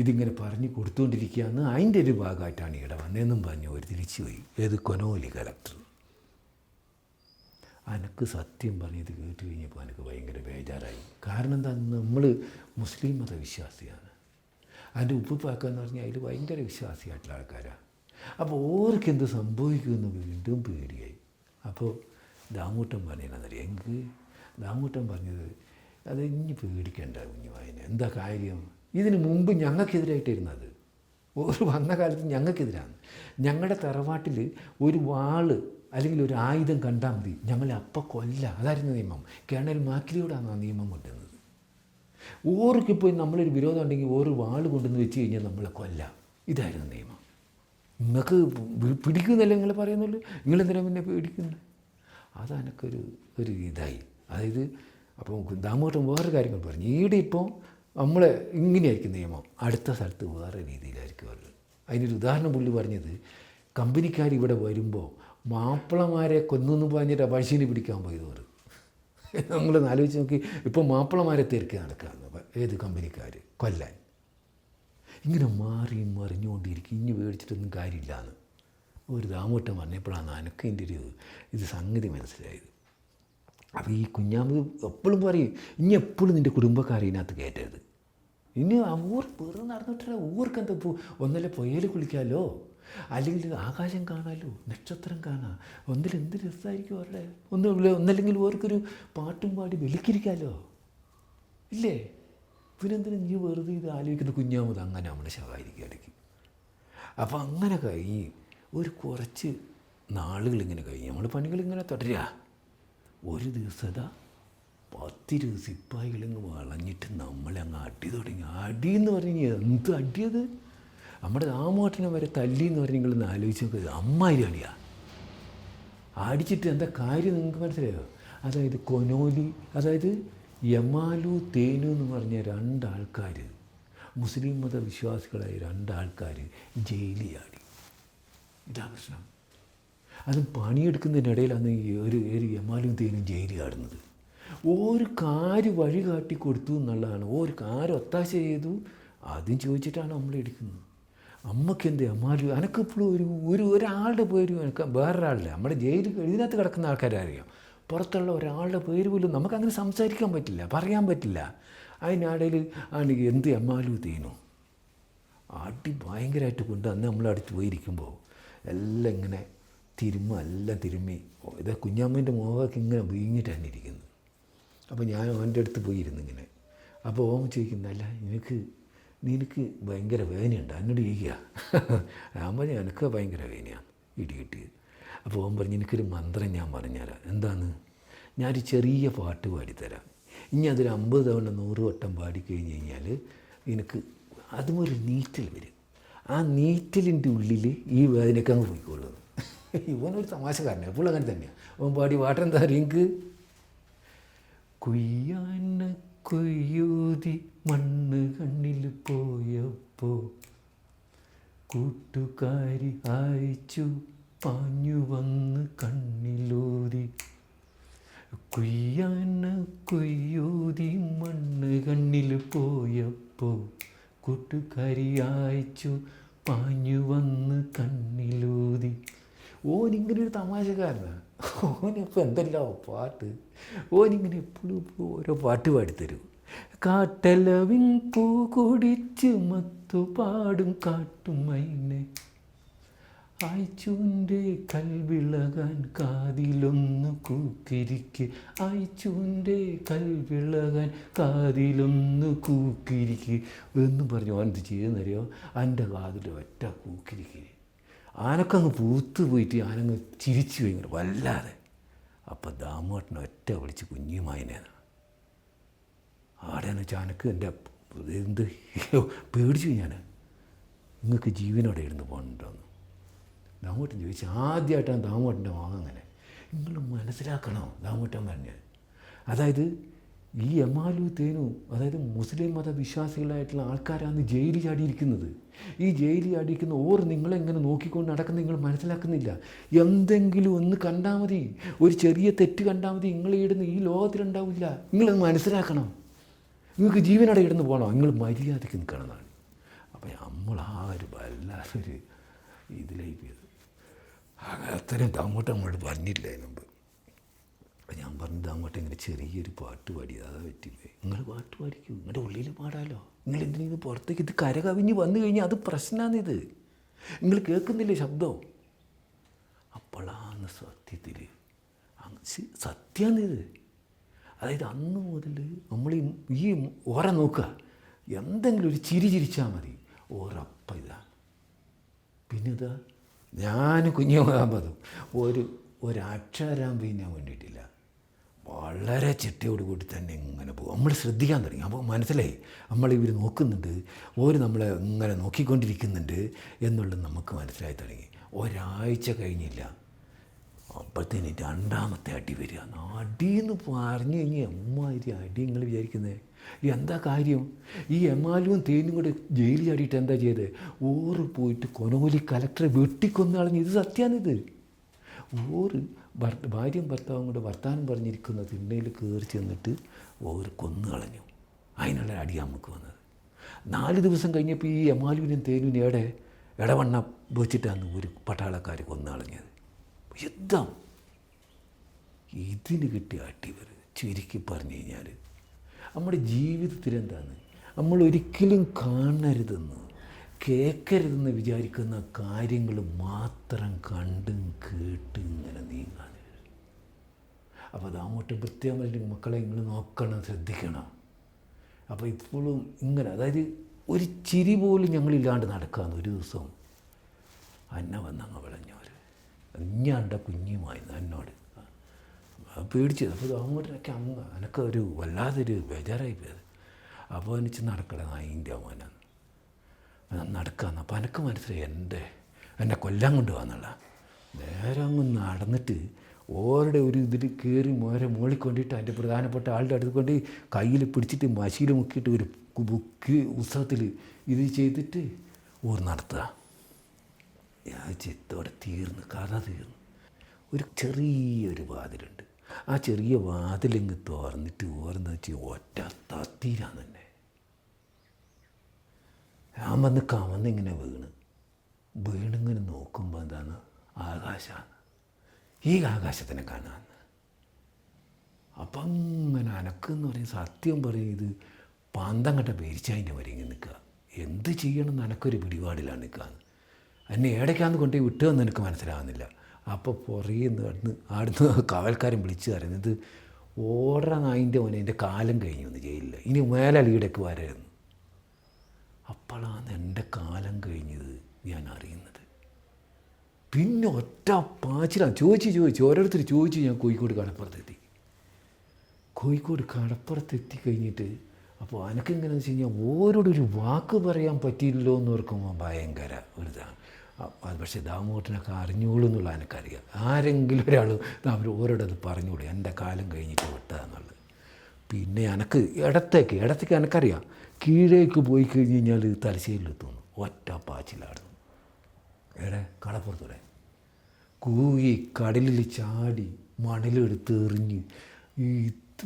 ഇതിങ്ങനെ പറഞ്ഞ് കൊടുത്തുകൊണ്ടിരിക്കുകയെന്ന് അതിൻ്റെ ഒരു ഭാഗമായിട്ടാണ് ഇവിടെ വന്നതെന്നും പറഞ്ഞു ഒരു തിരിച്ചുപോയി. ഏത് കൊനോലി കലക്ടർ. എനിക്ക് സത്യം പറഞ്ഞത് കേട്ട് കഴിഞ്ഞപ്പോൾ എനിക്ക് ഭയങ്കര ബേജാറായി. കാരണം എന്താ, നമ്മൾ മുസ്ലിം മതവിശ്വാസിയാണ്. അതിൻ്റെ ഉപ്പുപ്പാക്കെന്ന് പറഞ്ഞാൽ അതിൽ ഭയങ്കര വിശ്വാസിയായിട്ടുള്ള ആൾക്കാരാണ്. അപ്പോൾ ഓർക്ക് എന്ത് സംഭവിക്കുമെന്ന് വീണ്ടും പേടിയായി. അപ്പോൾ ദാമൂട്ടൻ പറഞ്ഞതെന്നറിയാം, എനിക്ക് ദാമൂട്ടൻ പറഞ്ഞത് അത് ഇനി പേടിക്കണ്ട കുഞ്ഞുവായന. എന്താ കാര്യം, ഇതിന് മുമ്പ് ഞങ്ങൾക്കെതിരായിട്ടിരുന്നത് ഒരു വന്ന കാലത്ത് ഞങ്ങൾക്കെതിരാണ്. ഞങ്ങളുടെ തറവാട്ടിൽ ഒരു വാള് അല്ലെങ്കിൽ ഒരു ആയുധം കണ്ടാൽ മതി ഞങ്ങളെ അപ്പം കൊല്ല. അതായിരുന്നു നിയമം. കേണൽ മാക്കിലിയോടാണ് ആ നിയമം കൊണ്ടുവന്നത്. ഓർക്കിപ്പോൾ നമ്മളൊരു വിരോധം ഉണ്ടെങ്കിൽ ഒരു വാൾ കൊണ്ടുവന്ന് വെച്ച് കഴിഞ്ഞാൽ നമ്മളെ കൊല്ലാം. ഇതായിരുന്നു നിയമം. നിങ്ങൾക്ക് പിടിക്കുന്നില്ല നിങ്ങൾ പറയുന്നുള്ളൂ, നിങ്ങളെന്തിനാ പിന്നെ പേടിക്കുന്നത്? അതെനിക്കൊരു ഇതായി. അതായത് അപ്പോൾ ദാമോട്ടം വേറെ കാര്യങ്ങൾ പറഞ്ഞു. ഈടെ ഇപ്പോൾ നമ്മളെ ഇങ്ങനെയായിരിക്കും നിയമം, അടുത്ത സ്ഥലത്ത് വേറെ രീതിയിലായിരിക്കും അവർ. അതിനൊരു ഉദാഹരണം പുള്ളി പറഞ്ഞത്, കമ്പനിക്കാർ ഇവിടെ വരുമ്പോൾ മാപ്പിളമാരെ കൊന്നു പറഞ്ഞിട്ട് പഴശ്ശീനെ പിടിക്കാൻ പോയതോർ. നമ്മളൊന്ന് ആലോചിച്ച് നോക്കി. ഇപ്പോൾ മാപ്പിളമാരെ തിരക്കി നടക്കുകയാണ് ഏത് കമ്പനിക്കാർ കൊല്ലാൻ. ഇങ്ങനെ മാറിയും മറിഞ്ഞുകൊണ്ടിരിക്കും. ഇനി മേടിച്ചിട്ടൊന്നും കാര്യമില്ലാന്ന് ഒരു ദാമോട്ടം പറഞ്ഞപ്പോഴാണ് എനിക്ക് എൻ്റെ ഇത് സംഗതി മനസ്സിലായത്. അപ്പോൾ ഈ കുഞ്ഞാമ്പ് എപ്പോഴും പറയും, ഇനി എപ്പോഴും നിൻ്റെ കുടുംബക്കാരെ ഇതിനകത്ത് കയറ്റരുത്. ഇനി ഊർ വെറുതെ നടന്നിട്ടില്ല. ഊർക്കെന്താ ഇപ്പോൾ ഒന്നല്ല പുഴയിൽ കുളിക്കാമല്ലോ, അല്ലെങ്കിൽ ആകാശം കാണാമല്ലോ, നക്ഷത്രം കാണാം, എന്ത് രസമായിരിക്കും അവരുടെ. ഒന്നല്ലെങ്കിൽ ഓർക്കൊരു പാട്ടും പാടി വെളുക്കിരിക്കാമല്ലോ, ഇല്ലേ? പിന്നെന്തിനും നീ വെറുതെ ഇത് ആലോചിക്കുന്ന കുഞ്ഞാമത് അങ്ങനെ നമ്മുടെ ശവായിരിക്കും ഇടയ്ക്ക്. അപ്പോൾ അങ്ങനെ കഴിഞ്ഞ് ഒരു കുറച്ച് നാളുകളിങ്ങനെ കഴിഞ്ഞ് നമ്മൾ പണികളിങ്ങനെ തുടരുക. ഒരു ദിവസത 10-20 സിപ്പായികളിങ്ങ് വളഞ്ഞിട്ട് നമ്മളെ അങ്ങ് അടി തുടങ്ങി. അടിയെന്ന് പറഞ്ഞ് എന്ത് അടിയത്, നമ്മുടെ ദാമോട്ടനെ വരെ തല്ലി എന്ന് പറഞ്ഞ് നിങ്ങളൊന്ന് ആലോചിച്ച് നോക്കുക. അമ്മാതിരി അടിയാ. അടിച്ചിട്ട് എന്താ കാര്യം നിങ്ങൾക്ക് മനസ്സിലായോ? അതായത് കൊനോലി, അതായത് യമാലു തേനു എന്ന് പറഞ്ഞ 2 ആൾക്കാർ, മുസ്ലിം മതവിശ്വാസികളായ 2 ആൾക്കാർ ജയിലിലാടി. ഇതാ പ്രശ്നം. അതും പണിയെടുക്കുന്നതിനിടയിലാണ് ഒരു യമാലും തേനും ജയിലിലാടുന്നത്. ഒരു കാര് വഴി കാട്ടി കൊടുത്തു എന്നുള്ളതാണ്. ഒരു കാര് ഒത്താശ ചെയ്തു ആദ്യം ചോദിച്ചിട്ടാണ് നമ്മളെടുക്കുന്നത്. അമ്മക്കെന്ത് യമാലു, എനക്കെപ്പോഴും ഒരാളുടെ പേരും എനിക്ക് വേറൊരാളില്ല. നമ്മുടെ ജയിലിൽ ഇതിനകത്ത് കിടക്കുന്ന ആൾക്കാരെ അറിയാം, പുറത്തുള്ള ഒരാളുടെ പേര് പോലും നമുക്കങ്ങനെ സംസാരിക്കാൻ പറ്റില്ല, പറയാൻ പറ്റില്ല. അതിനിടയിൽ ആണ് എന്ത് യമാലു തേനു അടി ഭയങ്കരമായിട്ട് കൊണ്ട് അന്ന് നമ്മളടുത്ത് പോയിരിക്കുമ്പോൾ എല്ലാം ഇങ്ങനെ എല്ലാം തിരുമ്മി ഇത് കുഞ്ഞാമ്മേൻ്റെ മുഖമൊക്കെ ഇങ്ങനെ വീങ്ങിട്ട് തന്നെ ഇരിക്കുന്നു. അപ്പോൾ ഞാൻ അവൻ്റെ അടുത്ത് പോയിരുന്നു ഇങ്ങനെ. അപ്പോൾ ഓൻ ചോദിക്കുന്നല്ല, നിനക്ക് ഭയങ്കര വേദനയുണ്ട് എന്നോട് ചോദിക്കുക. ഞാൻ പറഞ്ഞു എനിക്ക് ഭയങ്കര വേദനയാണ് ഇടി കിട്ടിയത്. അപ്പോൾ ഓൻ പറഞ്ഞു എനിക്കൊരു മന്ത്രം ഞാൻ പറഞ്ഞുതരാം. എന്താന്ന്, ഞാനൊരു ചെറിയ പാട്ട് പാടിത്തരാം. ഇനി അതൊരു 50 തവണ 100 വട്ടം പാടിക്കഴിഞ്ഞ് കഴിഞ്ഞാൽ എനിക്ക് അതും ഒരു നീറ്റൽ വരും. ആ നീറ്റലിൻ്റെ ഉള്ളിൽ ഈ വേദനയൊക്കെ അങ്ങ് പോയിക്കോളും. ഇവനൊരു തമാശക്കാരനാണ്, എപ്പോഴും അങ്ങനെ തന്നെയാണ്. അവൻ പാടി പാട്ടെന്താ അറിയെങ്കിൽ, കൊയ്യാന കൊയ്യൂതി മണ്ണ് കണ്ണിൽ പോയപ്പോൾ കൂട്ടുകാരി അയച്ചു പാഞ്ഞു വന്ന് കണ്ണിലൂതി. കൊയ്യാന കൊയ്യൂതി മണ്ണ് കണ്ണിൽ പോയപ്പോൾ കൂട്ടുകാരി അയച്ചു പാഞ്ഞു വന്ന് കണ്ണിലൂതി. ഓനിങ്ങനെ ഒരു തമാശക്കാരനാണ്. ഓനിപ്പോൾ എന്തെല്ലാം പാട്ട്, ഓനിങ്ങനെ എപ്പോഴും ഓരോ പാട്ട് പാടിത്തരും. കാട്ടലവിൻ പൂ കുടിച്ച് മത്തു പാടും കാട്ടും മൈനെ, അയച്ചൂൻ്റെ കൽവിളകാൻ കാതിലൊന്ന് കൂക്കിരിക്ക്, അയച്ചൂൻ്റെ കൽവിളകാൻ കാതിലൊന്ന് കൂക്കിരിക്ക് എന്നും പറഞ്ഞു അവൻ എന്ത് ചെയ്യുന്നറിയോ, എൻ്റെ കാതിൽ ഒറ്റ കൂക്കിരിക്ക്. ആനക്കങ്ങ് പൂത്ത് പോയിട്ട് ആനങ്ങ് ചിരിച്ചു കഴിഞ്ഞു വല്ലാതെ. അപ്പം ദാമോട്ടനെ ഒറ്റ വിളിച്ച് കുഞ്ഞുമായനാണ്. ആടെന്ന് വെച്ചാൽ എനിക്ക് എൻ്റെ എന്ത് പേടിച്ചു ഞാൻ, നിങ്ങൾക്ക് ജീവനോടെ ഇരുന്ന് പോകണമെന്ന് ദാമോട്ടൻ ചോദിച്ചു. ആദ്യമായിട്ടാണ് ദാമോട്ടൻ്റെ മകൻ അങ്ങനെ. നിങ്ങൾ മനസ്സിലാക്കണോ ദാമോട്ടൻ പറഞ്ഞ്, അതായത് ഈ എമാലു തേനു, അതായത് മുസ്ലിം മതവിശ്വാസികളായിട്ടുള്ള ആൾക്കാരാണ് ജയിലിൽ ചാടിയിരിക്കുന്നത്. ഈ ജയിലിൽ ചാടിയിരിക്കുന്ന നിങ്ങളെങ്ങനെ നോക്കിക്കൊണ്ട് നടക്കുന്ന നിങ്ങൾ മനസ്സിലാക്കുന്നില്ല. എന്തെങ്കിലും ഒന്ന് കണ്ടാൽ മതി, ഒരു ചെറിയ തെറ്റ് കണ്ടാൽ മതി, നിങ്ങൾ ഇടുന്ന ഈ ലോകത്തിലുണ്ടാവില്ല. നിങ്ങളത് മനസ്സിലാക്കണം. നിങ്ങൾക്ക് ജീവനോടെ ഇടുന്ന് പോകണോ, നിങ്ങൾ മര്യാദയ്ക്ക് നിൽക്കണമെന്നാണ്. അപ്പം നമ്മൾ ഒരു വല്ലാത്തൊരു ഇതിലേക്ക് പോയത്. അത്രയും അങ്ങോട്ട് പറഞ്ഞില്ല അതിന് മുമ്പ്. അപ്പം ഞാൻ പറഞ്ഞത് അങ്ങോട്ട് ഇങ്ങനെ ചെറിയൊരു പാട്ട് പാടിയത്, അതാ പറ്റില്ലേ. നിങ്ങൾ പാട്ട് പാടിക്കും, നിങ്ങളുടെ ഉള്ളിൽ പാടാമല്ലോ. നിങ്ങൾ എന്തിനു പുറത്തേക്ക്, ഇത് കരകവിഞ്ഞ് വന്നു കഴിഞ്ഞാൽ അത് പ്രശ്നമാണിത്. നിങ്ങൾ കേൾക്കുന്നില്ലേ ശബ്ദം? അപ്പോഴാണ് സത്യത്തിൽ സത്യമാണിത്. അതായത് അന്ന് മുതൽ നമ്മൾ ഈ ഓറ നോക്കുക, എന്തെങ്കിലും ഒരു ചിരി ചിരിച്ചാൽ മതി, ഓറപ്പം ഇതാണ്. പിന്നെ ഇതാ ഞാൻ കുഞ്ഞുമാകുമ്പതും ഒരക്ഷരം പിന്നെ വേണ്ടിയിട്ടില്ല, വളരെ ചിട്ടയോട് കൂടി തന്നെ ഇങ്ങനെ പോകും. നമ്മൾ ശ്രദ്ധിക്കാൻ തുടങ്ങി. അപ്പോൾ മനസ്സിലായി നമ്മളിവർ നോക്കുന്നുണ്ട്, നമ്മളെ ഇങ്ങനെ നോക്കിക്കൊണ്ടിരിക്കുന്നുണ്ട് എന്നുള്ളത് നമുക്ക് മനസ്സിലായി തുടങ്ങി. ഒരാഴ്ച കഴിഞ്ഞില്ല, അപ്പോഴത്തേന് രണ്ടാമത്തെ അടി വരിക. അടിയെന്ന് പറഞ്ഞു കഴിഞ്ഞാൽ അമ്മാതിരി അടി. നിങ്ങൾ വിചാരിക്കുന്നത് എന്താ കാര്യം? ഈ എമാലും തേനും കൂടെ ജയിലിൽ ചാടിയിട്ട് എന്താ ചെയ്തത്? പോയിട്ട് കൊനോലി കലക്ടറെ വെട്ടിക്കൊന്നു കളഞ്ഞു. ഇത് സത്യമാണിത്. ഭാര്യയും ഭർത്താവും കൂടെ വർത്താനം പറഞ്ഞിരിക്കുന്ന തിണ്ണയിൽ കയറി ചെന്നിട്ട് കൊന്നു കളഞ്ഞു. അതിനുള്ള അടി നമുക്ക് വന്നത്. 4 ദിവസം കഴിഞ്ഞപ്പോൾ ഈ എമാലുവിനും തേനുവിനും ഇടവണ്ണ വെച്ചിട്ടാണ് ഒരു പട്ടാളക്കാർ കൊന്നു കളഞ്ഞത്. യുദ്ധം. ഇതിന് കിട്ടിയ അടി വരും. ചുരുക്കി പറഞ്ഞു കഴിഞ്ഞാൽ നമ്മുടെ ജീവിതത്തിൽ എന്താണ്, നമ്മൾ ഒരിക്കലും കാണരുതെന്ന് കേൾക്കരുതെന്ന് വിചാരിക്കുന്ന കാര്യങ്ങൾ മാത്രം കണ്ടും കേട്ടും ഇങ്ങനെ നീങ്ങാൻ. അപ്പോൾ അതങ്ങോട്ട് പ്രത്യേകം മക്കളെ നിങ്ങൾ നോക്കണം, ശ്രദ്ധിക്കണം. അപ്പോൾ ഇപ്പോഴും ഇങ്ങനെ, അതായത് ഒരു ചിരി പോലും ഞങ്ങളില്ലാണ്ട് നടക്കാമെന്ന്. ഒരു ദിവസം അന്ന വന്നങ്ങ് വിളഞ്ഞവർ അഞ്ഞാണ്ട കുഞ്ഞുമായി എന്നോട് പേടിച്ചത്. അപ്പോൾ അങ്ങോട്ടൊക്കെ എനക്ക് ഒരു വല്ലാതൊരു ബേജാറായി പോയത്. അപ്പോൾ എനിക്ക് നടക്കണേ നായിൻ്റെ മോനാണ് നടക്കാമെന്ന്. അപ്പോൾ എനിക്ക് മനസ്സിലായി എന്നെ കൊല്ലാൻ കൊണ്ട് വന്നുള്ള. നേരെ അങ്ങ് നടന്നിട്ട് ഒരു ഇതിൽ കയറി മോളിൽ കൊണ്ടിട്ട് അതിൻ്റെ പ്രധാനപ്പെട്ട ആളുടെ അടുത്ത് കൊണ്ട് കയ്യിൽ പിടിച്ചിട്ട് മശിയിൽ മുക്കിയിട്ട് ഒരു ബുക്ക് പുസ്തകത്തിൽ ഇത് ചെയ്തിട്ട് നടത്തുക. ഞാൻ ചിത്തോടെ തീർന്ന്, കഥ തീർന്നു. ഒരു ചെറിയൊരു വാതിലുണ്ട്. ആ ചെറിയ വാതിലിങ്ങ് തുറന്നിട്ട് ഓർന്ന് വെച്ച് ഒറ്റ തത്തീരാന്ന് തന്നെ. ഞാൻ കവന്നിങ്ങനെ വീണിങ്ങനെ നോക്കുമ്പോൾ എന്താണ്, ആകാശമാണ്. ഈ ആകാശത്തിനെ കാണാമെന്ന്. അപ്പം അങ്ങനെ അനക്കെന്ന് പറയും, സത്യം പറയും, ഇത് പാന്തം കണ്ട പേരിച്ചതിൻ്റെ വരെ ഇങ്ങനെ നിൽക്കുക. എന്ത് ചെയ്യണമെന്ന് എനക്കൊരു പിടിപാടിലാണ് നിൽക്കുകയെന്ന്. എന്നെ ഏടയ്ക്കാന്ന് കൊണ്ടുപോയി വിട്ടുവെന്ന് എനിക്ക് മനസ്സിലാകുന്നില്ല. അപ്പോൾ പുറയുന്ന അവിടുന്ന് കാവൽക്കാരൻ വിളിച്ചു പറയുന്നത്, ഓർഡർ നായിൻ്റെ മോനെ എൻ്റെ കാലം കഴിഞ്ഞു വന്ന് ജയിലിൽ, ഇനി മേലെ ലീഡൊക്കെ വരായിരുന്നു. അപ്പോഴാണ് എൻ്റെ കാലം കഴിഞ്ഞത് ഞാൻ അറിയുന്നത്. പിന്നെ ഒറ്റ പാച്ചിലാണ് ചോദിച്ച് ഓരോരുത്തർ ചോദിച്ച് ഞാൻ കോഴിക്കോട് കടപ്പുറത്തെത്തി. കോഴിക്കോട് കടപ്പുറത്തെത്തി കഴിഞ്ഞിട്ട് അപ്പോൾ എനിക്കെങ്ങനെയാണെന്ന് വെച്ച് കഴിഞ്ഞാൽ ഓരോടൊരു വാക്ക് പറയാൻ പറ്റിയില്ലല്ലോ എന്ന് ഓർക്കുമ്പോൾ ഭയങ്കര ഒരിതാണ്. അത് പക്ഷേ ദാമോട്ടനൊക്കെ അറിഞ്ഞോളൂ എന്നുള്ള എനിക്കറിയാം. ആരെങ്കിലും ഒരാൾ ഓരോടത് പറഞ്ഞോളൂ എൻ്റെ കാലം കഴിഞ്ഞിട്ട് വിട്ടതെന്നുള്ളത്. പിന്നെ ഇടത്തേക്ക് എനിക്കറിയാം, കീഴേക്ക് പോയി കഴിഞ്ഞ് കഴിഞ്ഞാൽ തലശ്ശേരിയിലെത്തുന്നു. ഒറ്റ പാച്ചിലാടുന്നു. കടപ്പുറത്തൂടെ കൂകി കടലിൽ ചാടി മണലെടുത്ത് എറിഞ്ഞ്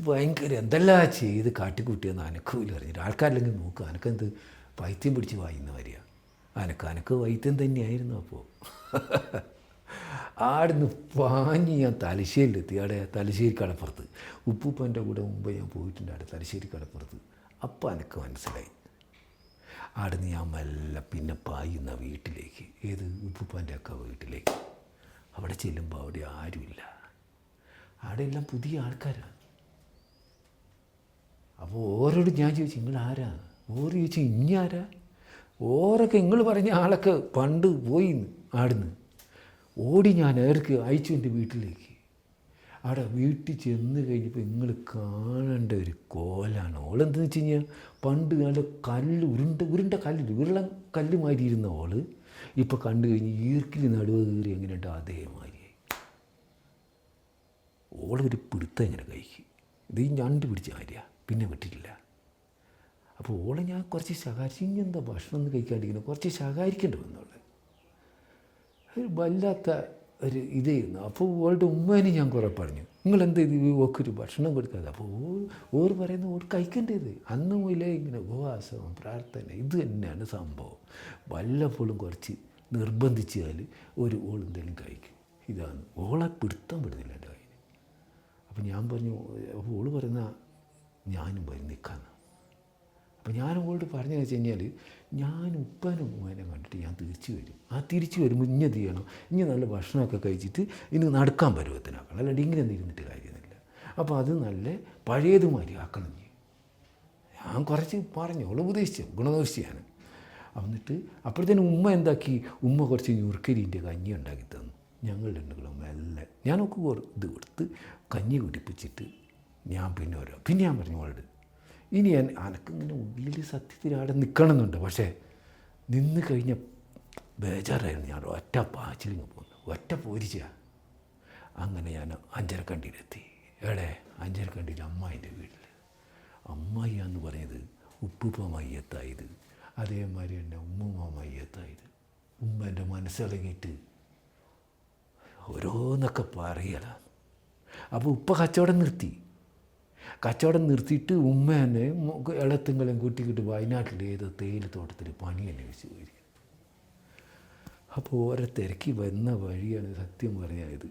ഭയങ്കര എന്തെല്ലാം ചെയ്ത് കാട്ടിക്കൂട്ടിയെന്ന് അനക്കൂല അറിഞ്ഞിട്ട്. ആൾക്കാരില്ലെങ്കിൽ നോക്കുക, അനക്കെന്ത് പൈത്യം പിടിച്ച് വായിന്ന് വരിക. അനക്ക് വൈദ്യം തന്നെയായിരുന്നു. അപ്പോൾ ആടുന്ന് പാഞ്ഞ് ഞാൻ തലശ്ശേരിയിലെത്തി. തലശ്ശേരി കടപ്പുറത്ത് ഉപ്പൂപ്പൻ്റെ കൂടെ മുമ്പ് ഞാൻ പോയിട്ടുണ്ട് തലശ്ശേരി കടപ്പുറത്ത്. അപ്പോൾ എനിക്ക് മനസ്സിലായി അവിടുന്ന് ഞാൻ മെല്ലെ പിന്നെ പായുന്ന വീട്ടിലേക്ക്, ഏത് ഉപ്പുപ്പാൻ്റെ ഒക്കെ വീട്ടിലേക്ക്. അവിടെ ചെല്ലുമ്പോൾ അവിടെ ആരുമില്ല, അവിടെ എല്ലാം പുതിയ ആൾക്കാരാണ്. അപ്പോൾ ഓരോട് ഞാൻ ചോദിച്ചു നിങ്ങൾ ആരാ? ഓരോ ചോദിച്ചു ഇനി ആരാ? ഓരൊക്കെ നിങ്ങൾ പറഞ്ഞ ആളൊക്കെ പണ്ട് പോയിന്ന്. ആടുന്ന് ഓടി ഞാൻ ഏർക്ക് അയച്ചു എൻ്റെ വീട്ടിലേക്ക്. അവിടെ വീട്ടിൽ ചെന്ന് കഴിഞ്ഞപ്പോൾ നിങ്ങൾ കാണേണ്ട ഒരു കോലാണ്. ഓളെന്തെന്ന് വെച്ച് കഴിഞ്ഞാൽ പണ്ട് നല്ല കല്ല് ഉരുണ്ട കല്ലിൽ ഉരുളൻ കല്ല് മാതിരി ഇരുന്ന ഓള് ഇപ്പോൾ കണ്ടു കഴിഞ്ഞ് ഈർക്കിൽ നടുവ് കയറി എങ്ങനെയുണ്ട് അതേമാതിരിയായി. ഓളൊരു പിടുത്തം ഇങ്ങനെ കഴിക്കും. ഇത് ഈ ഞണ്ട് പിടിച്ച കാര്യമാണ്, പിന്നെ വിട്ടിട്ടില്ല. അപ്പോൾ ഓളെ ഞാൻ കുറച്ച് ശകാരിച്ചു. ഇങ്ങനെന്താ ഭക്ഷണം ഒന്നും കഴിക്കാണ്ടിരിക്കുന്നത്, കുറച്ച് ശകാരിക്കേണ്ടി വന്നോളെ. ഒരു വല്ലാത്ത ഒരു ഇതായിരുന്നു. അപ്പോൾ ഓളുടെ ഉമ്മേനെ ഞാൻ കുറേ പറഞ്ഞു നിങ്ങളെന്താ ഇത് ഓക്കൊരു ഭക്ഷണം കൊടുക്കാതെ. അപ്പോൾ ഓർ പറയുന്നത് ഓർ കഴിക്കേണ്ടത് അന്ന് മുതലേ ഇങ്ങനെ ഉപവാസം പ്രാർത്ഥന ഇത് തന്നെയാണ് സംഭവം. വല്ലപ്പോഴും കുറച്ച് നിർബന്ധിച്ചാൽ ഓൾ എന്തെങ്കിലും കഴിക്കും. ഇതാണ് ഓളെ പിടുത്താൻ പെടുന്നില്ല എൻ്റെ കയ്യിൽ. അപ്പോൾ ഞാൻ പറഞ്ഞു, അപ്പോൾ ഓൾ പറയുന്ന ഞാനും വരും നിൽക്കാമെന്ന്. അപ്പോൾ ഞാൻ ഓളോട് പറഞ്ഞതെന്ന് വെച്ച് കഴിഞ്ഞാൽ ഞാൻ ഉപ്പാനും ഉമ്മേനെ കണ്ടിട്ട് ഞാൻ തിരിച്ചു വരും. ആ തിരിച്ചു വരുമ്പോൾ ഇനി എന്ത് ചെയ്യണം, ഇനി നല്ല ഭക്ഷണമൊക്കെ കഴിച്ചിട്ട് ഇനി നടക്കാൻ പരുവത്തിനാക്കണം, അല്ലാണ്ട് ഇങ്ങനെ ഒന്നും ഇരുന്നിട്ട് കാര്യമൊന്നുമില്ല. അപ്പോൾ അത് നല്ല പഴയതുമാതിരി ആക്കണം. ഞാൻ കുറച്ച് പറഞ്ഞു, ഓൾ ഉപദേശിച്ചു, ഗുണദോഷിയാണ്. എന്നിട്ട് അപ്പോഴത്തേനും ഉമ്മ എന്താക്കി, ഉമ്മ കുറച്ച് ഞുറുക്കരിൻ്റെ കഞ്ഞി ഉണ്ടാക്കി തന്നു. ഞങ്ങൾ രണ്ടുകളും മെല്ലെ ഞാനൊക്കെ ഇത് കൊടുത്ത് കഞ്ഞി കുടിപ്പിച്ചിട്ട് ഞാൻ പിന്നെ ഞാൻ പറഞ്ഞു ഓളോട് ഇനി അനക്കിങ്ങനെ ഉള്ളിൽ സത്യത്തിൽ അവിടെ നിൽക്കണമെന്നുണ്ട്. പക്ഷേ നിന്ന് കഴിഞ്ഞ ബേജാറായിരുന്നു. ഞാൻ ഒറ്റ പാച്ചിലിങ്ങ് പോന്നു, ഒറ്റ പോരിച്ച. അങ്ങനെ ഞാൻ അഞ്ചരക്കണ്ടിയിലെത്തി. എവിടെ? അഞ്ചരക്കണ്ടിയിൽ അമ്മായിൻ്റെ വീട്ടിൽ. അമ്മായിയാന്ന് പറഞ്ഞത് ഉപ്പുപ്പ മയ്യത്തായത്, അതേമാതിരി തന്നെ ഉമ്മുമ്മ മയ്യത്തായത്. ഉമ്മ എൻ്റെ മനസ്സിളകിയിട്ട് ഓരോന്നൊക്കെ പറയലാണ്. അപ്പോൾ ഉപ്പ കച്ചവടം നിർത്തിയിട്ട് ഉമ്മ തന്നെ ഇളത്തുങ്ങളെയും കൂട്ടിക്കിട്ട് വയനാട്ടിൽ ഏതോ തേയിലത്തോട്ടത്തിൽ പണി അന്വേഷിച്ച് പോയിരിക്കും. അപ്പോൾ ഓരോ തിരക്കി വന്ന വഴിയാണ് സത്യം പറഞ്ഞത്.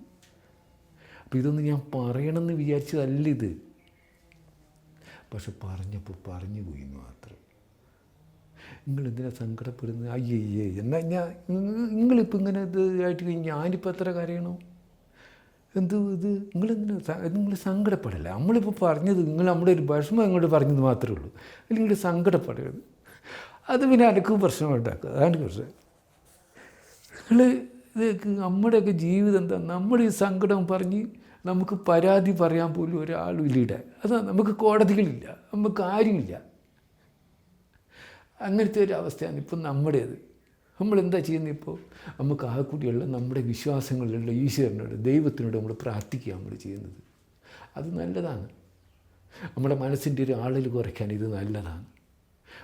അപ്പോൾ ഇതൊന്നും ഞാൻ പറയണമെന്ന് വിചാരിച്ചതല്ല ഇത്, പക്ഷെ പറഞ്ഞപ്പോൾ പറഞ്ഞു പോയി മാത്രം. നിങ്ങളെന്തിനാ സങ്കടപ്പെടുന്നത്? അയ്യയ്യേ എന്നാൽ നിങ്ങളിപ്പോൾ ഇങ്ങനെ ഇതായിട്ട് കഴിഞ്ഞ് ഞാനിപ്പോൾ എത്ര കരയണോ? നിങ്ങൾ സങ്കടപ്പെടല്ല. നമ്മളിപ്പോൾ പറഞ്ഞത് നിങ്ങൾ നമ്മുടെ ഒരു വിഷമം ഇങ്ങോട്ട് പറഞ്ഞത് മാത്രമേ ഉള്ളൂ. അല്ലെങ്കിൽ സങ്കടപ്പെടരുത്. അത് പിന്നെ അനക്കും പ്രശ്നം ഉണ്ടാക്കുക, അതാണ് പ്രശ്നം. ഇതൊക്കെ നമ്മുടെയൊക്കെ ജീവിതം എന്താ, നമ്മുടെ ഈ സങ്കടം പറഞ്ഞ് നമുക്ക് പരാതി പറയാൻ പോലും ഒരാളും ഇല്ല. അതാ നമുക്ക് കോടതികളില്ല, നമുക്ക് ആരുമില്ല. അങ്ങനത്തെ ഒരു അവസ്ഥയാണ് ഇപ്പം നമ്മുടേത്. നമ്മളെന്താ ചെയ്യുന്നത് ഇപ്പോൾ? നമുക്ക് ആ കൂടിയുള്ള നമ്മുടെ വിശ്വാസങ്ങളിലുള്ള ഈശ്വരനോട് ദൈവത്തിനോട് നമ്മൾ പ്രാർത്ഥിക്കുക നമ്മൾ ചെയ്യുന്നത്. അത് നല്ലതാണ്. നമ്മുടെ മനസ്സിൻ്റെ ഒരു ആളൽ കുറയ്ക്കാൻ ഇത് നല്ലതാണ്.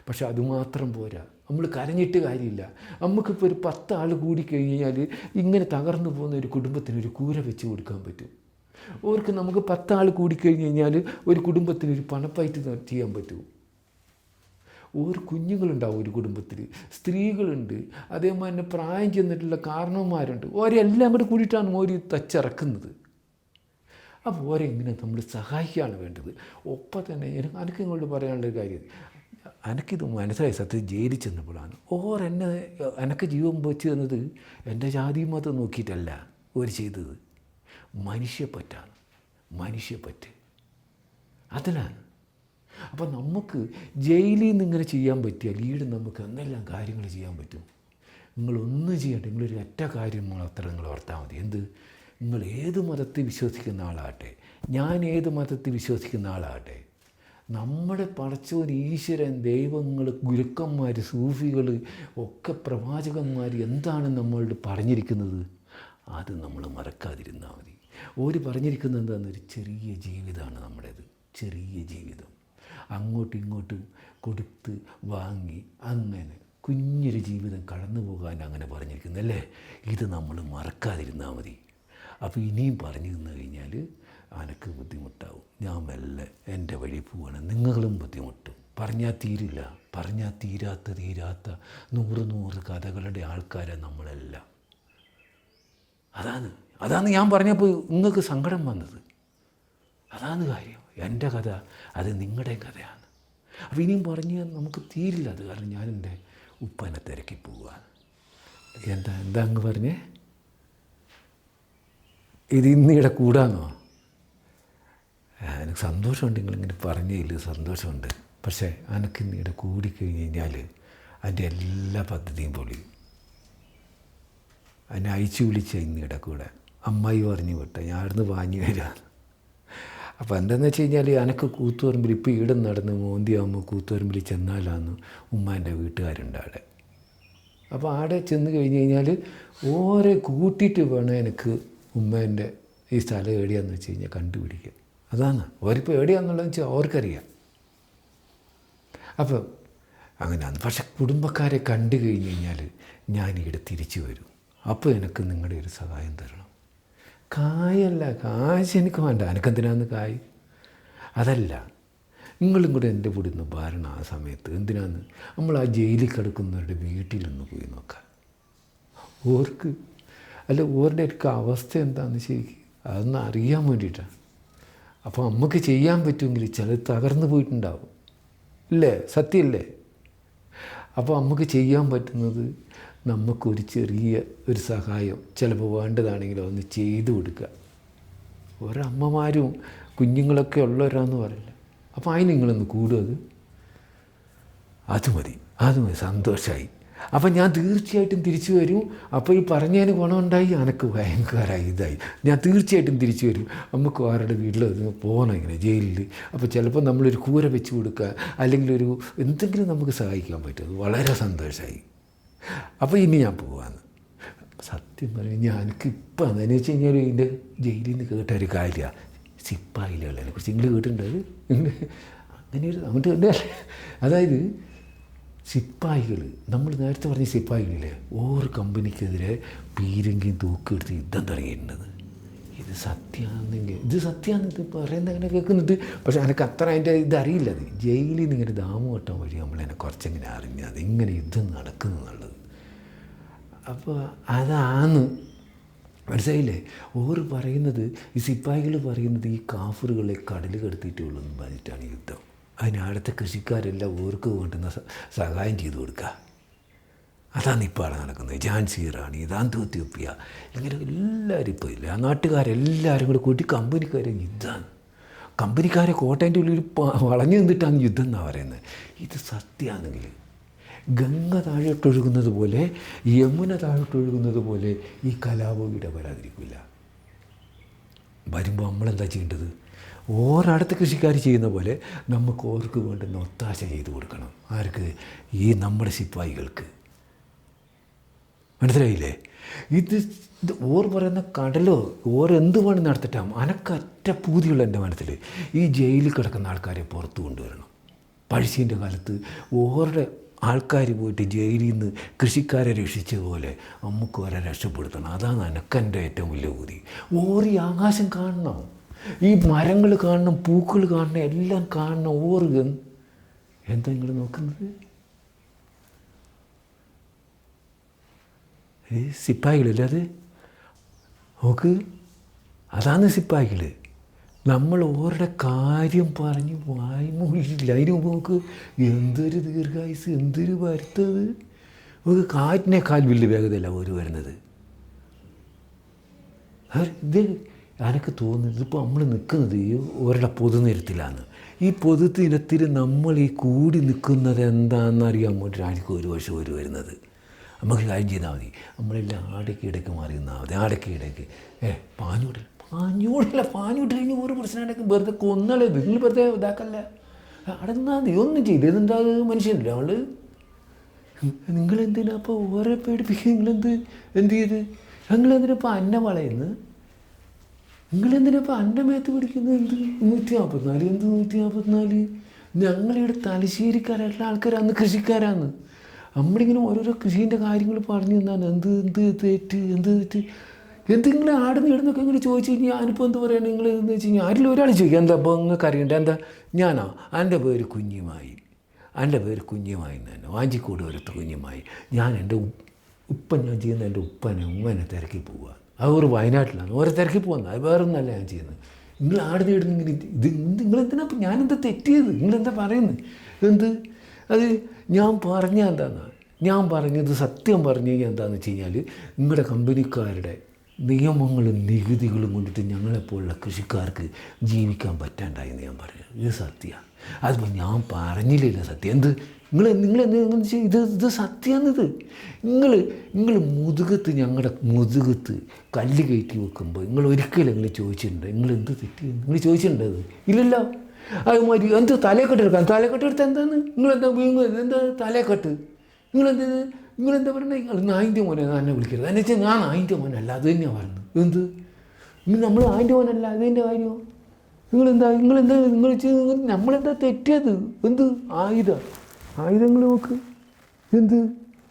പക്ഷെ അതുമാത്രം പോരാ. നമ്മൾ കരഞ്ഞിട്ട് കാര്യമില്ല. നമുക്കിപ്പോൾ ഒരു 10 ആൾ കൂടിക്കഴിഞ്ഞാൽ ഇങ്ങനെ തകർന്നു പോകുന്ന ഒരു കുടുംബത്തിന് ഒരു കൂര വെച്ച് കൊടുക്കാൻ പറ്റും. ഓർക്ക് നമുക്ക് 10 ആൾ കൂടിക്കഴിഞ്ഞ് കഴിഞ്ഞാൽ ഒരു കുടുംബത്തിന് ഒരു പണപ്പായിട്ട് ചെയ്യാൻ പറ്റും. ഒരു കുഞ്ഞുങ്ങളുണ്ടാവും ഒരു കുടുംബത്തിൽ, സ്ത്രീകളുണ്ട്, അതേമാതിരി തന്നെ പ്രായം ചെന്നിട്ടുള്ള കാരണവന്മാരുണ്ട്. ഓരെല്ലാം കൂടെ കൂടിയിട്ടാണ് ഓര് തച്ചിറക്കുന്നത്. അപ്പോൾ ഓരെ ഇങ്ങനെ നമ്മൾ സഹായിക്കുകയാണ് വേണ്ടത്. ഒപ്പം തന്നെ എനിക്ക് ഇങ്ങോട്ട് പറയാനുള്ളൊരു കാര്യം, എനിക്കിത് മനസ്സിലായി സത്യം ജയിലിൽ ചെന്നപ്പോഴാണ്. എനിക്ക് ജീവൻ വെച്ച് തന്നത് എൻ്റെ ജാതി മതം നോക്കിയിട്ടല്ല ഓര് ചെയ്തത്. മനുഷ്യപ്പറ്റാണ്, മനുഷ്യപ്പറ്റ് അതിലാണ്. അപ്പം നമുക്ക് ജയിലിൽ നിന്ന് ഇങ്ങനെ ചെയ്യാൻ പറ്റിയാൽ ഈട് നമുക്ക് എന്തെല്ലാം കാര്യങ്ങൾ ചെയ്യാൻ പറ്റും. നിങ്ങളൊന്നും ചെയ്യട്ടെ, നിങ്ങളൊരു ഒറ്റ കാര്യം മാത്രം നിങ്ങൾ ഓർത്താൽ മതി. എന്ത്? നിങ്ങൾ ഏത് മതത്തിൽ വിശ്വസിക്കുന്ന ആളാകട്ടെ, ഞാൻ ഏത് മതത്തിൽ വിശ്വസിക്കുന്ന ആളാകട്ടെ, നമ്മുടെ പടച്ചോൻ ഈശ്വരൻ, ദൈവങ്ങൾ, ഗുരുക്കന്മാർ, സൂഫികൾ ഒക്കെ പ്രവാചകന്മാർ എന്താണ് നമ്മളോട് പറഞ്ഞിരിക്കുന്നത് അത് നമ്മൾ മറക്കാതിരുന്നാൽ മതി. ഓര് പറഞ്ഞിരിക്കുന്നത് എന്താണെന്നൊരു ചെറിയ ജീവിതമാണ് നമ്മുടേത്, ചെറിയ ജീവിതം. അങ്ങോട്ടും ഇങ്ങോട്ടും കൊടുത്ത് വാങ്ങി അങ്ങനെ കുഞ്ഞൊരു ജീവിതം കടന്നു പോകാൻ അങ്ങനെ പറഞ്ഞിരിക്കുന്നല്ലേ. ഇത് നമ്മൾ മറക്കാതിരുന്നാൽ മതി. അപ്പോൾ ഇനിയും പറഞ്ഞു തന്നു കഴിഞ്ഞാൽ അനക്ക് ബുദ്ധിമുട്ടാവും. ഞാൻ മെല്ലെ എൻ്റെ വഴി പോവാണ്, നിങ്ങളും ബുദ്ധിമുട്ടും. പറഞ്ഞാൽ തീരില്ല, പറഞ്ഞാൽ തീരാത്ത 100 കഥകളുടെ ആൾക്കാരാണ് നമ്മളെല്ലാം. അതാണ് ഞാൻ പറഞ്ഞപ്പോൾ നിങ്ങൾക്ക് സങ്കടം വന്നത്. അതാണ് കാര്യം. എൻ്റെ കഥ അത് നിങ്ങളുടെ കഥയാണ്. അപ്പോൾ ഇനിയും പറഞ്ഞാൽ നമുക്ക് തീരില്ല അത്. കാരണം ഞാൻ എൻ്റെ ഉപ്പനെ തിരക്കി പോവുക. എന്താ എന്താ അങ്ങ് പറഞ്ഞേ? ഇത് ഇന്നിവിടെ കൂടാന്നോ? എനിക്ക് സന്തോഷമുണ്ട്, നിങ്ങളിങ്ങനെ പറഞ്ഞതിൽ സന്തോഷമുണ്ട്. പക്ഷേ എനിക്ക് ഇന്നിവിടെ കൂടിക്കഴിഞ്ഞ് കഴിഞ്ഞാൽ അതിൻ്റെ എല്ലാ പദ്ധതിയും പൊളിയും. അതിനെ അയച്ചു വിളിച്ച ഇന്നിവിടെ കൂടെ അമ്മായി പറഞ്ഞു വിട്ട ഞാൻ അവിടുന്ന് വാങ്ങി വരാമെന്ന്. അപ്പോൾ എന്താണെന്ന് വെച്ച് കഴിഞ്ഞാൽ എനിക്ക് കൂത്തുപറമ്പിൽ ഇപ്പോൾ ഈടം നടന്ന് മോന്തിയാകുമ്പോൾ കൂത്തുപറമ്പിൽ ചെന്നാലാന്ന് ഉമ്മാൻ്റെ വീട്ടുകാരുണ്ട് അവിടെ. അപ്പോൾ അവിടെ ചെന്ന് കഴിഞ്ഞ് കഴിഞ്ഞാൽ ഓരെ കൂട്ടിയിട്ട് വേണം എനിക്ക് ഉമ്മേൻ്റെ ഈ സ്ഥലം എവിടെയാണെന്ന് വെച്ച് കഴിഞ്ഞാൽ കണ്ടുപിടിക്കുക. അതാണ് ഓരിപ്പോൾ എവിടെയാണെന്നുള്ളതെന്ന് വെച്ചാൽ അവർക്കറിയാം. അപ്പം അങ്ങനെയാണ്. പക്ഷെ കുടുംബക്കാരെ കണ്ടു കഴിഞ്ഞ് കഴിഞ്ഞാൽ ഞാനിവിടെ തിരിച്ചു വരും. അപ്പോൾ എനിക്ക് നിങ്ങളുടെ ഒരു സഹായം തരണം. കായല്ല, കാശ് എനിക്ക് വേണ്ട. എനിക്കെന്തിനാന്ന് കായ്? അതല്ല, നിങ്ങളും കൂടെ എൻ്റെ കൂടെ ഒന്ന് ഭരണം ആ സമയത്ത്. എന്തിനാന്ന്? നമ്മൾ ആ ജയിലിൽ കിടക്കുന്നവരുടെ വീട്ടിലൊന്ന് പോയി നോക്കാം. ഓർക്ക് അല്ല ഓരുടെ ഒക്കെ അവസ്ഥ എന്താണെന്ന് ശരിക്കും അതൊന്ന് അറിയാൻ വേണ്ടിയിട്ടാണ്. അപ്പോൾ നമുക്ക് ചെയ്യാൻ പറ്റുമെങ്കിൽ ചിലത് തകർന്നു പോയിട്ടുണ്ടാവും, ഇല്ലേ? സത്യമല്ലേ? അപ്പോൾ നമുക്ക് ചെയ്യാൻ പറ്റുന്നത് നമുക്കൊരു ചെറിയ ഒരു സഹായം ചിലപ്പോൾ വേണ്ടതാണെങ്കിലോ ഒന്ന് ചെയ്തു കൊടുക്കുക. ഒരമ്മമാരും കുഞ്ഞുങ്ങളൊക്കെ ഉള്ളവരാന്ന് പറയില്ല. അപ്പോൾ അതിന് നിങ്ങളൊന്ന് കൂടും. അത് മതി, സന്തോഷമായി. അപ്പം ഞാൻ തീർച്ചയായിട്ടും തിരിച്ചു വരും. അപ്പോൾ ഈ പറഞ്ഞതിന് ഗുണമുണ്ടായി, എനിക്ക് ഭയങ്കര ഇതായി. ഞാൻ തീർച്ചയായിട്ടും തിരിച്ചു വരും. നമുക്ക് ആരുടെ വീട്ടിൽ പോകണം ഇങ്ങനെ ജയിലിൽ. അപ്പോൾ ചിലപ്പോൾ നമ്മളൊരു കൂര വെച്ച് കൊടുക്കുക, അല്ലെങ്കിൽ ഒരു എന്തെങ്കിലും നമുക്ക് സഹായിക്കാൻ പറ്റും. അത് വളരെ സന്തോഷമായി. അപ്പോൾ ഇനി ഞാൻ പോവാന്ന്. സത്യം പറഞ്ഞാൽ എനിക്കിപ്പോൾ എന്താണെന്ന് വെച്ച് കഴിഞ്ഞാൽ ഇതിൻ്റെ ജയിലിൽ നിന്ന് കേട്ട ഒരു കാര്യമാണ് സിപ്പായിലുകളെ കുറിച്ച്. നിങ്ങൾ കേട്ടിട്ടുണ്ടത്? അങ്ങനെ ഒരു അങ്ങോട്ട് കണ്ടല്ലേ? അതായത് സിപ്പായികൾ, നമ്മൾ നേരത്തെ പറഞ്ഞ സിപ്പായികളില്ലേ, ഓരോ കമ്പനിക്കെതിരെ പീരങ്കിയും തൂക്കിയെടുത്ത് യുദ്ധം തുടങ്ങിയിട്ടുണ്ടെന്ന്. ഇത് സത്യമാണെങ്കിൽ ഇത് പറയുന്നത് അങ്ങനെ കേൾക്കുന്നുണ്ട്. പക്ഷേ എനിക്ക് അത്ര അതിൻ്റെ ഇതറിയില്ലത്. ജയിലിൽ നിന്ന് ഇങ്ങനെ ദാമുവട്ടം വഴി നമ്മളതിനെ കുറച്ചെങ്ങനെ അറിഞ്ഞത് ഇങ്ങനെ യുദ്ധം നടക്കുന്നുള്ളത്. അപ്പോൾ അതാണ് മനസ്സിലായില്ലേ? ഓര് പറയുന്നത്, ഈ സിപ്പായികൾ പറയുന്നത് ഈ കാഫറുകളെ കടൽ കടത്തിയിട്ടുള്ളൂ എന്ന് പറഞ്ഞിട്ടാണ് യുദ്ധം. അതിനടുത്ത കൃഷിക്കാരെല്ലാം ഓർക്ക് വേണ്ടുന്ന സഹായം ചെയ്തു കൊടുക്കുക. അതാണ് ഇപ്പോൾ അവിടെ നടക്കുന്നത്. ഝാൻസി റാണി, എത്യോപ്യ, ഇങ്ങനെ എല്ലാവരും ഇപ്പോൾ ഇല്ല. ആ നാട്ടുകാരെല്ലാവരും കൂടെ കൂട്ടി കമ്പനിക്കാരെ യുദ്ധമാണ്. കമ്പനിക്കാരെ കോട്ടേൻ്റെ ഉള്ളിൽ വളഞ്ഞു നിന്നിട്ടാണ് യുദ്ധം എന്നാണ് പറയുന്നത്. ഇത് സത്യമാണെങ്കിൽ ഗംഗ താഴോട്ടൊഴുകുന്നത് പോലെ, യമുന താഴോട്ടൊഴുകുന്നത് പോലെ ഈ കലാപം ഇവിടെ വരാതിരിക്കില്ല. വരുമ്പോൾ നമ്മളെന്താ ചെയ്യേണ്ടത്? ഓരടുത്ത കൃഷിക്കാർ ചെയ്യുന്ന പോലെ നമുക്ക് ഓർക്ക് വേണ്ടുന്ന ഒത്താശ ചെയ്ത് കൊടുക്കണം. ആർക്ക്? ഈ നമ്മുടെ സിപ്പായികൾക്ക്. മനസ്സിലായില്ലേ? ഇത് ഓർ പറയുന്ന കടലോ ഓരെന്ത് വേണം നടത്തിട്ടാം. അനക്കറ്റ പൂതിയുള്ള എൻ്റെ മനസ്സിൽ ഈ ജയിലിൽ കിടക്കുന്ന ആൾക്കാരെ പുറത്തു കൊണ്ടുവരണം. പഴശ്ശീൻ്റെ കാലത്ത് ഓരുടെ ആൾക്കാർ പോയിട്ട് ജയിലിൽ നിന്ന് കൃഷിക്കാരെ രക്ഷിച്ച പോലെ നമുക്ക് ഓരെ രക്ഷപ്പെടുത്തണം. അതാണ് എനക്കെൻ്റെ ഏറ്റവും വലിയ പൂതി. ഓറി ആകാശം കാണണം, ഈ മരങ്ങൾ കാണണം, പൂക്കൾ കാണണം, എല്ലാം കാണണം. ഓറുക എന്താ നിങ്ങൾ നോക്കുന്നത്? സിപ്പായികളല്ലേ അത്? നോക്ക്, അതാണ് സിപ്പായികൾ. നമ്മൾ ഓരുടെ കാര്യം പറഞ്ഞ് വായ്മൂലില്ല. അതിന് മുമ്പ് നമുക്ക് എന്തൊരു ദീർഘായുസ്, എന്തൊരു വരുത്തത്. നമുക്ക് കാറ്റിനേക്കാൾ വലിയ വേഗതയല്ല ഒരു വരുന്നത്. ഇത് എനിക്ക് തോന്നുന്നത് ഇപ്പോൾ നമ്മൾ നിൽക്കുന്നത് ഈ ഒരുടെ പൊതുനിരത്തിലാണ്. ഈ പൊതുനിരത്തിൽ നമ്മൾ ഈ കൂടി നിൽക്കുന്നത് എന്താണെന്ന് അറിയാൻ വേണ്ടിയിട്ട് ആയിരിക്കും ഒരു വർഷം ഒരു വരുന്നത്. നമുക്ക് കാര്യം ചെയ്താൽ മതി. നമ്മളെല്ലാം ആടയ്ക്ക് മാറി നിന്നാൽ മതി. ആടയ്ക്ക് പാഞ്ഞൂട്ട് കഴിഞ്ഞ് ഒരു പ്രശ്നമാണെങ്കിൽ വെറുതെ കൊന്നളെ. നിങ്ങൾ വെറുതെ ഇതാക്കല്ല, അവിടെ നിന്നാൽ മതി. ഒന്നും ചെയ്ത് ഇതെന്താ മനുഷ്യനല്ലേ ആള്? നിങ്ങളെന്തിനാ അപ്പോൾ ഓരോ പേടിപ്പിക്കുക? എന്ത് ചെയ്ത് ഞങ്ങളെന്തിനാ ഇപ്പോൾ അന്ന വളയുന്നു? നിങ്ങളെന്തിനാ ഇപ്പോൾ അന്ന മേത്ത് പിടിക്കുന്നത്? എന്ത് 144? എന്ത് 144? ഞങ്ങളിവിടെ തലശ്ശേരിക്കാരായിട്ടുള്ള ആൾക്കാർ അന്ന് കൃഷിക്കാരാണ്. നമ്മളിങ്ങനെ ഓരോരോ കൃഷീൻ്റെ കാര്യങ്ങൾ പറഞ്ഞു തന്നാണ്. എന്ത് തെറ്റ് എന്തെങ്കിലും ആടുന്ന് ഇടുന്നൊക്കെ ഇങ്ങനെ ചോദിച്ചു കഴിഞ്ഞാൽ ഞാനിപ്പോൾ എന്ത് പറയുക? നിങ്ങൾ എന്ന് വെച്ച് കഴിഞ്ഞാൽ ആരിലും ഒരാൾ ചോദിക്കുക എന്താ അപ്പോൾ നിങ്ങൾക്ക് അറിയണ്ട? എന്താ? ഞാനോ? എൻ്റെ പേര് കുഞ്ഞുമായി തന്നെ, വാഞ്ചിക്കോട് വരത്ത് കുഞ്ഞുമായി. ഞാൻ എൻ്റെ ഞാൻ ചെയ്യുന്ന എൻ്റെ ഉമ്മനെ തിരക്കി പോവുക. അത് ഒരു വയനാട്ടിലാണ്. ഓരോ തിരക്കി പോകുന്നത്. അത് വേറെ ഒന്നല്ല ഞാൻ ചെയ്യുന്നത്. നിങ്ങൾ ആടുന്ന് ഇടുന്നെങ്കിൽ ഇത് നിങ്ങളെന്തിനാ? ഞാനെന്താ തെറ്റിയത്? നിങ്ങളെന്താ പറയുന്നത്? അത് ഞാൻ പറഞ്ഞാൽ എന്താണെന്നാ? ഞാൻ പറഞ്ഞത് സത്യം പറഞ്ഞു കഴിഞ്ഞാൽ എന്താണെന്ന് വെച്ച് കഴിഞ്ഞാൽ നിങ്ങളുടെ കമ്പനിക്കാരുടെ നിയമങ്ങളും നികുതികളും കൊണ്ടിട്ട് ഞങ്ങളെപ്പോലുള്ള കൃഷിക്കാർക്ക് ജീവിക്കാൻ പറ്റാണ്ടായെന്ന് ഞാൻ പറഞ്ഞു. ഇത് സത്യമാണ്. അതിപ്പോൾ ഞാൻ പറഞ്ഞില്ലല്ലോ സത്യം. എന്ത് ഇത് സത്യമാണിത്. നിങ്ങൾ മുതുകത്ത് ഞങ്ങളുടെ മുതുകത്ത് കല്ല് കയറ്റി വെക്കുമ്പോൾ നിങ്ങൾ ഒരിക്കലും ചോദിച്ചിട്ടുണ്ട് നിങ്ങൾ എന്ത് തെറ്റി നിങ്ങൾ ചോദിച്ചിട്ടുണ്ട്? അത് ഇല്ലല്ലോ. അതുമാതിരി എന്ത് തലക്കെട്ടെടുക്കാൻ തലക്കെട്ടെടുത്ത് എന്താണ് എന്താ തലക്കെട്ട് നിങ്ങളെന്താ പറഞ്ഞത്? നിങ്ങൾ നായിൻ്റെ മോനെ എന്നെ വിളിക്കരുത്. എന്നു വെച്ചാൽ ഞാൻ നായിൻ്റെ മോനല്ല, അത് തന്നെയാണ് പറഞ്ഞത്. എന്ത് നമ്മൾ നായിൻ്റെ മോനല്ല, അത് തന്നെ കാര്യമോ? നമ്മളെന്താ തെറ്റിയത്? എന്ത് ആയുധങ്ങൾ നോക്ക്. എന്ത്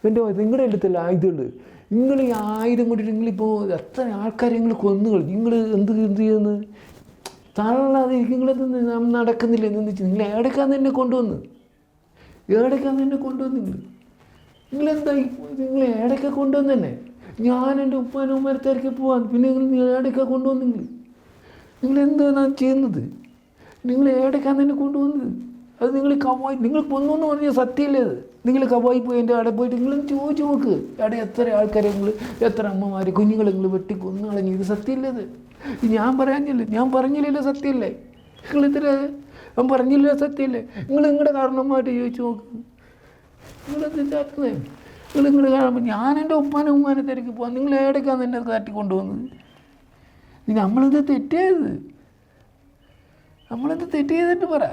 എൻ്റെ നിങ്ങളുടെ അടുത്തല്ല ആയുധമുണ്ട്. നിങ്ങൾ ഈ ആയുധം കൊണ്ടിട്ട് നിങ്ങളിപ്പോൾ എത്ര ആൾക്കാരെ നിങ്ങൾ കൊന്നുകൾ. നിങ്ങൾ എന്ത് ചെയ്യുന്നത്? തള്ളാതെ നിങ്ങളത് നടക്കുന്നില്ല. എന്ന് വെച്ചാൽ നിങ്ങൾ ഏടക്കാൻ തന്നെ കൊണ്ടുവന്ന് നിങ്ങളെന്തായി നിങ്ങൾ ഏടൊക്കെ കൊണ്ടുവന്ന് തന്നെ. ഞാൻ എൻ്റെ ഉപ്പാനും തിരക്കി പോവാൻ പിന്നെ നിങ്ങൾ ഏടൊക്കെ കൊണ്ടുവന്ന് നിങ്ങളെന്താണ് ചെയ്യുന്നത്? നിങ്ങൾ ഏടക്കാൻ തന്നെ കൊണ്ടുവന്നത്. അത് നിങ്ങൾ കവായി നിങ്ങൾ കൊന്നു പറഞ്ഞാൽ സത്യമില്ലേ? അത് നിങ്ങൾ കവായി പോയി എൻ്റെ അവിടെ പോയിട്ട് നിങ്ങൾ ചോദിച്ചു നോക്ക്. അവിടെ എത്ര ആൾക്കാരെ എത്ര അമ്മമാരെ കുഞ്ഞുങ്ങളെ വെട്ടി കൊന്നു കളഞ്ഞു. ഇത് സത്യമില്ലേ? അത് ഞാൻ പറഞ്ഞില്ലല്ലോ സത്യമില്ലേ? ഞാൻ പറഞ്ഞില്ല സത്യമില്ലേ? നിങ്ങളുടെ കാരണമായിട്ട് ചോദിച്ചു നോക്ക്. നിങ്ങളെന്ത് കാണുമ്പോൾ ഞാൻ എൻ്റെ ഉമ്മാനെ തിരക്കി പോകാൻ നിങ്ങൾ ഏടക്കാന്ന് എന്നെ കാറ്റി കൊണ്ടുവന്നത്. നമ്മളെന്ത് തെറ്റ് ചെയ്തിട്ട് പറ.